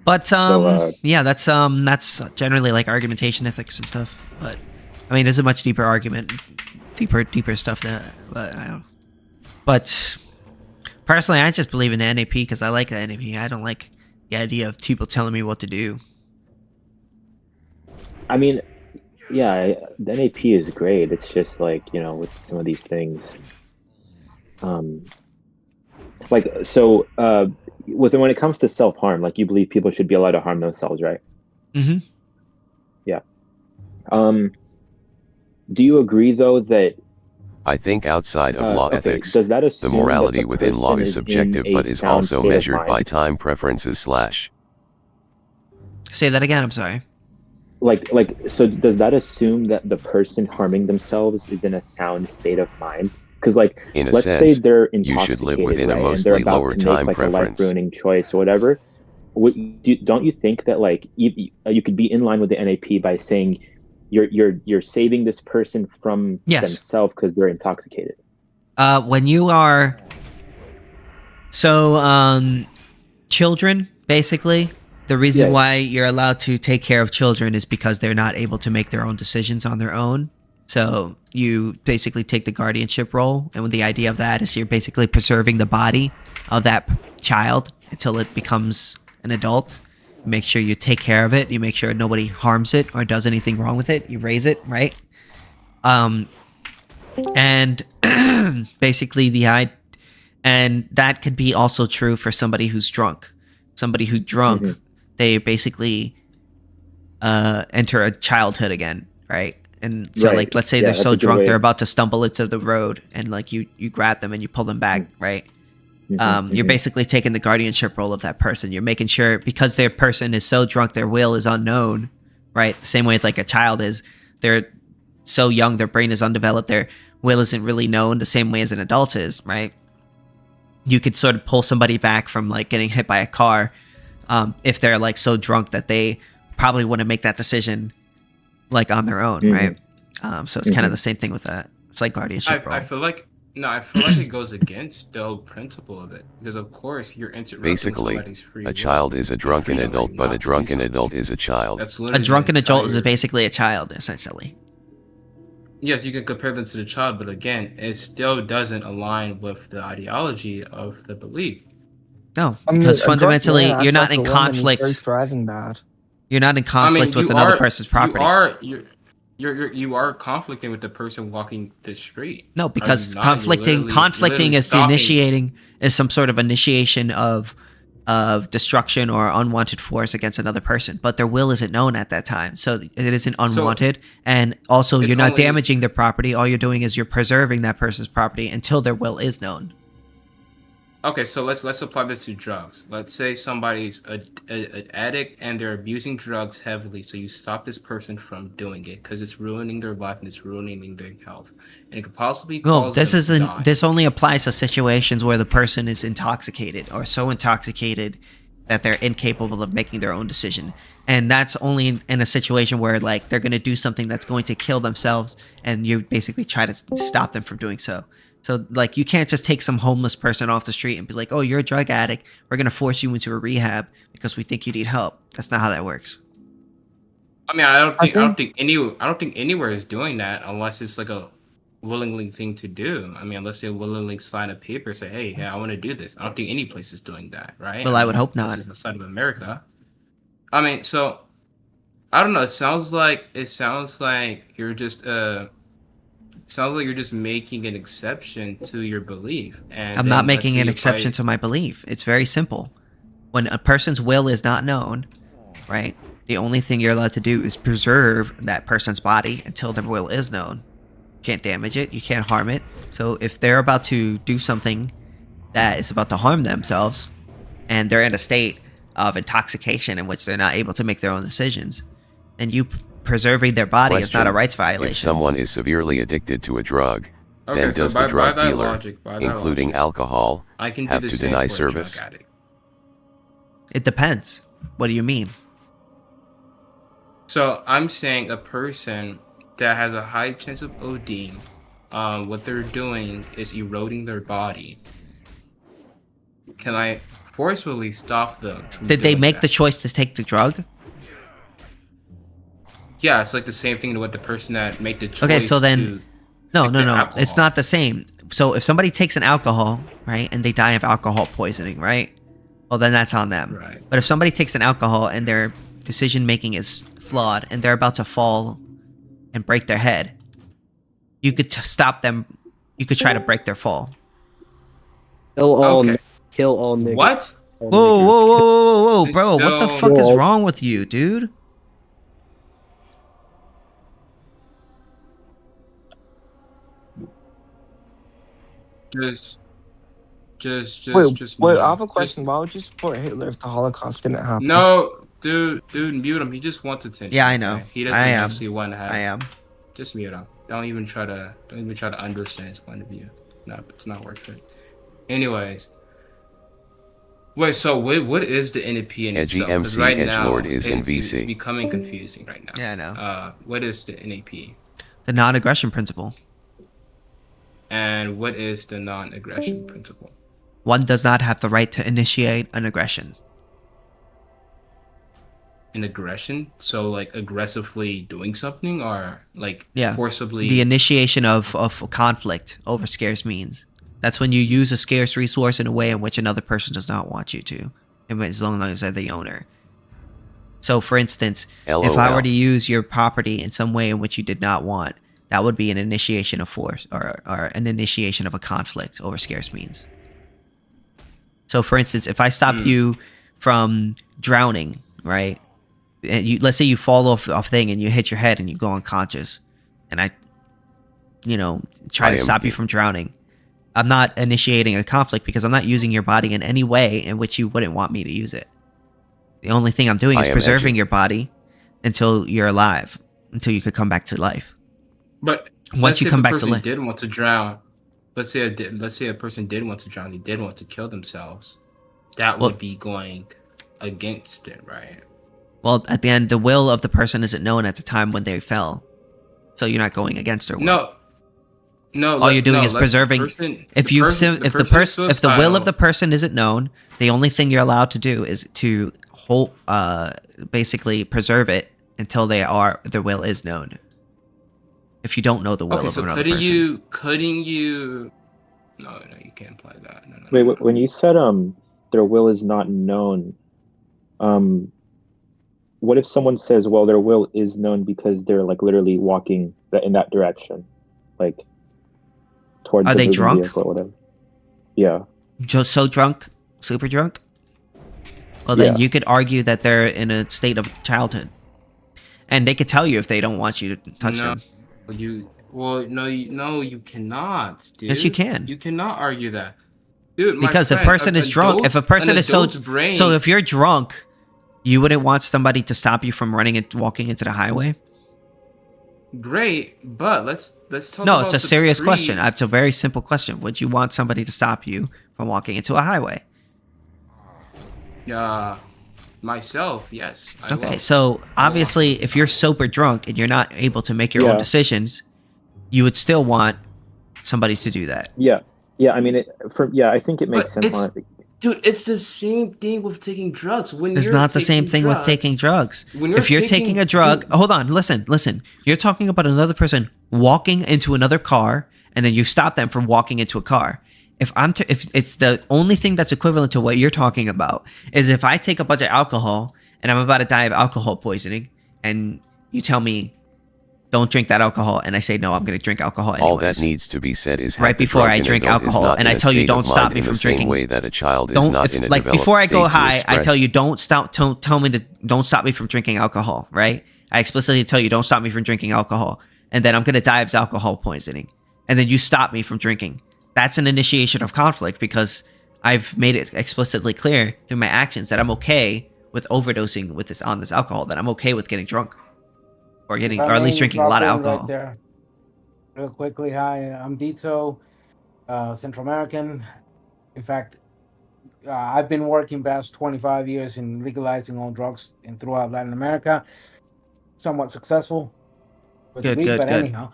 But yeah, that's generally like argumentation ethics and stuff. But I mean, there's a much deeper argument, deeper stuff that. But I don't. But personally, I just believe in the NAP because I like the NAP. I don't like the idea of people telling me what to do. I mean, yeah, the NAP is great. It's just like with some of these things, like so. When it comes to self-harm, like you believe people should be allowed to harm themselves, right? Mm-hmm. Yeah. Do you agree though that I think outside of law ethics, does that the assume morality that the within law person is is subjective in a but is sound also state of measured by mind? time preferences / Say that again. I'm sorry. So does that assume that the person harming themselves is in a sound state of mind? Because let's say they're intoxicated, you should live within a right, and mostly they're about lower to time make a preference. life-ruining choice or whatever. Don't you think that you could be in line with the NAP by saying you're saving this person from themselves because they're intoxicated? When you are children, basically, the reason why you're allowed to take care of children is because they're not able to make their own decisions on their own. So you basically take the guardianship role, and the idea of that is you're basically preserving the body of that child until it becomes an adult. You make sure you take care of it. You make sure nobody harms it or does anything wrong with it. You raise it, right? And basically and that could be also true for somebody who's drunk. Somebody who's drunk, they basically enter a childhood again, right? And so let's say they're so drunk they're about to stumble into the road, and you grab them and you pull them back, right? You're basically taking the guardianship role of that person. You're making sure, because their person is so drunk, their will is unknown, right? The same way like a child is. They're so young, their brain is undeveloped, their will isn't really known the same way as an adult is, right? You could sort of pull somebody back from getting hit by a car if they're so drunk that they probably wouldn't make that decision on their own, right? So it's kind of the same thing with that. It's like guardianship role. I feel like it goes against the whole principle of it, because of course you're interrupting Basically, somebody's free will. a child is a drunken adult, but a drunken adult is a child. A drunken adult is basically a child, essentially. Yes, you can compare them to the child, but again, it still doesn't align with the ideology of the belief. No, because fundamentally, you're not in conflict. Driving bad. You're not in conflict with another person's property. You are conflicting with the person walking the street. No, because conflicting is is some sort of initiation of destruction or unwanted force against another person, but their will isn't known at that time, so it isn't unwanted. And also, you're not damaging their property. All you're doing is you're preserving that person's property until their will is known. Okay, so let's apply this to drugs. Let's say somebody's an addict and they're abusing drugs heavily, so you stop this person from doing it because it's ruining their life and it's ruining their health, and it could possibly cause them to die. This only applies to situations where the person is intoxicated or so intoxicated that they're incapable of making their own decision, and that's only in a situation where they're going to do something that's going to kill themselves, and you basically try to stop them from doing so. So, you can't just take some homeless person off the street and be like, "Oh, you're a drug addict. We're gonna force you into a rehab because we think you need help." That's not how that works. I mean, I don't think anywhere is doing that unless it's a willingly thing to do. I mean, unless they willingly sign a paper, say, "Hey, I want to do this." I don't think any place is doing that, right? Well, I would hope not. This is outside of America. I mean, so I don't know. It sounds like you're just sounds like you're just making an exception to your belief. And I'm not making an exception to my belief. It's very simple. When a person's will is not known, right, the only thing you're allowed to do is preserve that person's body until their will is known. You can't damage it. You can't harm it. So if they're about to do something that is about to harm themselves, and they're in a state of intoxication in which they're not able to make their own decisions, then you preserving their body is not a rights violation. If someone is severely addicted to a drug, then does the drug dealer, including alcohol, have to deny service? It depends. What do you mean? So I'm saying a person that has a high chance of ODing, what they're doing is eroding their body. Can I forcefully stop them? Did they make the choice to take the drug? Yeah, it's the same thing to what the person that made the choice. Okay, so then, no, alcohol. It's not the same. So if somebody takes an alcohol, right, and they die of alcohol poisoning, right? Well, then that's on them. Right. But if somebody takes an alcohol and their decision making is flawed and they're about to fall and break their head, you could stop them. You could try to break their fall. Kill all niggas. What? Whoa, bro! What the fuck is wrong with you, dude? Wait, I have a question. Why would you support Hitler if the Holocaust didn't happen? No, Dude, mute him. He just wants attention. Yeah, I know. Okay? He doesn't actually want to have. I am. Just mute him. Don't even try to understand his point of view. No, it's not worth it. Anyways. Wait, so what is the NAP in Edgy itself? Because MC right Edgelord now is in VC. it's becoming confusing right now. Yeah, I know. What is the NAP? The non-aggression principle. And what is the non-aggression principle? One does not have the right to initiate an aggression. An aggression? So like aggressively doing something, or like forcibly? The initiation of conflict over scarce means. That's when you use a scarce resource in a way in which another person does not want you to, as long as they're the owner. So, for instance, if I were to use your property in some way in which you did not want, that would be an initiation of force or an initiation of a conflict over scarce means. So, for instance, if I stop you from drowning, right? And let's say you fall off thing and you hit your head and you go unconscious, and I try to stop you from drowning. I'm not initiating a conflict because I'm not using your body in any way in which you wouldn't want me to use it. The only thing I'm doing is preserving your body until you're alive, until you could come back to life. But once you come back to life, did want to drown. Let's say a person did want to drown. They did want to kill themselves. That would be going against it, right? Well, at the end, the will of the person isn't known at the time when they fell, so you're not going against their will. No. All you're doing is preserving. If the will of the person isn't known, the only thing you're allowed to do is to basically preserve it until their will is known. If you don't know the will of another person, couldn't you? No, you can't apply that. No. Wait, when you said their will is not known, what if someone says, well, their will is known because they're like literally walking in that direction, like towards are they drunk or whatever? Yeah. Just so drunk, super drunk. Well, then you could argue that they're in a state of childhood, and they could tell you if they don't want you to touch them. No, you cannot, dude. Yes, you can. You cannot argue that, dude. Because a person is drunk. If a person is so if you're drunk, you wouldn't want somebody to stop you from running and walking into the highway. Great, but let's talk. No, it's a serious question. It's a very simple question. Would you want somebody to stop you from walking into a highway? Myself, yes. Okay, so obviously, if you're sober drunk and you're not able to make your own decisions, you would still want somebody to do that. Yeah. I mean, I think it makes sense. Dude, it's the same thing with taking drugs. It's not the same thing with taking drugs. If you're taking a drug, hold on, listen. You're talking about another person walking into another car, and then you stop them from walking into a car. If it's the only thing that's equivalent to what you're talking about is if I take a bunch of alcohol and I'm about to die of alcohol poisoning, and you tell me don't drink that alcohol, and I say no, I'm going to drink alcohol anyways. All that needs to be said is right before I drink alcohol, and I tell you don't stop me from drinking. Way that a child is not in a like before I go high, I tell you don't stop. Tell me to don't stop me from drinking alcohol. Right? I explicitly tell you don't stop me from drinking alcohol, and then I'm going to die of alcohol poisoning, and then you stop me from drinking. That's an initiation of conflict because I've made it explicitly clear through my actions that I'm okay with overdosing with this alcohol. That I'm okay with getting drunk. Or at least drinking a lot of alcohol. Right there. Real quickly, hi, I'm Dito, Central American. In fact, I've been working past 25 years in legalizing all drugs throughout Latin America. Somewhat successful. Good. Anyhow.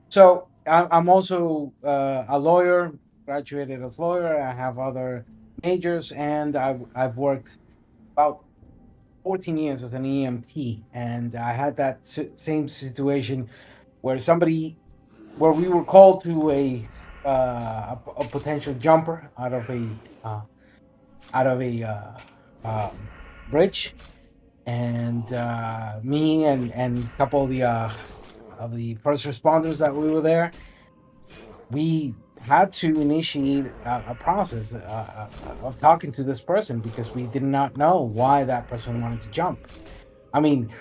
So I'm also a lawyer, graduated as a lawyer. I have other majors, and I've worked about 14 years as an EMT, and I had that same situation where we were called to a potential jumper out of a bridge, and me and a couple of the first responders that we were there, we had to initiate a process of talking to this person because we did not know why that person wanted to jump. I mean,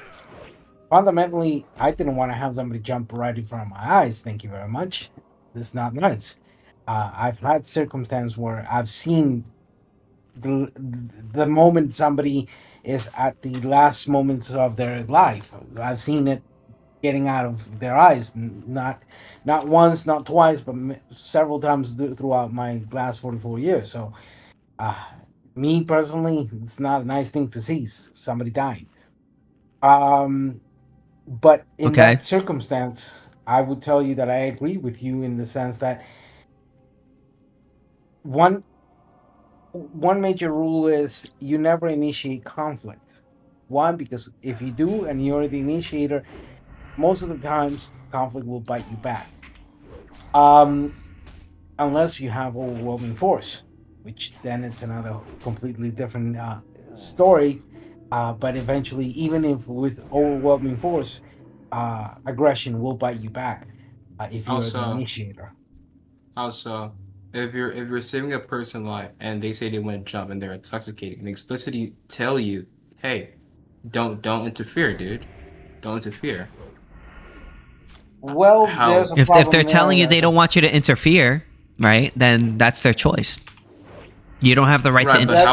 fundamentally, I didn't want to have somebody jump right in front of my eyes. Thank you very much. This is not nice. I've had circumstances where I've seen the moment somebody is at the last moments of their life. I've seen it getting out of their eyes, not once, not twice, but several times throughout my last 44 years. So, me personally, it's not a nice thing to see somebody dying. But in that circumstance, I would tell you that I agree with you in the sense that one major rule is you never initiate conflict. One, because if you do and you're the initiator, most of the times conflict will bite you back. Unless you have overwhelming force, which then it's another completely different story. But eventually, even if with overwhelming force, aggression will bite you back if you're the initiator. Also, if you're saving a person's life and they say they want to jump and they're intoxicated and explicitly tell you, hey, don't interfere, dude. Don't interfere. Well, there's a problem if they're telling you they don't want you to interfere, right? Then that's their choice. You don't have the right to interfere.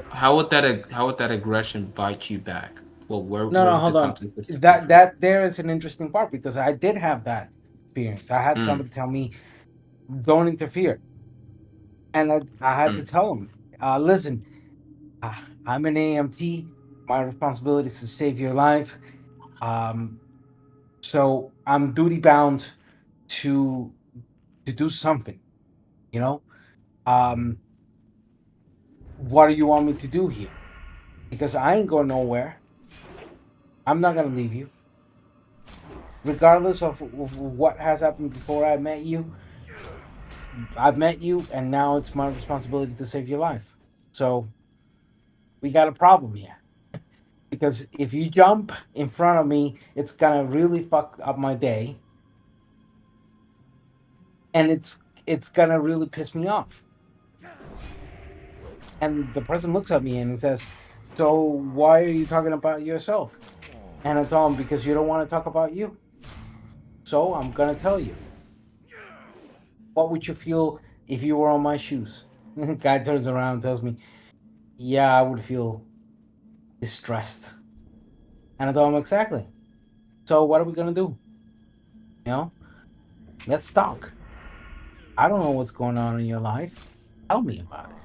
How would that aggression bite you back? Well, hold on. That there is an interesting part because I did have that experience. I had somebody tell me, "Don't interfere," and I had to tell them, "Listen, I'm an AMT. My responsibility is to save your life. So I'm duty bound to do something. You know, what do you want me to do here? Because I ain't going nowhere. I'm not gonna leave you. Regardless of what has happened before I met you, I've met you, and now it's my responsibility to save your life. So we got a problem here. Because if you jump in front of me, it's gonna really fuck up my day. And it's gonna really piss me off." And the person looks at me and he says, "So why are you talking about yourself?" And I tell him, "Because you don't want to talk about you. So I'm gonna tell you. What would you feel if you were on my shoes?" The guy turns around and tells me, "Yeah, I would feel distressed." And I tell him, "Exactly. So what are we gonna do? You know? Let's talk. I don't know what's going on in your life. Tell me about it.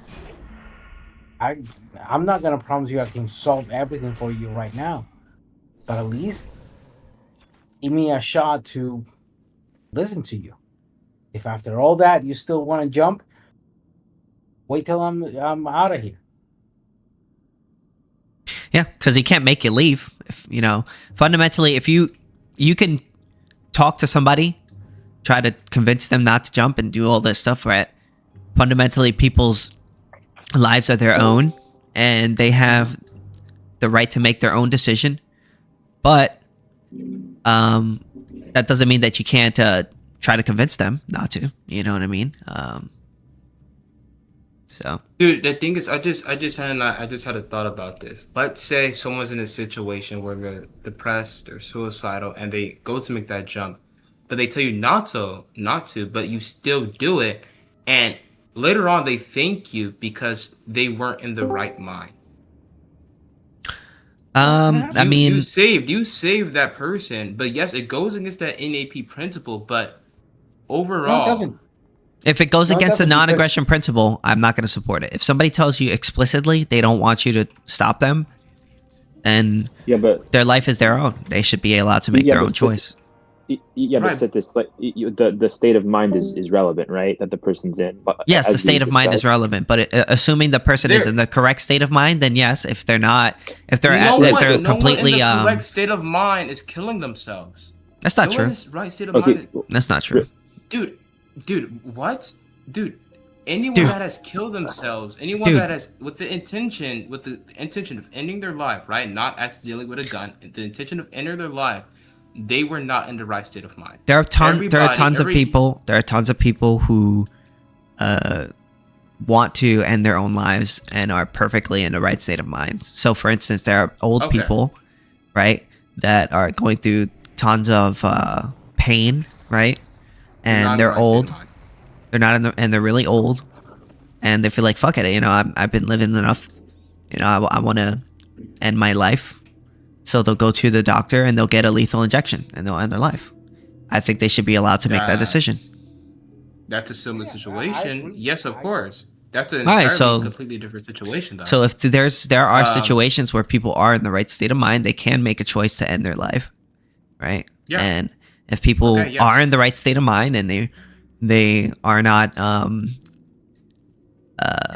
I'm not gonna promise you I can solve everything for you right now, but at least give me a shot to listen to you. If after all that you still want to jump, wait till I'm out of here." Yeah, because he can't make you leave. Fundamentally, if you can talk to somebody, try to convince them not to jump and do all this stuff, right? Fundamentally, people's lives are their own, and they have the right to make their own decision. But that doesn't mean that you can't try to convince them not to. You know what I mean? So, dude, the thing is, I just had a thought about this. Let's say someone's in a situation where they're depressed or suicidal, and they go to make that jump, but they tell you not to, but you still do it, and later on they thank you because they weren't in the right mind. I mean, you saved that person, but yes, it goes against that NAP principle, but overall, no, it doesn't. If it goes against the non-aggression principle, I'm not going to support it. If somebody tells you explicitly they don't want you to stop them, and their life is their own, they should be allowed to make their own choice. But Sithis, like the state of mind is relevant, right? That the person's in. But yes, the state of mind is relevant, but assuming the person is in the correct state of mind, then yes. If they're not, if they're completely in the correct state of mind is killing themselves. That's not true. Right state of mind. That's not true. Dude, what? Dude, anyone that has killed themselves, anyone that has with the intention of ending their life, right? Not accidentally with a gun, the intention of ending their life, they were not in the right state of mind. There are tons of people who want to end their own lives and are perfectly in the right state of mind. So, for instance, there are old people, right, that are going through tons of pain, right? And they're old. They're not and they're really old. and they feel like, fuck it, I've been living enough, I want to end my life. So they'll go to the doctor and they'll get a lethal injection and they'll end their life. I think they should be allowed to make that decision. That's a similar situation. Yes, of course. That's an completely different situation, though. So if there are situations where people are in the right state of mind, they can make a choice to end their life, right? Yeah. And if people are in the right state of mind and they are not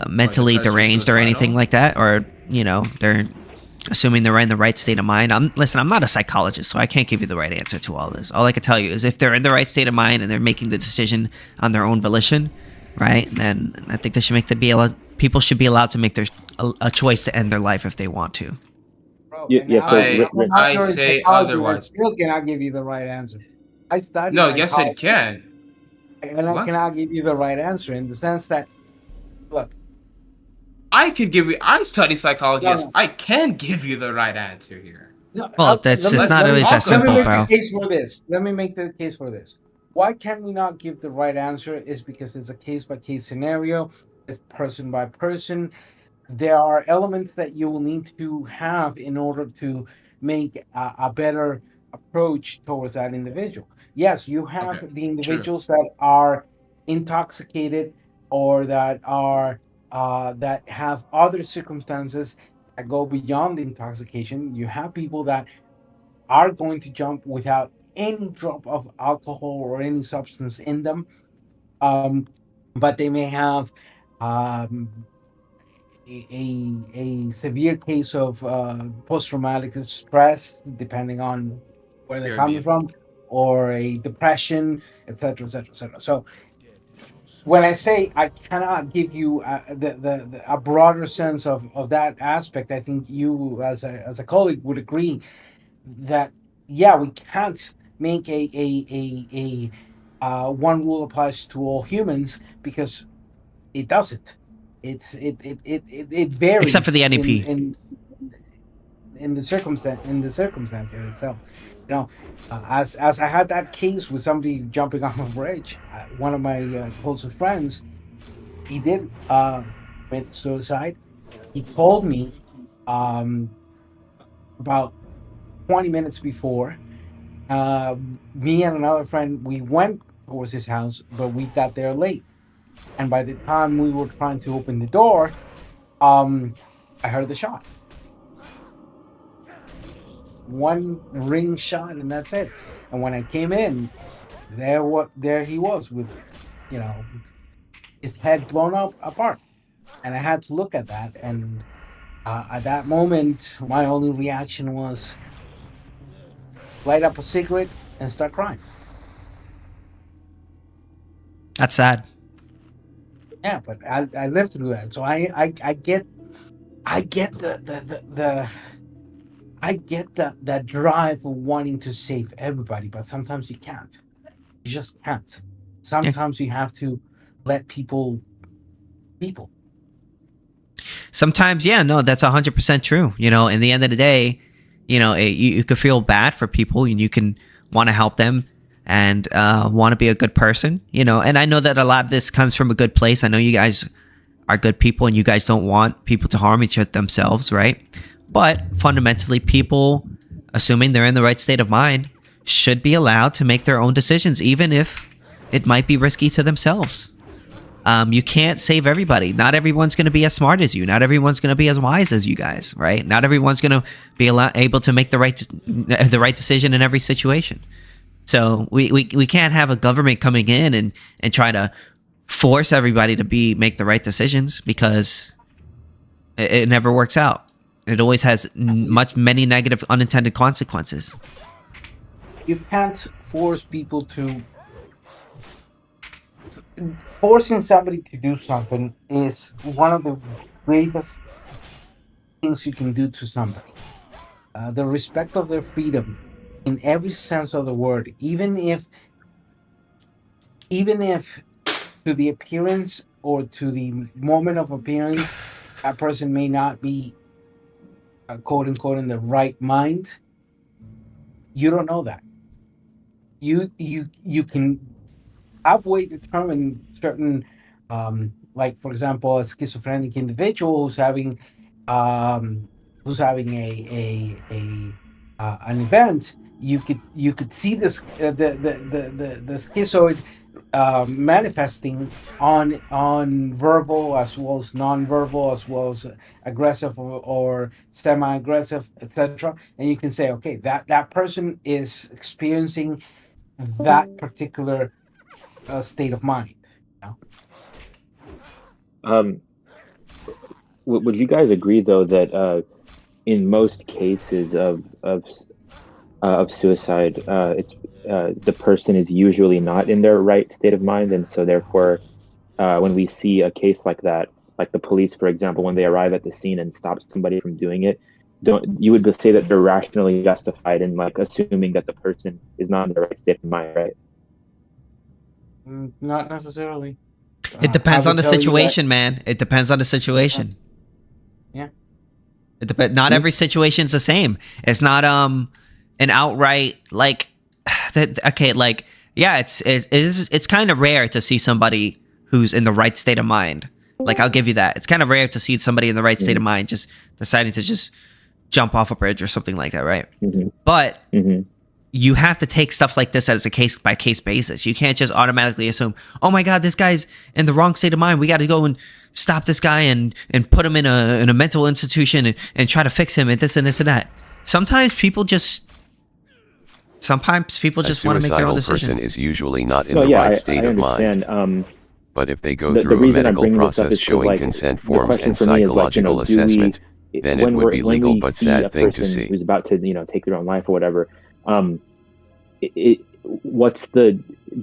mentally deranged or anything like that, or they're assuming they're in the right state of mind. I'm not a psychologist, so I can't give you the right answer to all this. All I can tell you is if they're in the right state of mind and they're making the decision on their own volition, right? Then I think people should be allowed to make a choice to end their life if they want to. Bro, I say otherwise. I still cannot give you the right answer. I studied. No, yes, it can. And I cannot give you the right answer in the sense that, look, I study psychology. No. I can give you the right answer here. No, well, it's not always that simple, bro. Let me make the case for this. Why can we not give the right answer is because it's a case-by-case scenario. It's person by person. There are elements that you will need to have in order to make a better approach towards that individual. Yes, you have the individuals that are intoxicated or that are that have other circumstances that go beyond the intoxication. You have people that are going to jump without any drop of alcohol or any substance in them, but they may have a severe case of post-traumatic stress, depending on where they're coming from, or a depression, etc., etc., etc. So when I say I cannot give you a broader sense of that aspect, I think you as a colleague would agree that we can't make a one rule applies to all humans because it doesn't. It varies, except for the NEP. In the circumstances itself. As I had that case with somebody jumping off a bridge, one of my closest friends, he did commit suicide. He called me about 20 minutes before. Me and another friend, we went towards his house, but we got there late. And by the time we were trying to open the door, I heard the shot. One ring shot, and that's it. And when I came in, there he was with, his head blown apart. And I had to look at that. And at that moment, my only reaction was light up a cigarette and start crying. That's sad. Yeah, but I lived through that, so I get the drive of wanting to save everybody, but sometimes you can't. You just can't. Sometimes you have to let people. Sometimes, that's 100% true. In the end of the day, you could feel bad for people and you can want to help them and want to be a good person, and I know that a lot of this comes from a good place. I know you guys are good people and you guys don't want people to harm each other themselves, right? But fundamentally, people, assuming they're in the right state of mind, should be allowed to make their own decisions, even if it might be risky to themselves. You can't save everybody. Not everyone's going to be as smart as you. Not everyone's going to be as wise as you guys, right? Not everyone's going to be able to make the right decision in every situation. So we can't have a government coming in and try to force everybody to make the right decisions, because it never works out. It always has many negative unintended consequences. You can't force people to. Forcing somebody to do something is one of the greatest things you can do to somebody. The respect of their freedom, in every sense of the word, even if to the appearance or to the moment of appearance, that person may not be quote unquote in the right mind. You don't know that. You can halfway determine certain like for example, a schizophrenic individual who's having an event, you could see this the schizoid manifesting on verbal as well as non-verbal, as well as aggressive or semi-aggressive, etc. And you can say, okay, that person is experiencing that particular state of mind. Would you guys agree though that in most cases of suicide, it's the person is usually not in their right state of mind, and so therefore, when we see a case like that, like the police, for example, when they arrive at the scene and stop somebody from doing it, you would say that they're rationally justified in like assuming that the person is not in their right state of mind, right? Not necessarily. It depends on the situation, man. It depends on the situation. Yeah. It depends. Not every situation's the same. It's not an outright like. Okay, like yeah, it's kind of rare to see somebody who's in the right state of mind. Like I'll give you that. It's kind of rare to see somebody in the right state of mind just deciding to just jump off a bridge or something like that, right? But you have to take stuff like this as a case by case basis. You can't just automatically assume, oh my God, this guy's in the wrong state of mind. We got to go and stop this guy and put him in a mental institution and try to fix him and this and this and that. Sometimes people just want to make their own decision. A suicidal person is usually not in the right state of mind. But if they go through a medical process showing consent forms and psychological assessment, then it would be legal but sad thing to see. Who's about to take their own life or whatever.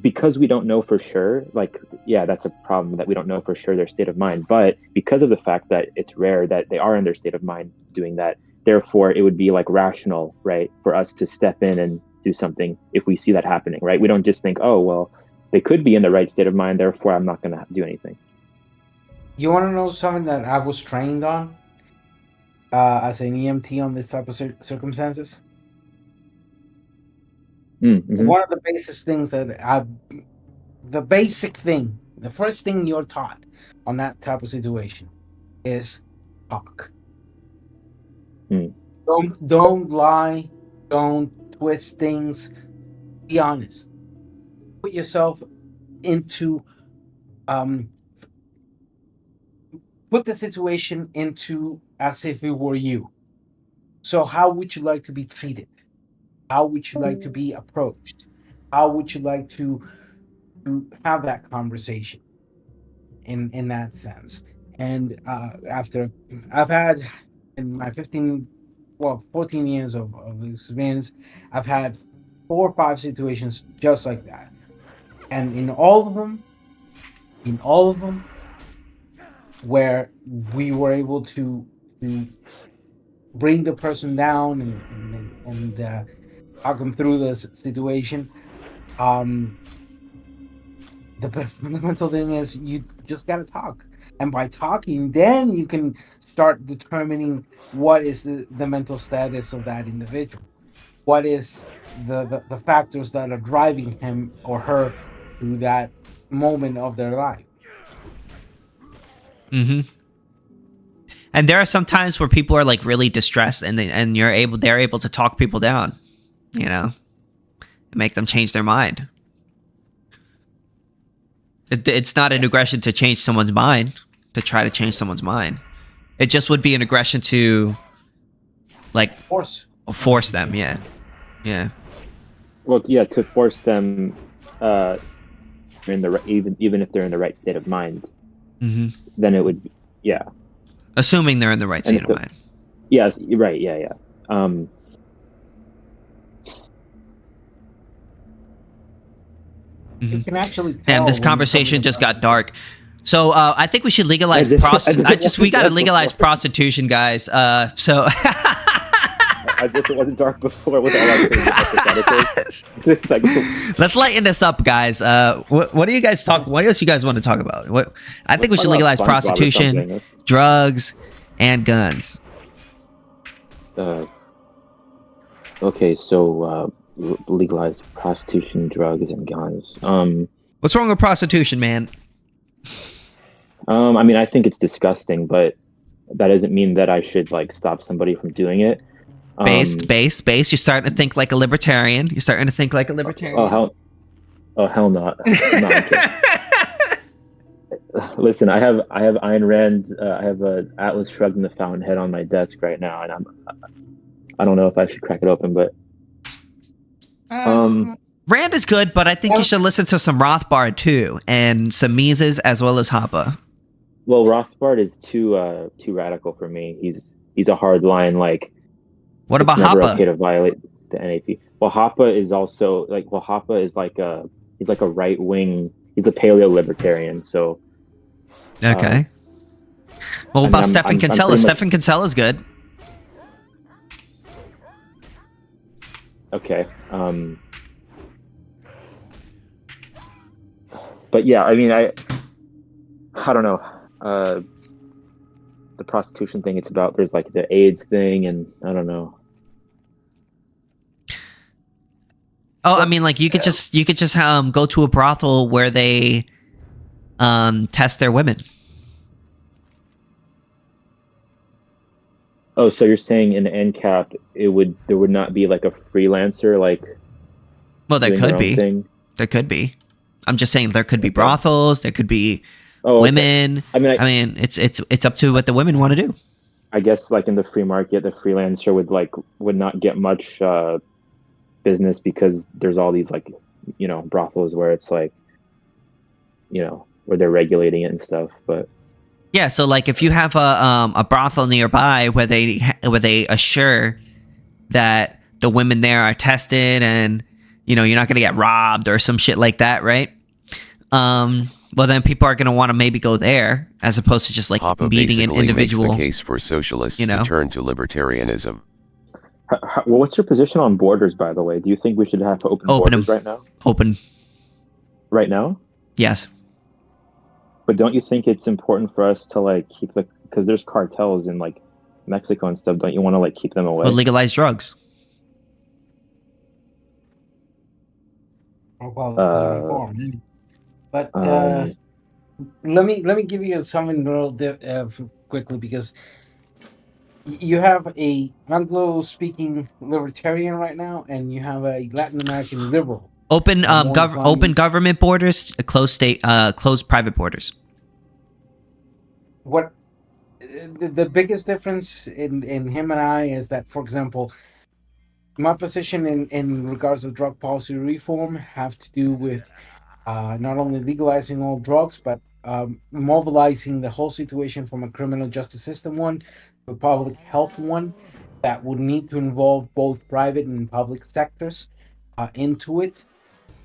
Because we don't know for sure, like, yeah, that's a problem that we don't know for sure their state of mind. But because of the fact that it's rare that they are in their state of mind doing that, therefore it would be like rational, right, for us to step in and do something if we see that happening, right? We don't just think, oh, well, they could be in the right state of mind, therefore I'm not going to do anything. You want to know something that I was trained on as an EMT on this type of circumstances? One of the basic things the first thing you're taught on that type of situation is talk. Don't lie, don't twist things, be honest. Put yourself into put the situation into as if it were you. So how would you like to be treated? How would you like to be approached? How would you like to have that conversation in that sense? And after I've had in my 14 years of experience, I've had 4 or 5 situations just like that. And in all of them, where we were able to bring the person down and talk them through the situation, the fundamental thing is you just gotta talk. And by talking, then you can start determining what is the mental status of that individual. What is the factors that are driving him or her through that moment of their life. And there are some times where people are like really distressed, and they're able to talk people down, and make them change their mind. It's not an aggression to change someone's mind, to try to change someone's mind. It just would be an aggression to, like, force them. Yeah. Well, yeah, to force them, even if they're in the right state of mind, then it would, yeah. Assuming they're in the right state of mind. Yes, right. Yeah. You can actually tell. Damn, this conversation just got dark. So I think we should legalize we gotta legalize prostitution, guys. So as if it wasn't dark before with all that. Let's lighten this up, guys. What do you guys talk? What else you guys want to talk about? I think we should legalize prostitution, drugs, and guns. Okay, so legalize prostitution, drugs, and guns. What's wrong with prostitution, man? I mean, I think it's disgusting, but that doesn't mean that I should like stop somebody from doing it. Base. You're starting to think like a libertarian. Oh hell no. Listen, I have Ayn Rand. I have Atlas Shrugged and the Fountainhead on my desk right now, and I don't know if I should crack it open, but Rand is good, but I think you should listen to some Rothbard too, and some Mises as well as Hoppe. Well, Rothbard is too radical for me. He's a hard line. Like, what about never Hoppe? Okay to violate the NAP. Well, Hoppe is also like he's like a right wing. He's a paleo libertarian. So okay. Well, what about Stefan Kinsella? Stefan Kinsella is good. Okay. But yeah, I mean, I don't know. The prostitution thing, it's about, there's like the AIDS thing, and I don't know. Oh, I mean, like you could just go to a brothel where they test their women. Oh, so you're saying in Ancap there would not be like a freelancer like? Well, there could be. There could be. I'm just saying there could be brothels. There could be women. I mean, it's up to what the women want to do. I guess like in the free market, the freelancer would not get much business because there's all these like, you know, brothels where it's like, you know, where they're regulating it and stuff. But yeah, so like if you have a brothel nearby where they assure that the women there are tested and, you know, you're not going to get robbed or some shit like that, right? Well, then people are going to want to maybe go there as opposed to just like Hoppe meeting an individual. Makes the case for socialists to turn to libertarianism. Well, what's your position on borders, by the way? Do you think we should have to open borders right now? Open. Right now? Yes. But don't you think it's important for us to like keep because there's cartels in like Mexico and stuff. Don't you want to like keep them away? Well, legalize drugs. Reform. But let me give you something real quickly, because you have a Anglo-speaking libertarian right now, and you have a Latin American liberal. Open government borders, closed private borders. What the biggest difference in him and I is that, for example, my position in regards to drug policy reform have to do with not only legalizing all drugs, but mobilizing the whole situation from a criminal justice system one to a public health one that would need to involve both private and public sectors into it.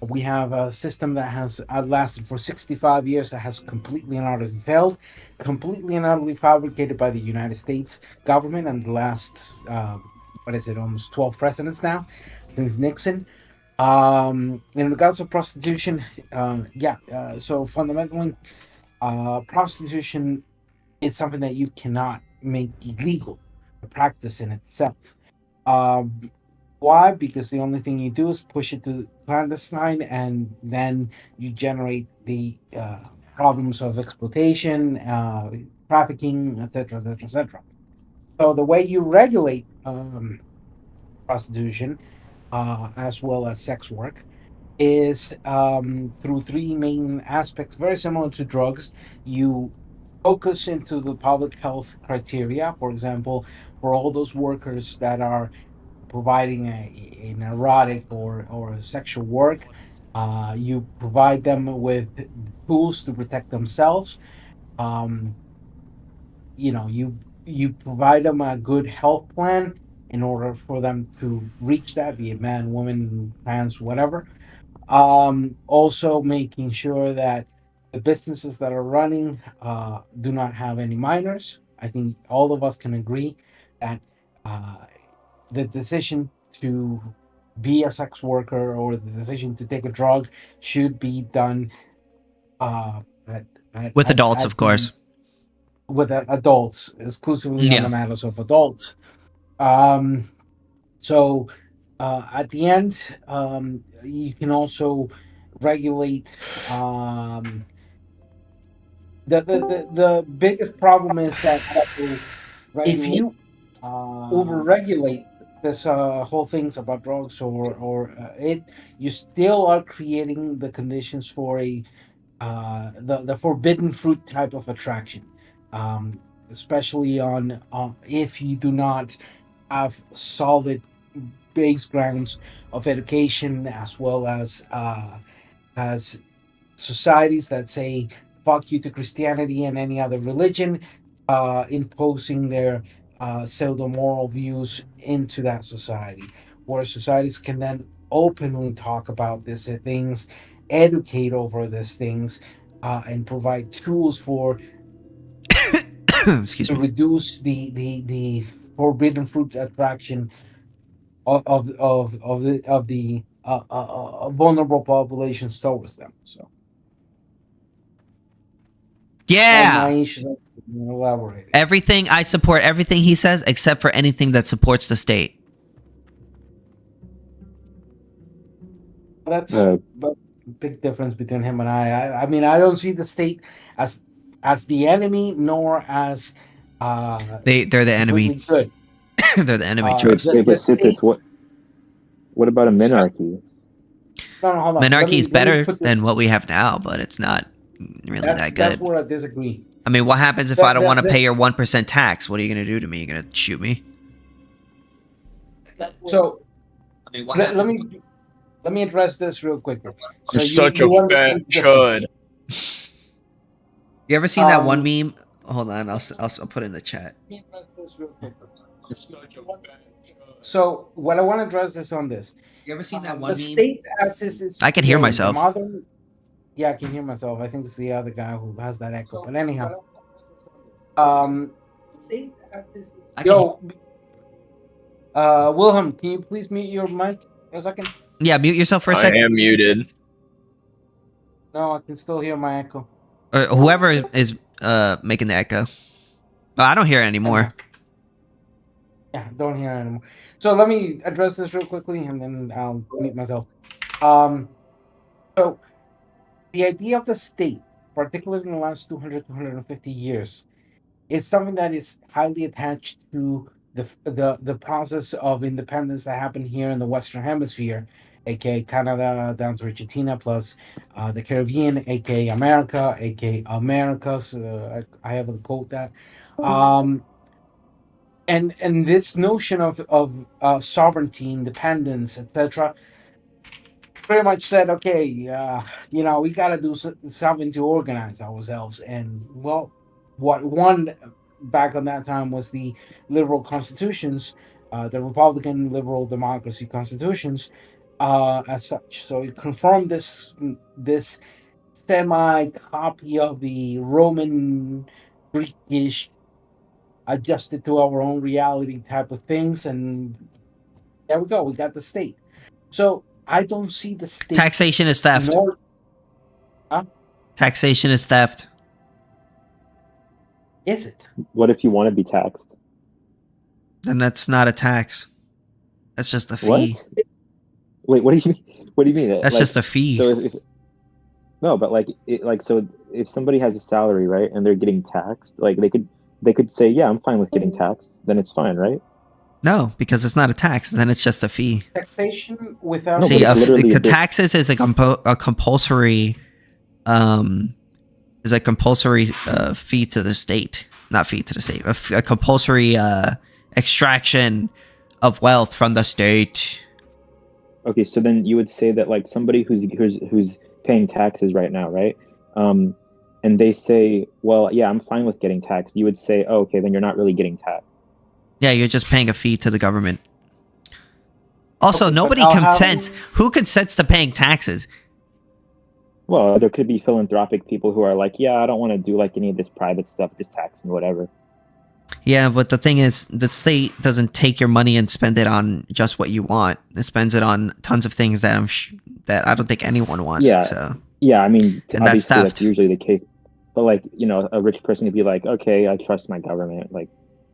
We have a system that has lasted for 65 years that has completely and utterly failed, completely and utterly fabricated by the United States government and the last, almost 12 presidents now, since Nixon. In regards to prostitution, so fundamentally, prostitution is something that you cannot make illegal, the practice in itself. Why? Because the only thing you do is push it to clandestine, and then you generate the problems of exploitation, trafficking, etc., etc., etc. So the way you regulate prostitution, as well as sex work, is through three main aspects, very similar to drugs. You focus into the public health criteria. For example, for all those workers that are providing an erotic or a sexual work, you provide them with tools to protect themselves. You provide them a good health plan in order for them to reach that, be it man, woman, trans, whatever. Also making sure that the businesses that are running do not have any minors. I think all of us can agree that the decision to be a sex worker or the decision to take a drug should be done with adults, of course. With adults, exclusively on the matters of adults. So at the end, you can also regulate the biggest problem is that if you overregulate this whole things about drugs or it, you still are creating the conditions for a the forbidden fruit type of attraction, especially on if you do not have solid base grounds of education, as well as societies that say fuck you to Christianity and any other religion, imposing their pseudo moral views into that society, where societies can then openly talk about these things, educate over these things, and provide tools for to reduce the forbidden fruit attraction of the vulnerable populations towards them. So yeah, issues elaborating. Everything I support, everything he says, except for anything that supports the state. That's a big difference between him and I mean, I don't see the state as the enemy, nor as they're the enemy. Good. They're the enemy. But Sithis, what about a minarchy? No, hold on. Minarchy is better than what we have now, but it's not really that good. That's where I disagree. I mean, what happens if I don't want to pay your 1% tax? What are you going to do to me? You're going to shoot me? So, let me address this real quickly. You're such a fat chud. You ever seen that one meme? Hold on, I'll put it in the chat. So, what I want to address is on this. You ever seen that one meme? The state accesses. I can hear myself. Yeah, I can hear myself. I think it's the other guy who has that echo. But anyhow, Wilhelm, can you please mute your mic for a second? Yeah, mute yourself for a second. I am muted. No, I can still hear my echo. Whoever is making the echo. Oh, I don't hear it anymore. Yeah, don't hear it anymore. So let me address this real quickly, and then I'll mute myself. So the idea of the state, particularly in the last 250 years, is something that is highly attached to the process of independence that happened here in the Western Hemisphere, aka Canada down to Argentina, plus the Caribbean, aka America, aka Americas. I have a quote that. And this notion of sovereignty, independence, etc., pretty much said, okay, we got to do something to organize ourselves. And well, what won back on that time was the liberal constitutions, the Republican liberal democracy constitutions, as such. So it confirmed this semi copy of the Roman Greekish, adjusted to our own reality type of things, and there we go. We got the state. So I don't see the state. Taxation is theft. Taxation is theft. Is it? What if you want to be taxed? Then that's not a tax. That's just a fee. What? Wait, what do you mean? That's just a fee. So no, but so if somebody has a salary, right, and they're getting taxed, like they could say, yeah, I'm fine with getting taxed. Then it's fine, right? No, because it's not a tax. Then it's just a fee. Taxation without. See, taxes is a compulsory, fee to the state, not fee to the state. A compulsory extraction of wealth from the state. Okay, so then you would say that like somebody who's paying taxes right now, right? And they say, well, yeah, I'm fine with getting taxed. You would say, oh, okay, then you're not really getting taxed. Yeah, you're just paying a fee to the government. Also, okay, nobody consents. Who consents to paying taxes? Well, there could be philanthropic people who are like, yeah, I don't want to do like any of this private stuff. Just tax me, whatever. Yeah, but the thing is, the state doesn't take your money and spend it on just what you want. It spends it on tons of things that that I don't think anyone wants. Yeah. So. Yeah, I mean, obviously that's usually the case. But like, a rich person could be like, okay, I trust my government. Like,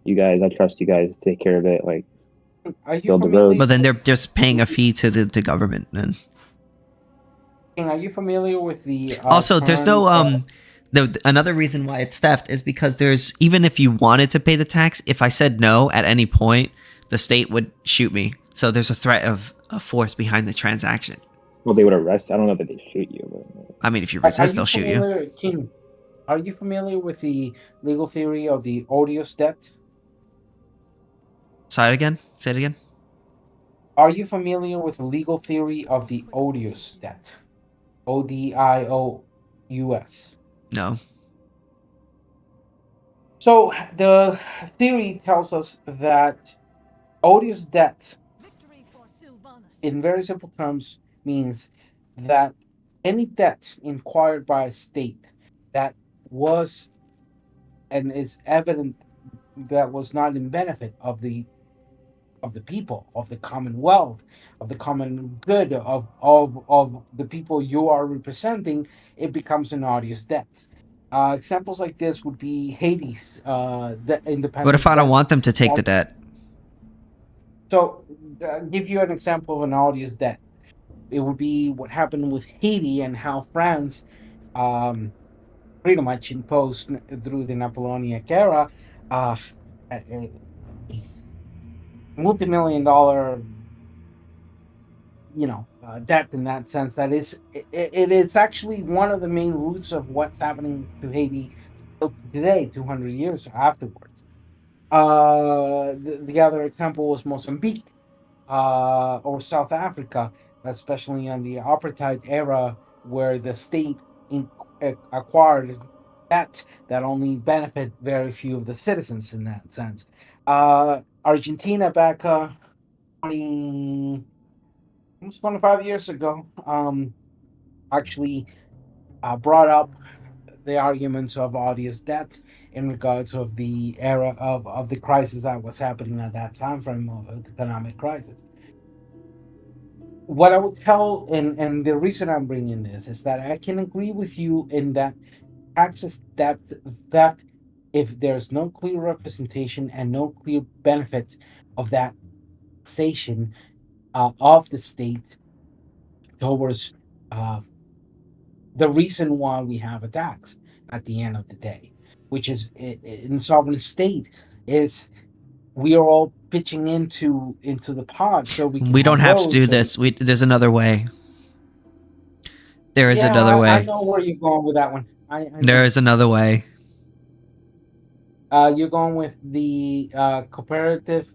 I trust you guys to take care of it. Like, build the road. But then they're just paying a fee to the government. Then. Are you familiar with the? Also, there's no Another reason why it's theft is because even if you wanted to pay the tax, if I said no at any point, the state would shoot me. So there's a threat of force behind the transaction. Well, they would arrest. I don't know that they shoot you. But... I mean, if you resist, they'll shoot you. King, are you familiar with the legal theory of the odious debt? Say it again. Are you familiar with the legal theory of the odious debt? ODIOUS. No. So the theory tells us that odious debt, in very simple terms, means that any debt inquired by a state that was and is evident that was not in benefit of the people, of the commonwealth, of the common good, of the people you are representing, it becomes an odious debt. Examples like this would be Haiti's the independent. What if I don't want them to take the debt? So, I'll give you an example of an odious debt. It would be what happened with Haiti and how France, pretty much imposed through the Napoleonic era, multi-million-dollar, debt in that sense. That is, it is actually one of the main roots of what's happening to Haiti today, 200 years afterwards. The other example was Mozambique, or South Africa, especially in the apartheid era, where the state acquired debt that only benefit very few of the citizens in that sense. Argentina back 25 years ago, actually brought up the arguments of odious debt in regards of the era of the crisis that was happening at that time frame of the economic crisis. What I would tell, and the reason I'm bringing this is that I can agree with you in that access that if there's no clear representation and no clear benefit of that taxation of the state towards the reason why we have a tax at the end of the day, which is in sovereign state, is we are all pitching into the pot, so we don't have to do this. There's another way. There is another way. I know where you're going with that one. There is another way. You're going with the cooperative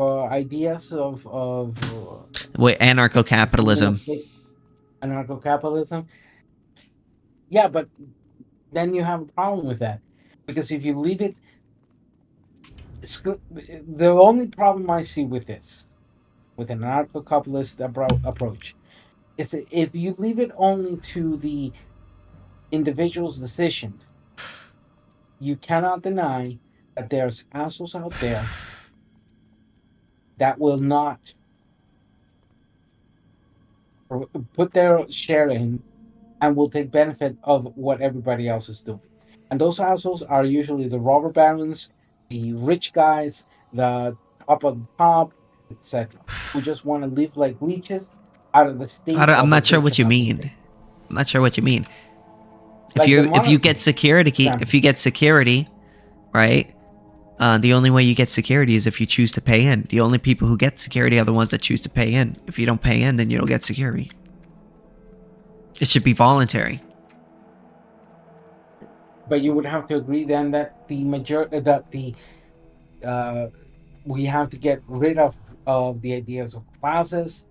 ideas of wait, anarcho-capitalism. Anarcho-capitalism. Yeah, but then you have a problem with that, because if you leave it, the only problem I see with this, with an anarcho-capitalist approach, is that if you leave it only to the individual's decision, you cannot deny that there's assholes out there that will not put their share in and will take benefit of what everybody else is doing. And those assholes are usually the robber barons, the rich guys, the top of the top, etc., who just want to live like leeches out of the state. I'm not sure what you mean. I'm not sure what you mean. If you get security, right? The only way you get security is if you choose to pay in. The only people who get security are the ones that choose to pay in. If you don't pay in, then you don't get security. It should be voluntary. But you would have to agree then that we have to get rid of the ideas of classes.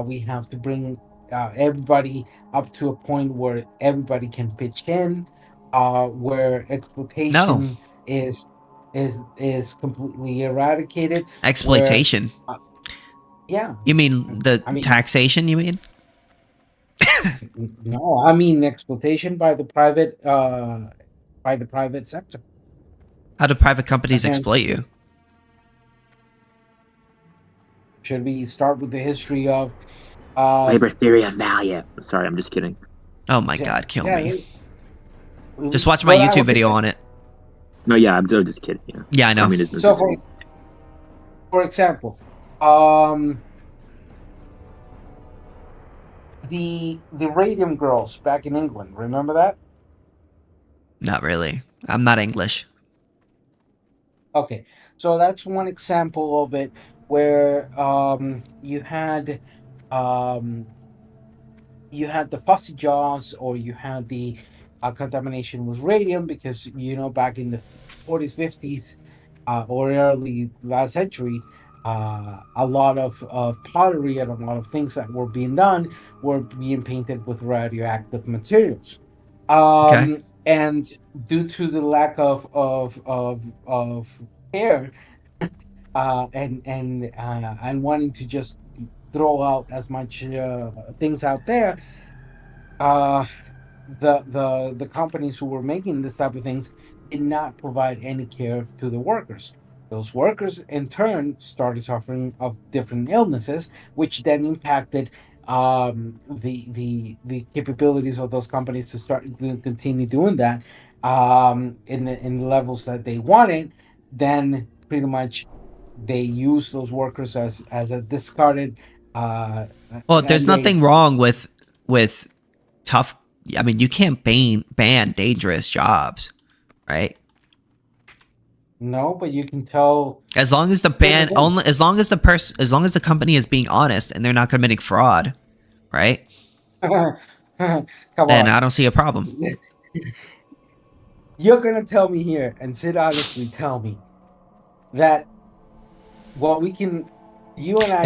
We have to bring everybody up to a point where everybody can pitch in, where exploitation is completely eradicated. Exploitation. Yeah. You mean taxation? You mean? No, I mean exploitation by the private sector. How do private companies exploit you? Should we start with the history of labor theory of value? Sorry, I'm just kidding. Oh my God, kill me. Just watch my YouTube video on it. No, yeah, I'm just kidding. Yeah, I know. So, the Radium Girls back in England. Remember that? Not really. I'm not English. Okay, so that's one example of it where you had the fuzzy jaws, or you had the contamination with radium, because back in the 40s, 50s, or early last century, a lot of pottery and a lot of things that were being done were being painted with radioactive materials. Okay. And due to the lack of care, and wanting to just throw out as much things out there, uh, the companies who were making this type of things did not provide any care to the workers. Those workers, in turn, started suffering of different illnesses, which then impacted the capabilities of those companies to start to continue doing that in the levels that they wanted. Then, pretty much, they use those workers as a discarded. Well, there's And they nothing wrong with tough. I mean, you can't ban dangerous jobs, right? No, but you can tell as long as the ban only as long as the company is being honest and they're not committing fraud, right? Come then on. I don't see a problem. You're gonna tell me here, and Sid honestly tell me that what we can, you and I.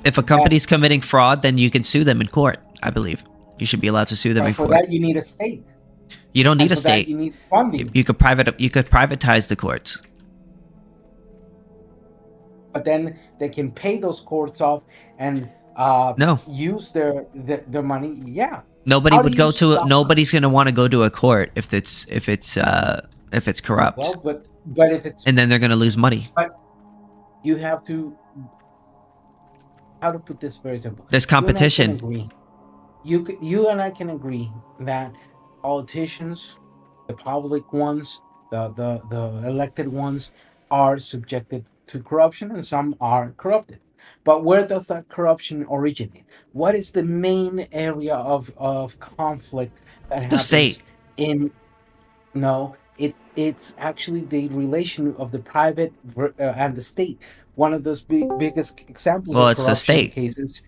If a company's committing fraud, then you can sue them in court. I believe you should be allowed to sue them in court. For that, you need a state. You don't need a for state. That, you need funding. You could privatize the courts. But then they can pay those courts off and use their money. Yeah. Nobody's gonna want to go to a court if it's corrupt. Well, but if it's, and then they're gonna lose money. But you have to. How to put this very simple? There's competition. You and I can agree that politicians, the public ones, the elected ones, are subjected to corruption, and some are corrupted. But where does that corruption originate? What is the main area of conflict that happens? The state. It's actually the relation of the private and the state. One of those biggest examples of corruption cases.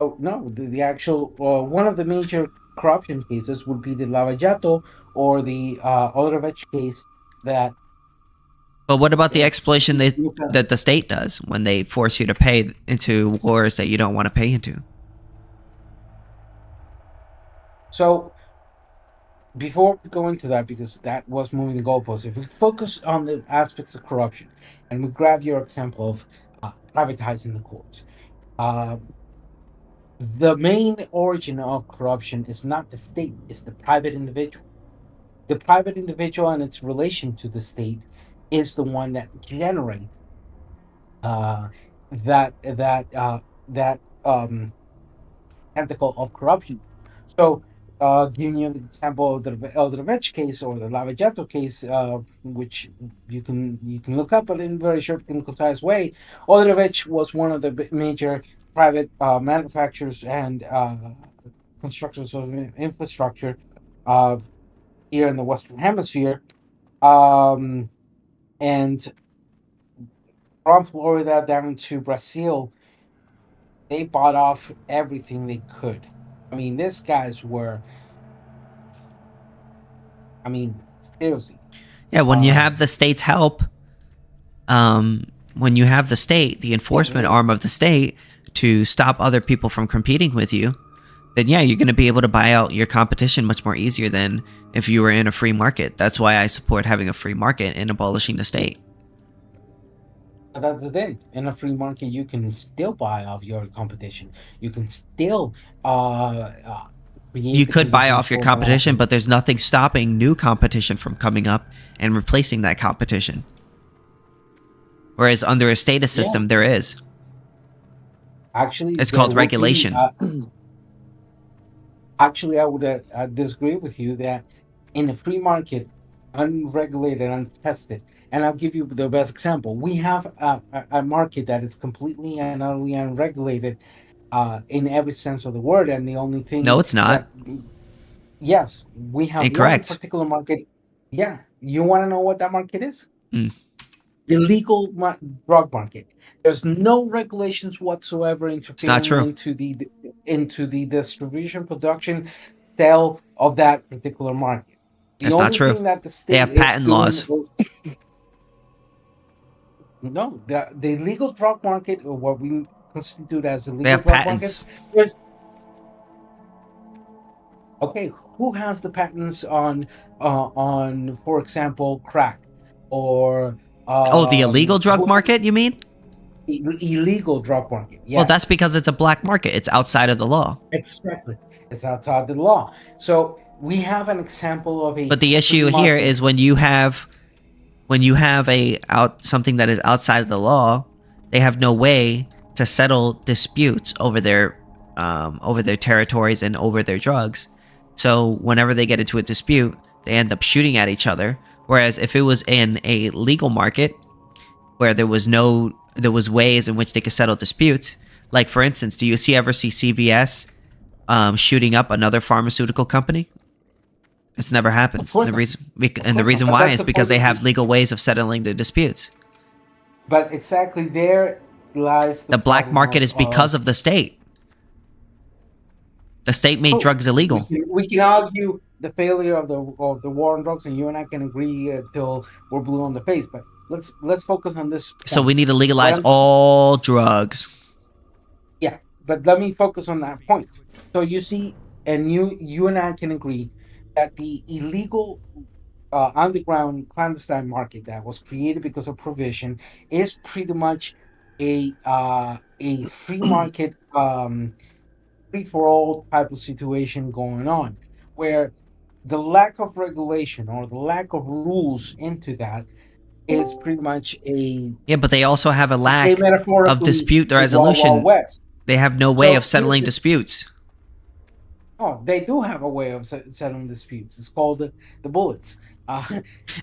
Oh no, the actual one of the major corruption cases would be the Lavajato or the Odrovich case. That. But what about the exploitation that the state does when they force you to pay into wars that you don't want to pay into? So, before we go into that, because that was moving the goalposts, if we focus on the aspects of corruption, and we grab your example of privatizing the courts, the main origin of corruption is not the state; it's the private individual. The private individual and its relation to the state is the one that generates that tentacle of corruption. So, giving you the example of the Eldrovich case or the Lavajato case, which you can look up, but in a very short and concise way, Eldrovich was one of the major private manufacturers and constructors of infrastructure here in the Western Hemisphere, and from Florida down to Brazil, they bought off everything they could. I mean, these guys were. I mean, seriously. Yeah, when you have the state's help, when you have the state, the enforcement arm of the state, to stop other people from competing with you, then yeah, you're going to be able to buy out your competition much more easier than if you were in a free market. That's why I support having a free market and abolishing the state. That's the thing. In a free market, you can still buy off your competition. You can still you could buy off your competition, but there's nothing stopping new competition from coming up and replacing that competition. Whereas under a status system, there is. Actually, it's called regulation. Actually, I would disagree with you that in a free market, unregulated, untested, and I'll give you the best example. We have a market that is completely and utterly unregulated, in every sense of the word, and the only thing. No, it's not. Yes, we have Incorrect. one particular market. Yeah, you want to know what that market is? Mm. The legal drug market. There's no regulations whatsoever interfering into the distribution, production, sale of that particular market. The That's only not true. thing that the state They have patent laws. No, the legal drug market, or what we constitute as the legal They have drug patents. market, is okay. Who has the patents on, for example, crack, or the illegal drug market? You mean? Illegal drug market. Yes. Well, that's because it's a black market. It's outside of the law. Exactly. It's outside the law. So we have an example of a. But the issue here is when you have something that is outside of the law, they have no way to settle disputes over their territories and over their drugs. So whenever they get into a dispute, they end up shooting at each other. Whereas if it was in a legal market where there was ways in which they could settle disputes, like for instance, do you ever see CVS shooting up another pharmaceutical company? It's never happens. The reason why is because they have legal ways of settling the disputes. But exactly there lies the black market is because of the state. The state made drugs illegal. We can argue the failure of the war on drugs, and you and I can agree until we're blue on the face. But let's focus on this point. So we need to legalize all drugs. Yeah, but let me focus on that point. So you see, and you and I can agree that the illegal underground clandestine market that was created because of provision is pretty much a free market, free for all type of situation going on, where the lack of regulation or the lack of rules into that is pretty much but they also have a lack of dispute resolution. They have no way of settling disputes. Oh, they do have a way of settling disputes. It's called the bullets.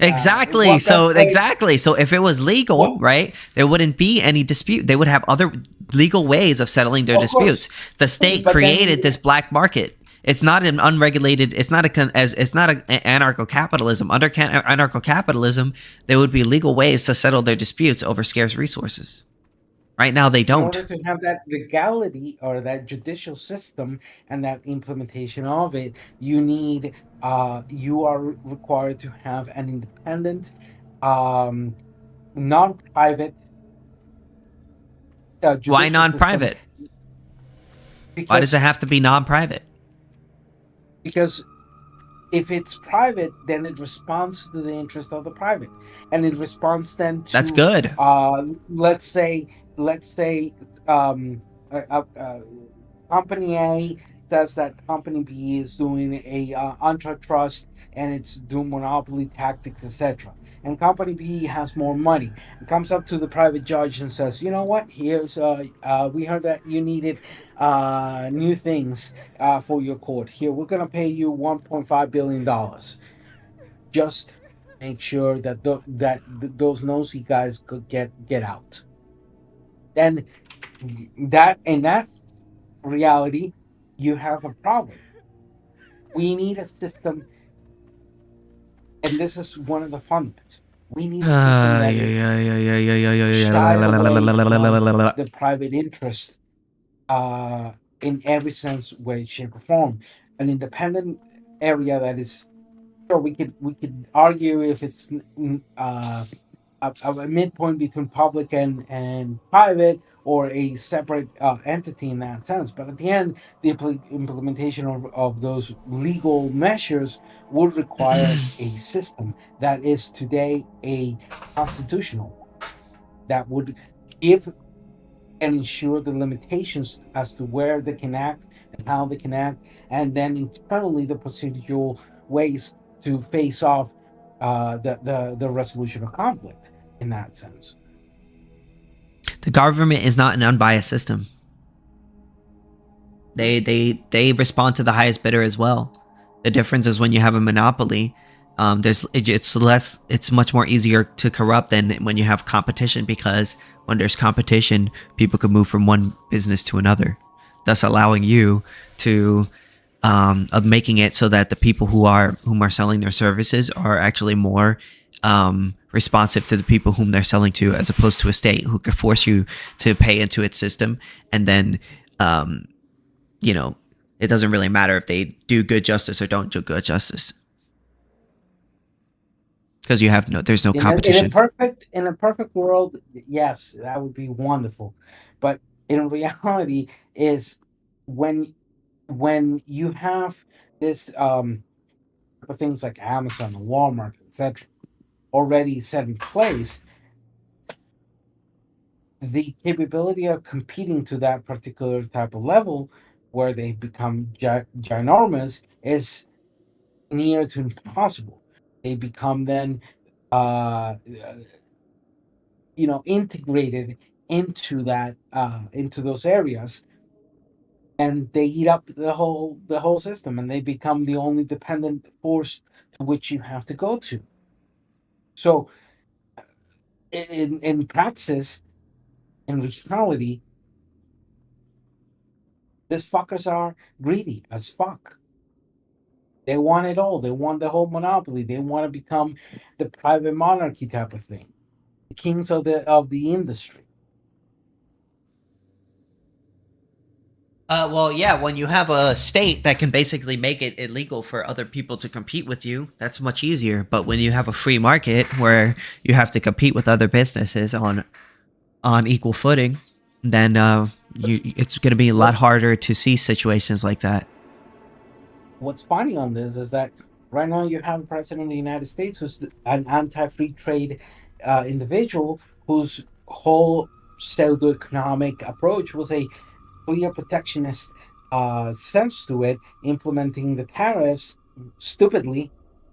Exactly. So if it was legal, right, there wouldn't be any dispute. They would have other legal ways of settling their disputes. The state created this black market. It's not an unregulated. It's not an anarcho-capitalism. Under anarcho-capitalism, there would be legal ways to settle their disputes over scarce resources. Right now, they don't. In order to have that legality or that judicial system and that implementation of it, you are required to have an independent, non-private. Why non-private? Why does it have to be non-private? Because if it's private, then it responds to the interest of the private, and it responds then to. That's good. Let's say company A says that company B is doing a antitrust and it's doing monopoly tactics, etc. And company B has more money and comes up to the private judge and says, you know what, here's we heard that you needed new things for your court. Here, we're gonna pay you $1.5 billion. Just make sure that those nosy guys could get out. Then in that reality, you have a problem. We need a system, and this is one of the fundamentals. We need a system that shy away from the private interest in every sense, way, shape, or form. An independent area that is, sure, we could argue if it's a midpoint between public and private, or a separate entity in that sense. But at the end, the implementation of those legal measures would require a system that is today a constitutional one, that would give and ensure the limitations as to where they can act and how they can act, and then internally the procedural ways to face off the resolution of conflict in that sense. The government is not an unbiased system. They respond to the highest bidder as well. The difference is when you have a monopoly, it's much more easier to corrupt than when you have competition, because when there's competition, people can move from one business to another. thus allowing you to of making it so that the people whom are selling their services are actually more responsive to the people whom they're selling to, as opposed to a state who could force you to pay into its system, and then it doesn't really matter if they do good justice or don't do good justice, because there's no competition. In a perfect world, yes, that would be wonderful, but in reality, is when you have this things like Amazon and Walmart, etc., already set in place, the capability of competing to that particular type of level, where they become ginormous, is near to impossible. They become then, integrated into that into those areas, and they eat up the whole system, and they become the only dependent force to which you have to go to. So, in praxis, in reality, these fuckers are greedy as fuck. They want it all. They want the whole monopoly. They want to become the private monarchy type of thing, the kings of the industry. Well, yeah, when you have a state that can basically make it illegal for other people to compete with you, that's much easier. But when you have a free market where you have to compete with other businesses on equal footing, then it's going to be a lot harder to see situations like that. What's funny on this is that right now you have a president of the United States who's an anti-free trade individual, whose whole pseudo-economic approach was a clear protectionist sense to it, implementing the tariffs stupidly.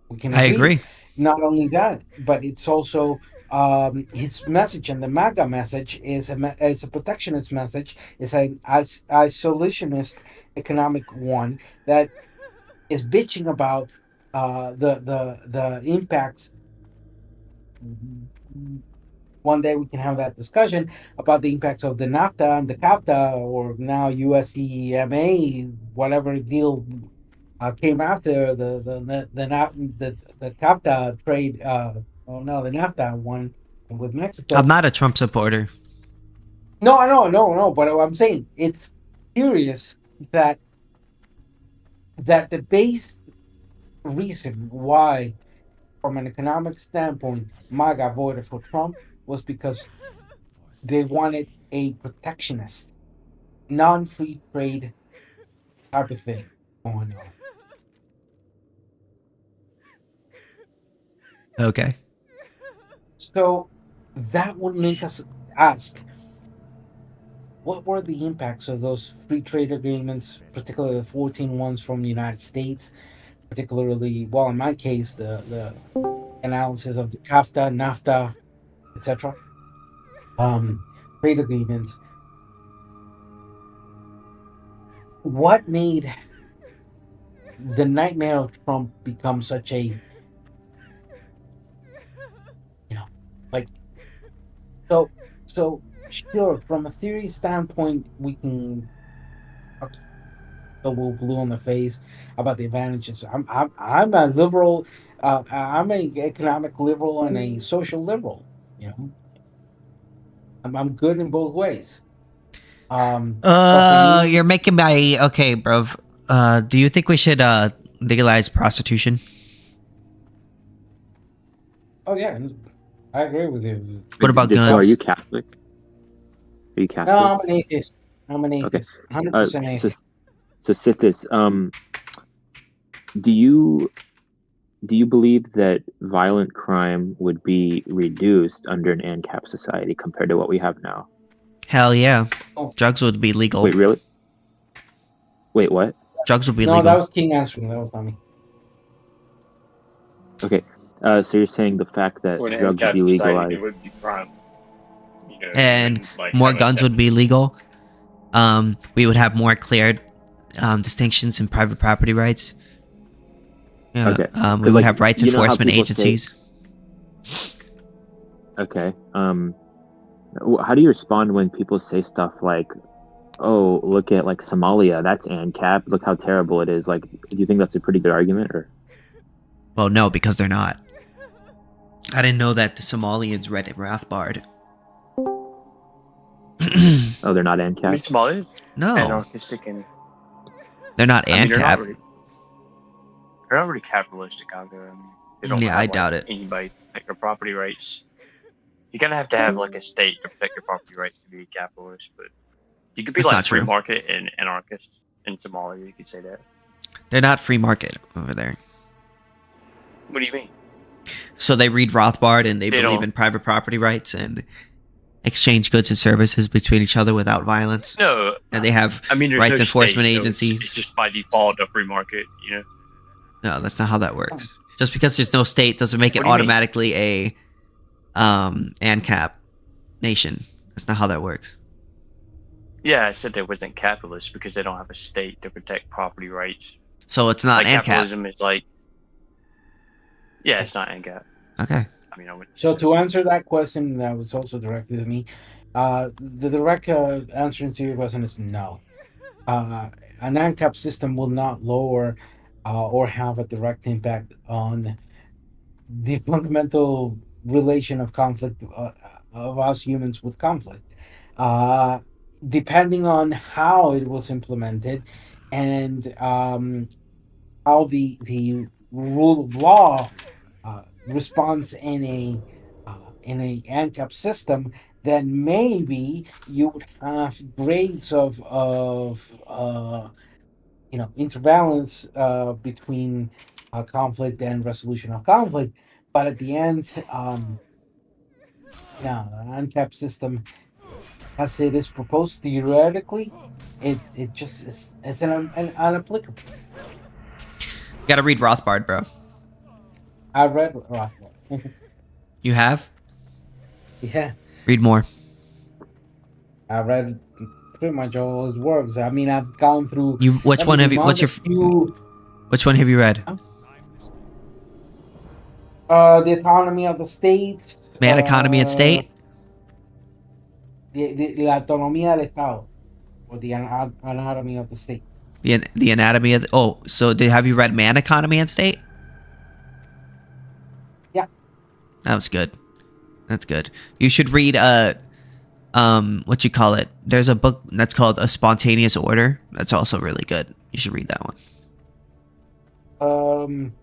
We can agree. I agree. Not only that, but it's also his message, and the MAGA message is a protectionist message. It's an isolationist economic one that is bitching about the impacts. One day we can have that discussion about the impacts of the NAFTA and the CAFTA, or now USEMA, whatever deal came after the CAFTA trade. The NAFTA one with Mexico. I'm not a Trump supporter. No, I know, no. But I'm saying it's curious that the base reason why, from an economic standpoint, MAGA voted for Trump was because they wanted a protectionist, non-free trade type of thing going on. Okay. So that would make us ask, what were the impacts of those free trade agreements, particularly the 14 ones from the United States, particularly, well, in my case, the analysis of the CAFTA, NAFTA, etc. Trade agreements. What made the nightmare of Trump become such a, so sure, from a theory standpoint, we can double blue in the face about the advantages. I'm a liberal. I'm a economic liberal and a social liberal. I'm good in both ways. You're making my okay, bro. Do you think we should legalize prostitution? Oh yeah, I agree with you. What about guns? Are you Catholic? Are you Catholic? No, I'm an atheist. 100% atheist. So Sithis, do you believe that violent crime would be reduced under an Ancap society compared to what we have now? Hell yeah. Drugs would be legal. Wait, really? Wait, what? Drugs would be legal. No, that was King answering. That was not me. Okay. So you're saying the fact that drugs would be legalized, it would be crime. And more guns would be legal. We would have more clear distinctions in private property rights. Okay. We would have rights enforcement agencies. Okay. How do you respond when people say stuff like, oh, look at like Somalia, that's ANCAP. Look how terrible it is. Like, do you think that's a pretty good argument, or? Well, no, because they're not. I didn't know that the Somalians read Rothbard. Oh, they're not ANCAP? I mean, Somalians? No. Anarchistic and... They're not ANCAP. They're not really capitalistic either. I mean, they don't I doubt it. Anybody protect their property rights. You kind of have to have like a state to protect your property rights to be capitalist, but you could be That's like not free true. market and anarchist in Somalia. You could say that. They're not free market over there. What do you mean? So they read Rothbard and they believe in private property rights and exchange goods and services between each other without violence. No, and they have there's rights no enforcement state, agencies. So it's just by default a free market, you know. No, that's not how that works. Just because there's no state doesn't make it What do you mean? automatically a ANCAP nation. That's not how that works. Yeah, I said they wasn't capitalist because they don't have a state to protect property rights. So it's not like ANCAP. Capitalism is like, yeah, it's not ANCAP. Okay. I mean, So to answer that question, that was also directly to me. The direct answer to your question is no. An ANCAP system will not lower or have a direct impact on the fundamental relation of conflict of us humans with conflict. Depending on how it was implemented and how the rule of law responds in a ANCAP system, then maybe you would have grades of interbalance between conflict and resolution of conflict. But at the end, the ANCAP system, as it is proposed theoretically, it just it's unapplicable. You gotta read Rothbard, bro. I read Rothbard. You have? Yeah. Read more. I read pretty much all his works. I mean, I've gone through. Which one have you? Which one have you read? The Autonomy of the State. Man, Economy and State. La autonomía del Estado, or the anatomy of the state. The anatomy of. So have you read Man, Economy and State? Yeah. That was good. That's good. You should read what you call it. There's a book that's called A Spontaneous Order. That's also really good. You should read that one.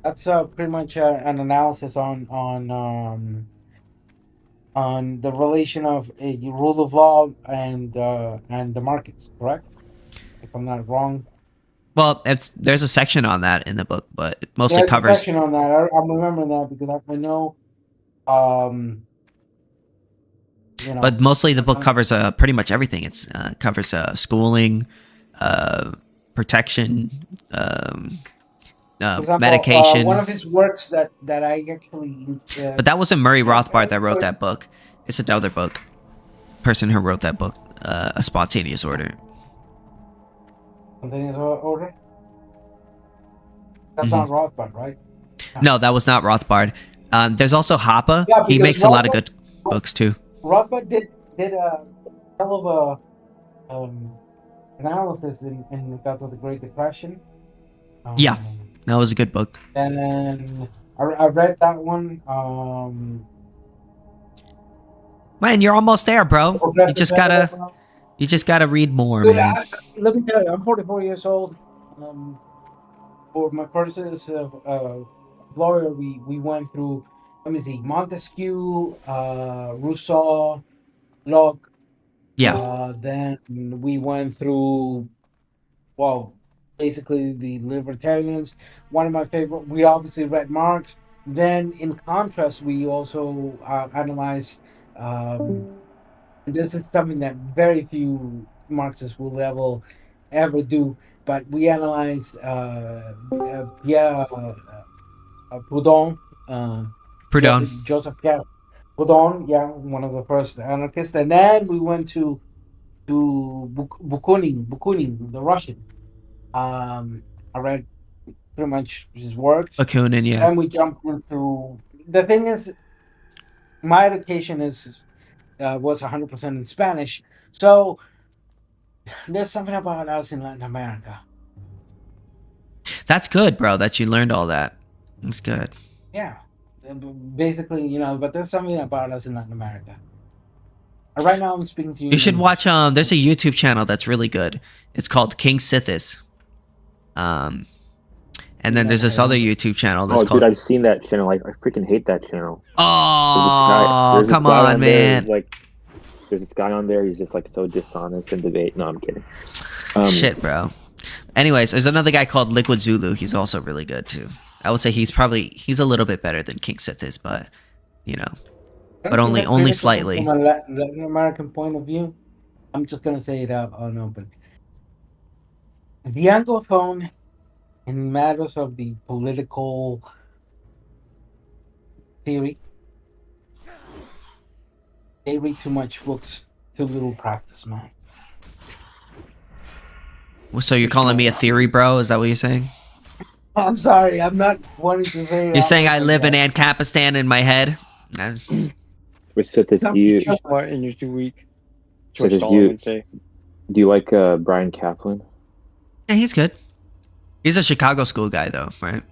That's pretty much an analysis on the relation of a rule of law and the markets, correct? If I'm not wrong. Well, there's a section on that in the book, but it mostly covers. A section on that. I'm remembering that because I know. But mostly the book covers pretty much everything. It's covers schooling, protection, example, medication. One of his works that I actually. But that wasn't Murray Rothbard that wrote that book. It's another book. Person who wrote that book, A Spontaneous Order. Spontaneous Order. That's not Rothbard, right? No, that was not Rothbard. There's also Hoppe. Yeah, he makes a lot of good books too. Rothbard did a hell of a analysis in regards to the Great Depression. Yeah, that was a good book. And I read that one. Man, you're almost there, bro. You just gotta read more, Dude, man. Let me tell you, I'm 44 years old. For my purposes of lawyer, we went through. Let me see, Montesquieu, Rousseau, Locke. Yeah. Then we went through, basically the libertarians. One of my favorite. We obviously read Marx. Then, in contrast, we also analyzed. This is something that very few Marxists will ever do. But we analyzed Pierre Proudhon. Proudhon. Joseph Pierre Proudhon, one of the first anarchists. And then we went to Bakunin, the Russian. I read pretty much his works. Bakunin, yeah. And we jumped into... The thing is, my education is was 100% in Spanish. So there's something about us in Latin America. That's good, bro, that you learned all that. That's good. Yeah. Basically, you know, but there's something about us in Latin America. Right now I'm speaking to you. You should watch there's a YouTube channel that's really good. It's called KingSithis. And then there's this other YouTube channel that's called... dude, I've seen that channel. I freaking hate that channel. Oh, come on, man. There's this guy on there. He's just like so dishonest in debate. No, I'm kidding. Shit, bro. Anyways, there's another guy called Liquid Zulu. He's also really good too. I would say he's a little bit better than KingSithis, but you know, but only slightly. From a Latin American point of view, I'm just gonna say it out on open. The Anglophone, in matters of the political theory, they read too much books, too little practice, man. So you're calling me a theory bro? Is that what you're saying? I'm sorry, I'm not wanting to say that. You're saying I live in Ancapistan in my head? Which Sithis do you? Martin, you're too weak. Do you like Brian Kaplan? Yeah, he's good. He's a Chicago school guy, though, right?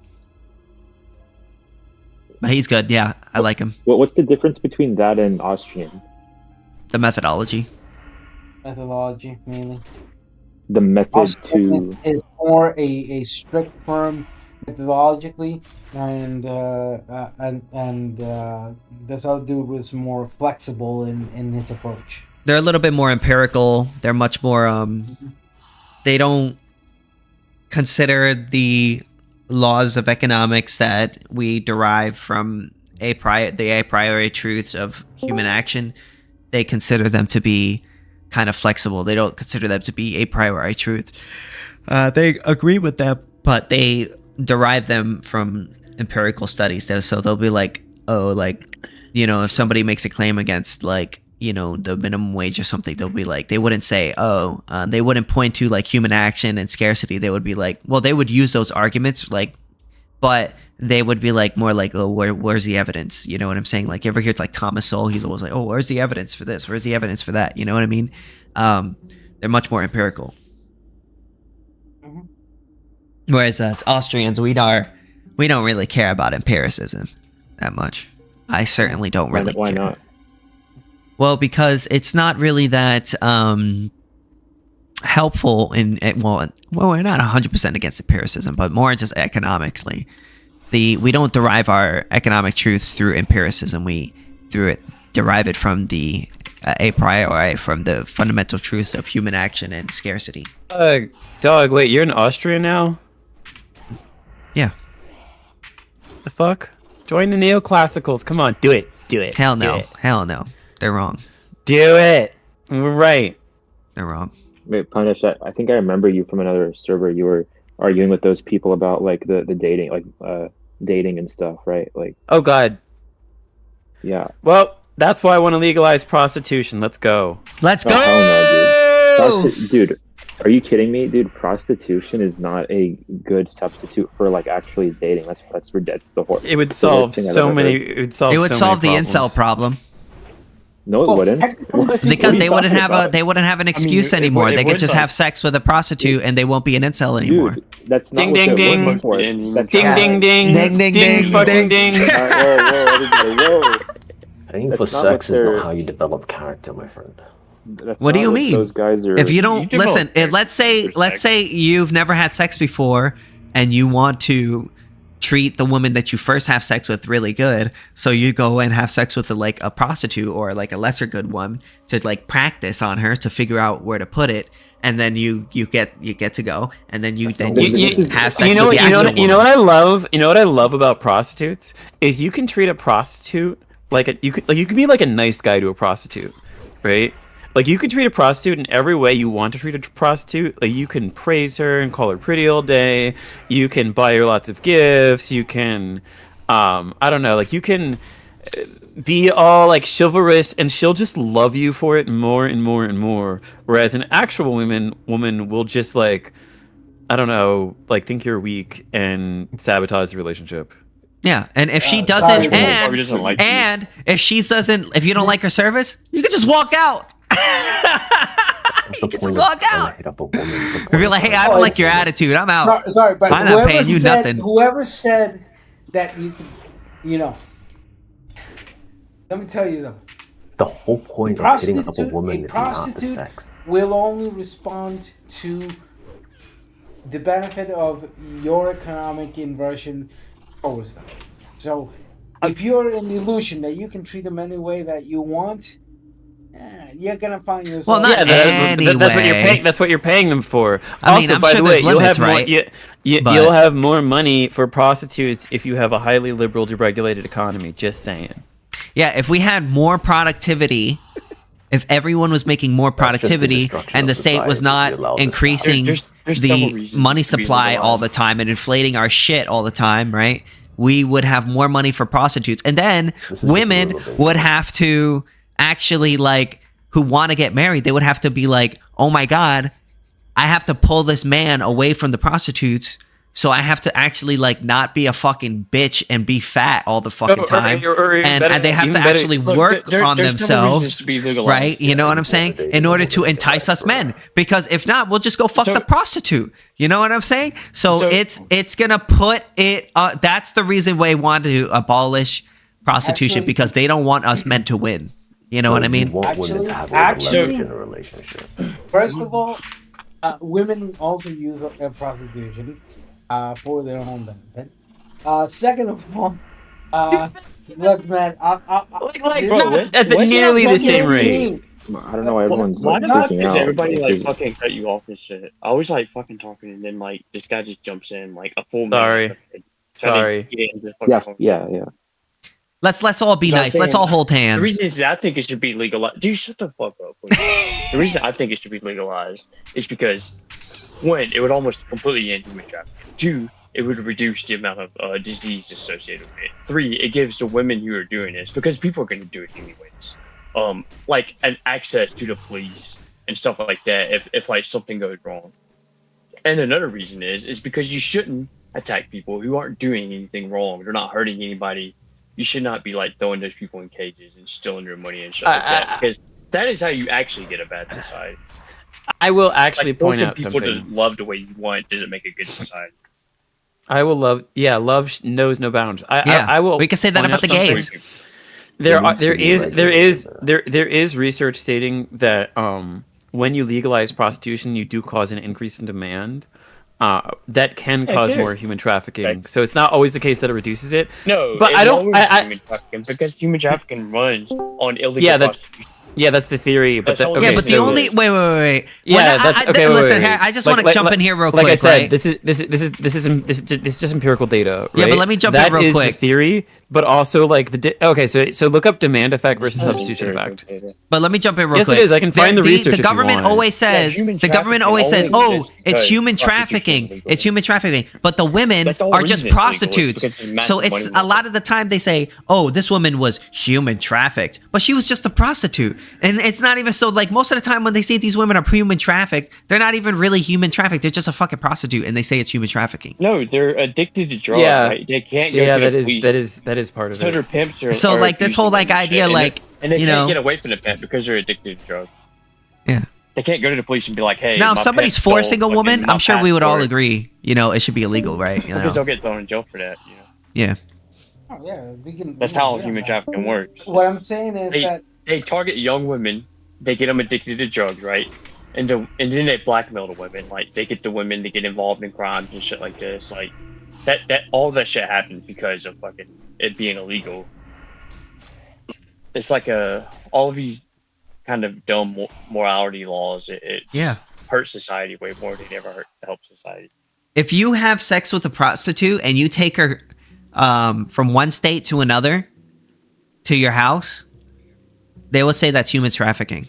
But he's good. Yeah, I like him. What's the difference between that and Austrian? The methodology. Methodology, mainly. The method Austrian is more a strict firm methodologically, and this other dude was more flexible in his approach. They're a little bit more empirical. They're much more they don't consider the laws of economics that we derive from the a priori truths of human action. They consider them to be kind of flexible. They don't consider them to be a priori truth. They agree with them, but they derive them from empirical studies. So they'll be like, oh, like, you know, if somebody makes a claim against, like, you know, the minimum wage or something, they'll be like, they wouldn't say, oh, they wouldn't point to like human action and scarcity. They would be like, well, they would use those arguments, like, but they would be like more like, oh, where's the evidence? You know what I'm saying? Like, you ever hear like Thomas Sowell? He's always like, oh, where's the evidence for this? Where's the evidence for that? You know what I mean? They're much more empirical. Mm-hmm. Whereas us Austrians, we don't really care about empiricism that much. I certainly don't really Why care. not? Well, because it's not really that helpful well, we're not 100% against empiricism, but more just economically. We don't derive our economic truths through empiricism. We derive it from the a priori, from the fundamental truths of human action and scarcity. Dog, wait, you're an Austrian now? Yeah. The fuck? Join the neoclassicals. Come on, do it. Hell no. Hell no. They're wrong. Do it. We're right. They're wrong. Wait, Punish, I think I remember you from another server. You were arguing with those people about like the dating, like dating and stuff, right? Like. Oh God. Yeah. Well, that's why I want to legalize prostitution. Let's go. Let's go. Hell no, dude, are you kidding me, dude? Prostitution is not a good substitute for like actually dating. That's the horror. It would solve so many. It would solve. It would so solve the many incel problem. No, it wouldn't. Because they wouldn't have an excuse anymore. They could just have sex with a prostitute and they won't be an incel anymore. Dude, that's not ding ding ding. Ding ding ding. Ding fucking ding. Whoa, everybody, whoa. Paying for sex is not how you develop character, my friend. What do you mean? Those guys are. If you don't listen, let's say you've never had sex before and you want to treat the woman that you first have sex with really good, so you go and have sex with like a prostitute or like a lesser good one to like practice on her to figure out where to put it, and then you get to go, and then you have sex with the actual woman. You know what I love? You know what I love about prostitutes is you can treat a prostitute like you can be like a nice guy to a prostitute, right? Like, you can treat a prostitute in every way you want to treat a prostitute. Like, you can praise her and call her pretty all day. You can buy her lots of gifts. You can, I don't know, like, you can be all, like, chivalrous, and she'll just love you for it more and more and more. Whereas an actual woman will just, like, I don't know, like, think you're weak and sabotage the relationship. Yeah, and if she doesn't, and if she doesn't, if you don't like her service, you can just walk out. You can just walk out. If you're like, hey, I don't like your attitude, I'm out. No, sorry, but I'm not paying you nothing. Whoever said that you could, let me tell you something. The whole point of hitting up a woman is not the sex. Will only respond to the benefit of your economic inversion over stuff. So if you're in the illusion that you can treat them any way that you want, you're gonna find yourself. Well, not anyway. That's what you're paying. That's what you're paying them for. I mean, I'm by sure the way, there's limits, you'll have right? you'll have more money for prostitutes if you have a highly liberal, deregulated economy. Just saying. Yeah, if we had more productivity, if everyone was making more productivity and the state was not increasing the money supply all the time and inflating our shit all the time, right? We would have more money for prostitutes. And then women would have to actually, like, who want to get married, they would have to be like, oh my God, I have to pull this man away from the prostitutes. So I have to actually, like, not be a fucking bitch and be fat all the fucking time. And they have to actually work on themselves, right? You know what I'm saying? In order to entice us men. Because if not, we'll just go fuck the prostitute. You know what I'm saying? So it's going to put it... that's the reason why they want to abolish prostitution, because they don't want us men to win. You know what I mean? Actually, in a relationship. First of all, women also use prostitution for their own benefit. Second of all, look, man, at nearly the same rate. I don't know why everyone's why freaking does out. everybody like fucking cut you off and shit? I was like fucking talking, and then like this guy just jumps in like a full minute. Sorry. Yeah. Let's all be nice. Let's all hold hands. The reason is I think it should be legalized. Dude, shut the fuck up. The reason I think it should be legalized is because, one, it would almost completely end human trafficking. Two, it would reduce the amount of disease associated with it. Three, it gives the women who are doing this, because people are going to do it anyways, like an access to the police and stuff like that if like something goes wrong. And another reason is because you shouldn't attack people who aren't doing anything wrong. They're not hurting anybody. You should not be like throwing those people in cages and stealing their money and shit like that, because that is how you actually get a bad society. I will actually point out people something. to love the way you want doesn't make a good society. I will love. Yeah, love knows no bounds. I will. We can say that about the gays. There is research stating that when you legalize prostitution, you do cause an increase in demand. That can cause more human trafficking. So it's not always the case that it reduces it. No, but I don't. Human trafficking, because human trafficking runs on illegal prostitution. Yeah, that's the theory. But the only wait. Yeah, that's okay. Listen, I just want to jump in here real quick. Like I said, right? this is just empirical data. Right? Yeah, but let me jump in real quick. That is the theory, but also like so look up demand effect versus substitution effect. But let me jump in real quick. Yes, it is. I can find the research. The government always says oh, it's human trafficking. It's human trafficking. But the women are just prostitutes. So it's a lot of the time they say, oh, this woman was human trafficked, but she was just a prostitute. And it's not even so, like, most of the time when they say these women are human trafficked, they're not even really human trafficked. They're just a fucking prostitute, and they say it's human trafficking. No, they're addicted to drugs. Yeah, right? They can't go to the police. That is part of so it. Their pimps are, so like this whole like idea, like, and they can't get away from the pimp because they're addicted to drugs. Yeah. They can't go to the police and be like, hey. Now, if somebody's forcing a woman, I'm sure we would all agree, it should be illegal, right? Because they'll get thrown in jail for that. Yeah. Oh, yeah, that's how human trafficking works. What I'm saying is that they target young women. They get them addicted to drugs, right? And then they blackmail the women. Like, they get the women to get involved in crimes and shit like this. Like, that all that shit happens because of fucking it being illegal. It's like all of these kind of dumb morality laws. It hurts society way more than it ever helps society. If you have sex with a prostitute and you take her from one state to another to your house, they will say that's human trafficking.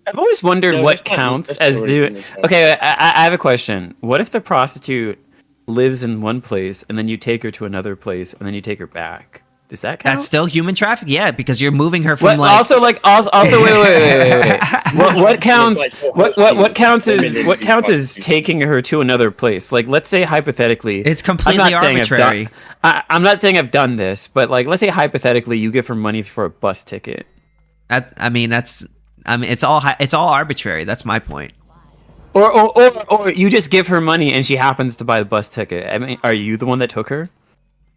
I've always wondered what counts as the... Okay, I have a question. What if the prostitute lives in one place and then you take her to another place and then you take her back? Does that count? That's still human trafficking. Yeah, because you're moving her from also wait. What counts? What counts is taking her to another place? Like, let's say hypothetically, it's completely arbitrary. I'm not saying I've done this, but like, let's say hypothetically, you give her money for a bus ticket. It's all arbitrary. That's my point. Or you just give her money and she happens to buy the bus ticket. I mean, are you the one that took her?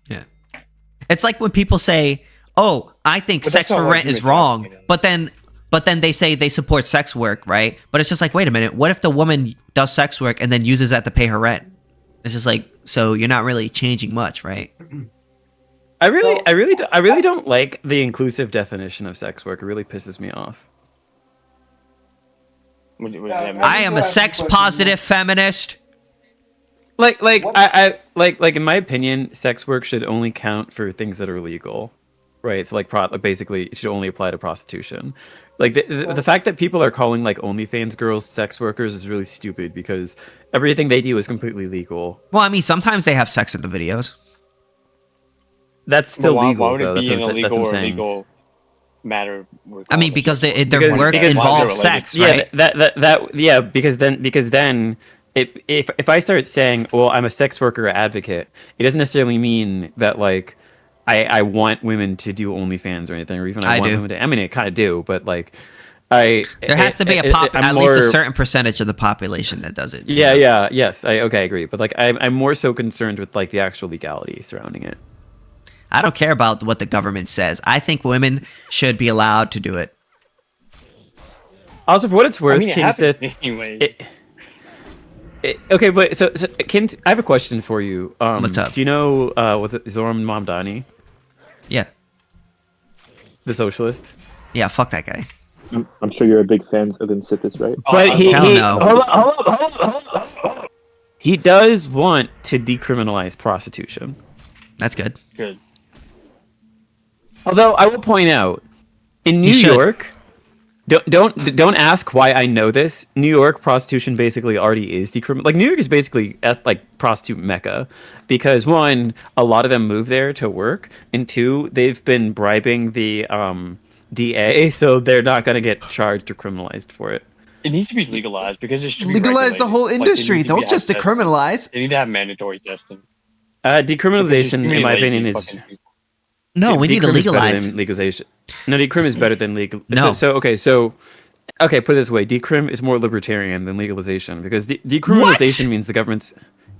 Yeah. It's like when people say, "Oh, I think sex for rent is wrong," but then they say they support sex work, right? But it's just like, wait a minute, what if the woman does sex work and then uses that to pay her rent? It's just like, so you're not really changing much, right? I really don't like the inclusive definition of sex work. It really pisses me off. I am a sex positive feminist. Like in my opinion, sex work should only count for things that are legal, right? So like basically, it should only apply to prostitution. Like the fact that people are calling like OnlyFans girls sex workers is really stupid because everything they do is completely legal. Well, I mean, sometimes they have sex in the videos. That's still legal. Why would it be an illegal or saying. Legal matter? I mean, because their work involves sex, right? Yeah, because then if I start saying, well, I'm a sex worker advocate, it doesn't necessarily mean that like I want women to do OnlyFans or anything, or even I want women to. I mean, I kind of do, but like there has to be at least a certain percentage of the population that does it. Yes, I agree, but like I'm more so concerned with like the actual legality surrounding it. I don't care about what the government says. I think women should be allowed to do it. Also, for what it's worth, okay, but so I have a question for you. What's up? Do you know Zoran Mamdani? Yeah. The socialist? Yeah, fuck that guy. I'm sure you're a big fan of KingSithis, right? But no. Hold up. He does want to decriminalize prostitution. That's good. Good. Although I will point out, in New York, don't ask why I know this. New York prostitution basically already is decriminalized. Like New York is basically like prostitute mecca because one, a lot of them move there to work, and two, they've been bribing the DA, so they're not going to get charged or criminalized for it. It needs to be legalized because it should be legalize the whole industry. Don't just decriminalize. They need to have mandatory testing. Decriminalization, in my opinion, is. No, we need to legalize. Legalization. No, decrim is better than legal. No. So put it this way: decrim is more libertarian than legalization because decriminalization means the government's.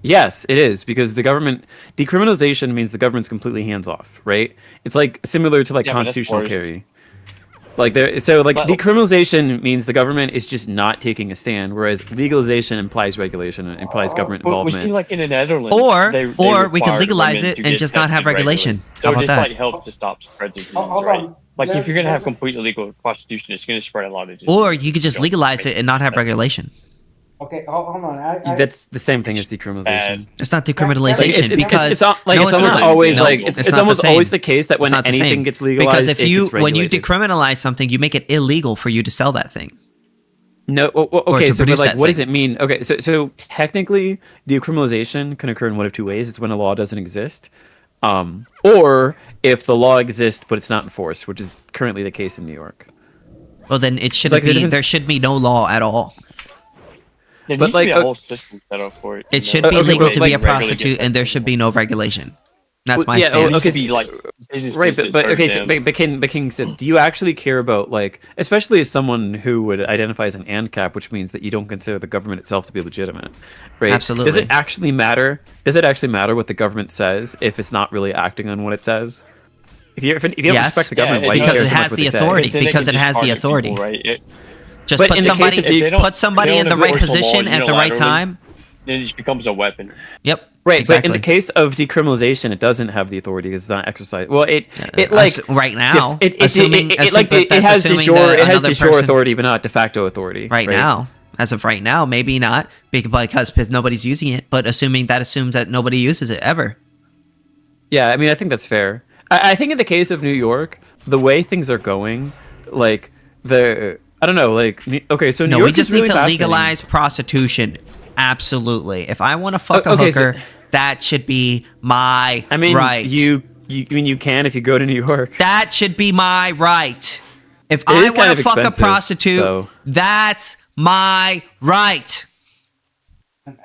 Yes, it is because decriminalization means the government's completely hands off, right? It's like similar to like constitutional carry. Like decriminalization means the government is just not taking a stand, whereas legalization implies regulation and implies government involvement. We see like in the Netherlands, or we could legalize it and just not have regulation. So How about it just that? like helps to stop spread disease, right? Like if you're gonna have complete illegal prostitution, it's gonna spread a lot of disease. Or you could just legalize it and not have regulation. Okay, hold on. That's the same thing as decriminalization. It's not decriminalization because it's almost always the case that when anything gets legalized, because when you decriminalize something, you make it illegal for you to sell that thing. No, okay, so but like, what does it mean? Okay, so technically, decriminalization can occur in one of two ways. It's when a law doesn't exist, or if the law exists but it's not enforced, which is currently the case in New York. Well, then it shouldn't be. There should be no law at all. There needs to be a whole system set up for it. It should be legal to be a prostitute, and there should be no regulation. That's my stance. Okay, like right, but King said, do you actually care about like, especially as someone who would identify as an ANCAP, which means that you don't consider the government itself to be legitimate, right? Absolutely. Does it actually matter? Does it actually matter what the government says if it's not really acting on what it says? If you don't respect the government, why because do you it care has the authority. Because it has the authority. People, right? Just put somebody in the right position at the right time. Then it just becomes a weapon. Yep. Right, exactly. But in the case of decriminalization, it doesn't have the authority because it's not exercised. Well, it right now, it has de jure authority, but not de facto authority. Right now, as of right now, maybe not because nobody's using it. But that assumes that nobody uses it ever. Yeah, I mean, I think that's fair. I think in the case of New York, the way things are going, like I don't know, like okay, so New York we just is really need to legalize prostitution. Absolutely. If I want to fuck a hooker, that should be my right. You you can if you go to New York. That should be my right. If I want to fuck a prostitute, that's my right.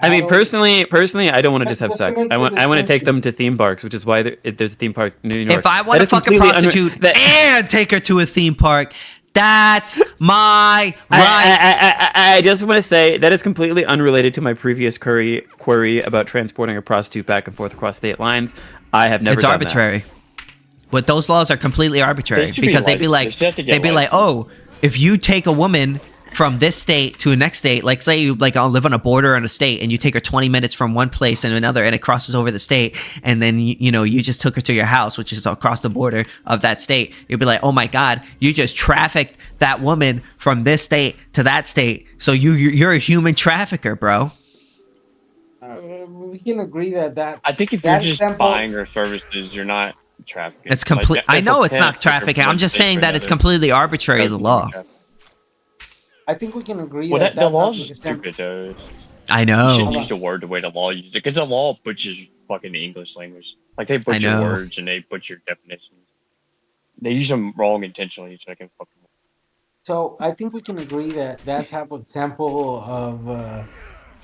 I mean, personally, I don't want to just have sex. I want to take them to theme parks, which is why there's a theme park in New York. If I want to fuck a prostitute and take her to a theme park, that's my right. I just want to say that is completely unrelated to my previous query about transporting a prostitute back and forth across state lines. I have never. It's done arbitrary. That. But those laws are completely arbitrary because they'd be like, oh, if you take a woman from this state to a next state, like say you live on a border in a state and you take her 20 minutes from one place and another and it crosses over the state, and then you just took her to your house, which is across the border of that state, you'd be like, oh my god, you just trafficked that woman from this state to that state, so you're a human trafficker, bro. We can agree that I think if you're just buying her services, you're not trafficking. It's complete. I know it's not trafficking. I'm just saying that it's completely arbitrary, the law. I think we can agree that the law's stupid, though. I know. You shouldn't use the word the way the law uses it, because the law butchers fucking the English language. Like, they butcher words and they butcher definitions. They use them wrong intentionally, so I can fuck them. So I think we can agree that type of example of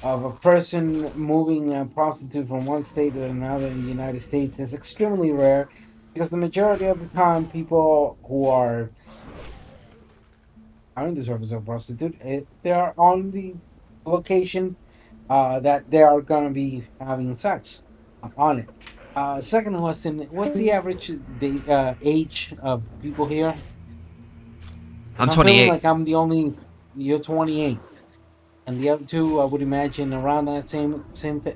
a person moving a prostitute from one state to another in the United States is extremely rare, because the majority of the time people who are in the service of a prostitute, they are on the location that they are going to be having sex on it. Second question, what's the average age of people here? I'm 28. Like you're 28. And the other two, I would imagine, around that same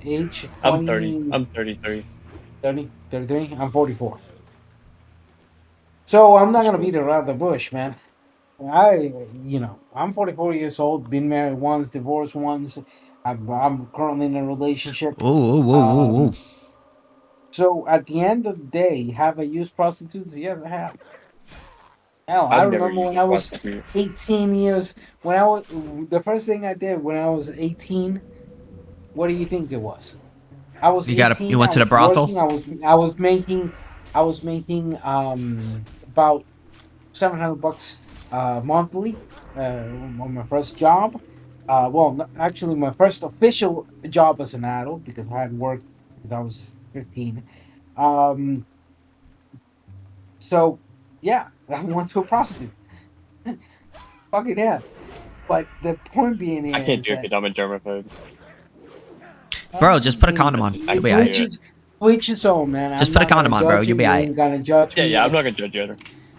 age. 20, I'm 30. I'm 33. 33? I'm 44. So I'm not going to beat around the bush, man. I'm 44 years old, been married once, divorced once. I'm currently in a relationship. Whoa. So at the end of the day, have I used prostitutes? Yes, I have. Hell, I remember when I was 18 years, the first thing I did when I was 18, what do you think it was? I was 18, you went to the brothel? Working, I was making about $700 monthly on my first job. Actually, my first official job as an adult, because I had worked since I was 15. So, yeah, I went to a prostitute. Fucking yeah. But the point being is, I can't do it. I'm a germaphobe. Bro, just put a condom on. You'll be alright. Which is so, man. Just put a condom on, bro. You'll be alright. Gonna judge me. Yeah, I'm not gonna judge you.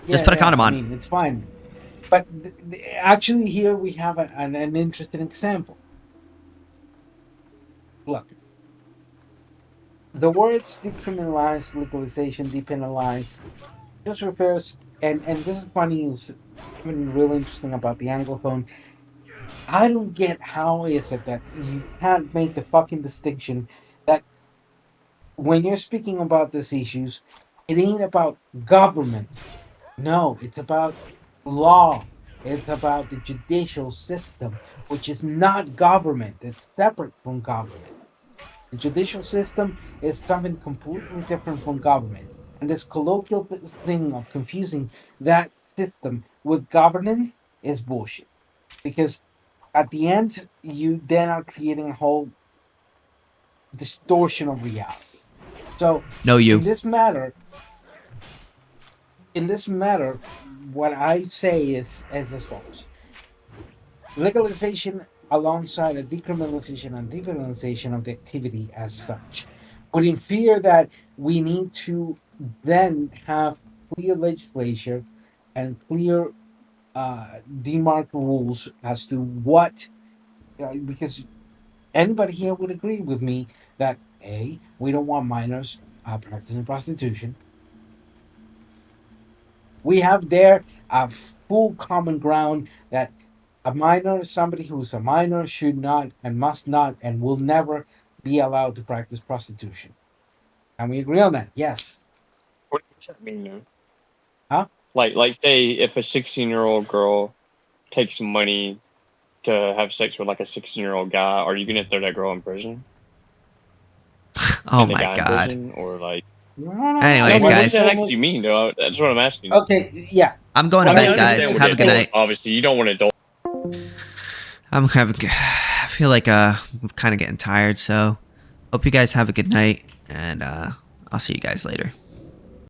Just put a condom on. I mean, it's fine. But actually, here we have an interesting example. Look, the words decriminalize, legalization, depenalize, just refers, and this is funny, is really interesting about the Anglophone. I don't get how is it that you can't make the fucking distinction that when you're speaking about these issues, it ain't about government. No, it's about law. It's about the judicial system, which is not government. It's separate from government. The judicial system is something completely different from government. And this colloquial thing of confusing that system with governance is bullshit. Because at the end, you then are creating a whole distortion of reality. So, in this matter, what I say is as follows. Legalization alongside a decriminalization and depenalization of the activity as such would infer that we need to then have clear legislation and clear demarc rules as to what, because anybody here would agree with me that A, we don't want minors practicing prostitution. We have there a full common ground that a minor, somebody who's a minor, should not and must not and will never be allowed to practice prostitution. And we agree on that, yes. What does that mean, though? Huh? Like, say, if a 16-year-old girl takes money to have sex with, like, a 16-year-old guy, are you going to throw that girl in prison? Oh, my God. Or, like, Anyways, guys. What the heck do you mean, though? That's what I'm asking. Okay, yeah. I'm going to bed, guys. Have a good night. Obviously, you don't want to adult. I feel like I'm kind of getting tired, so hope you guys have a good night, and I'll see you guys later.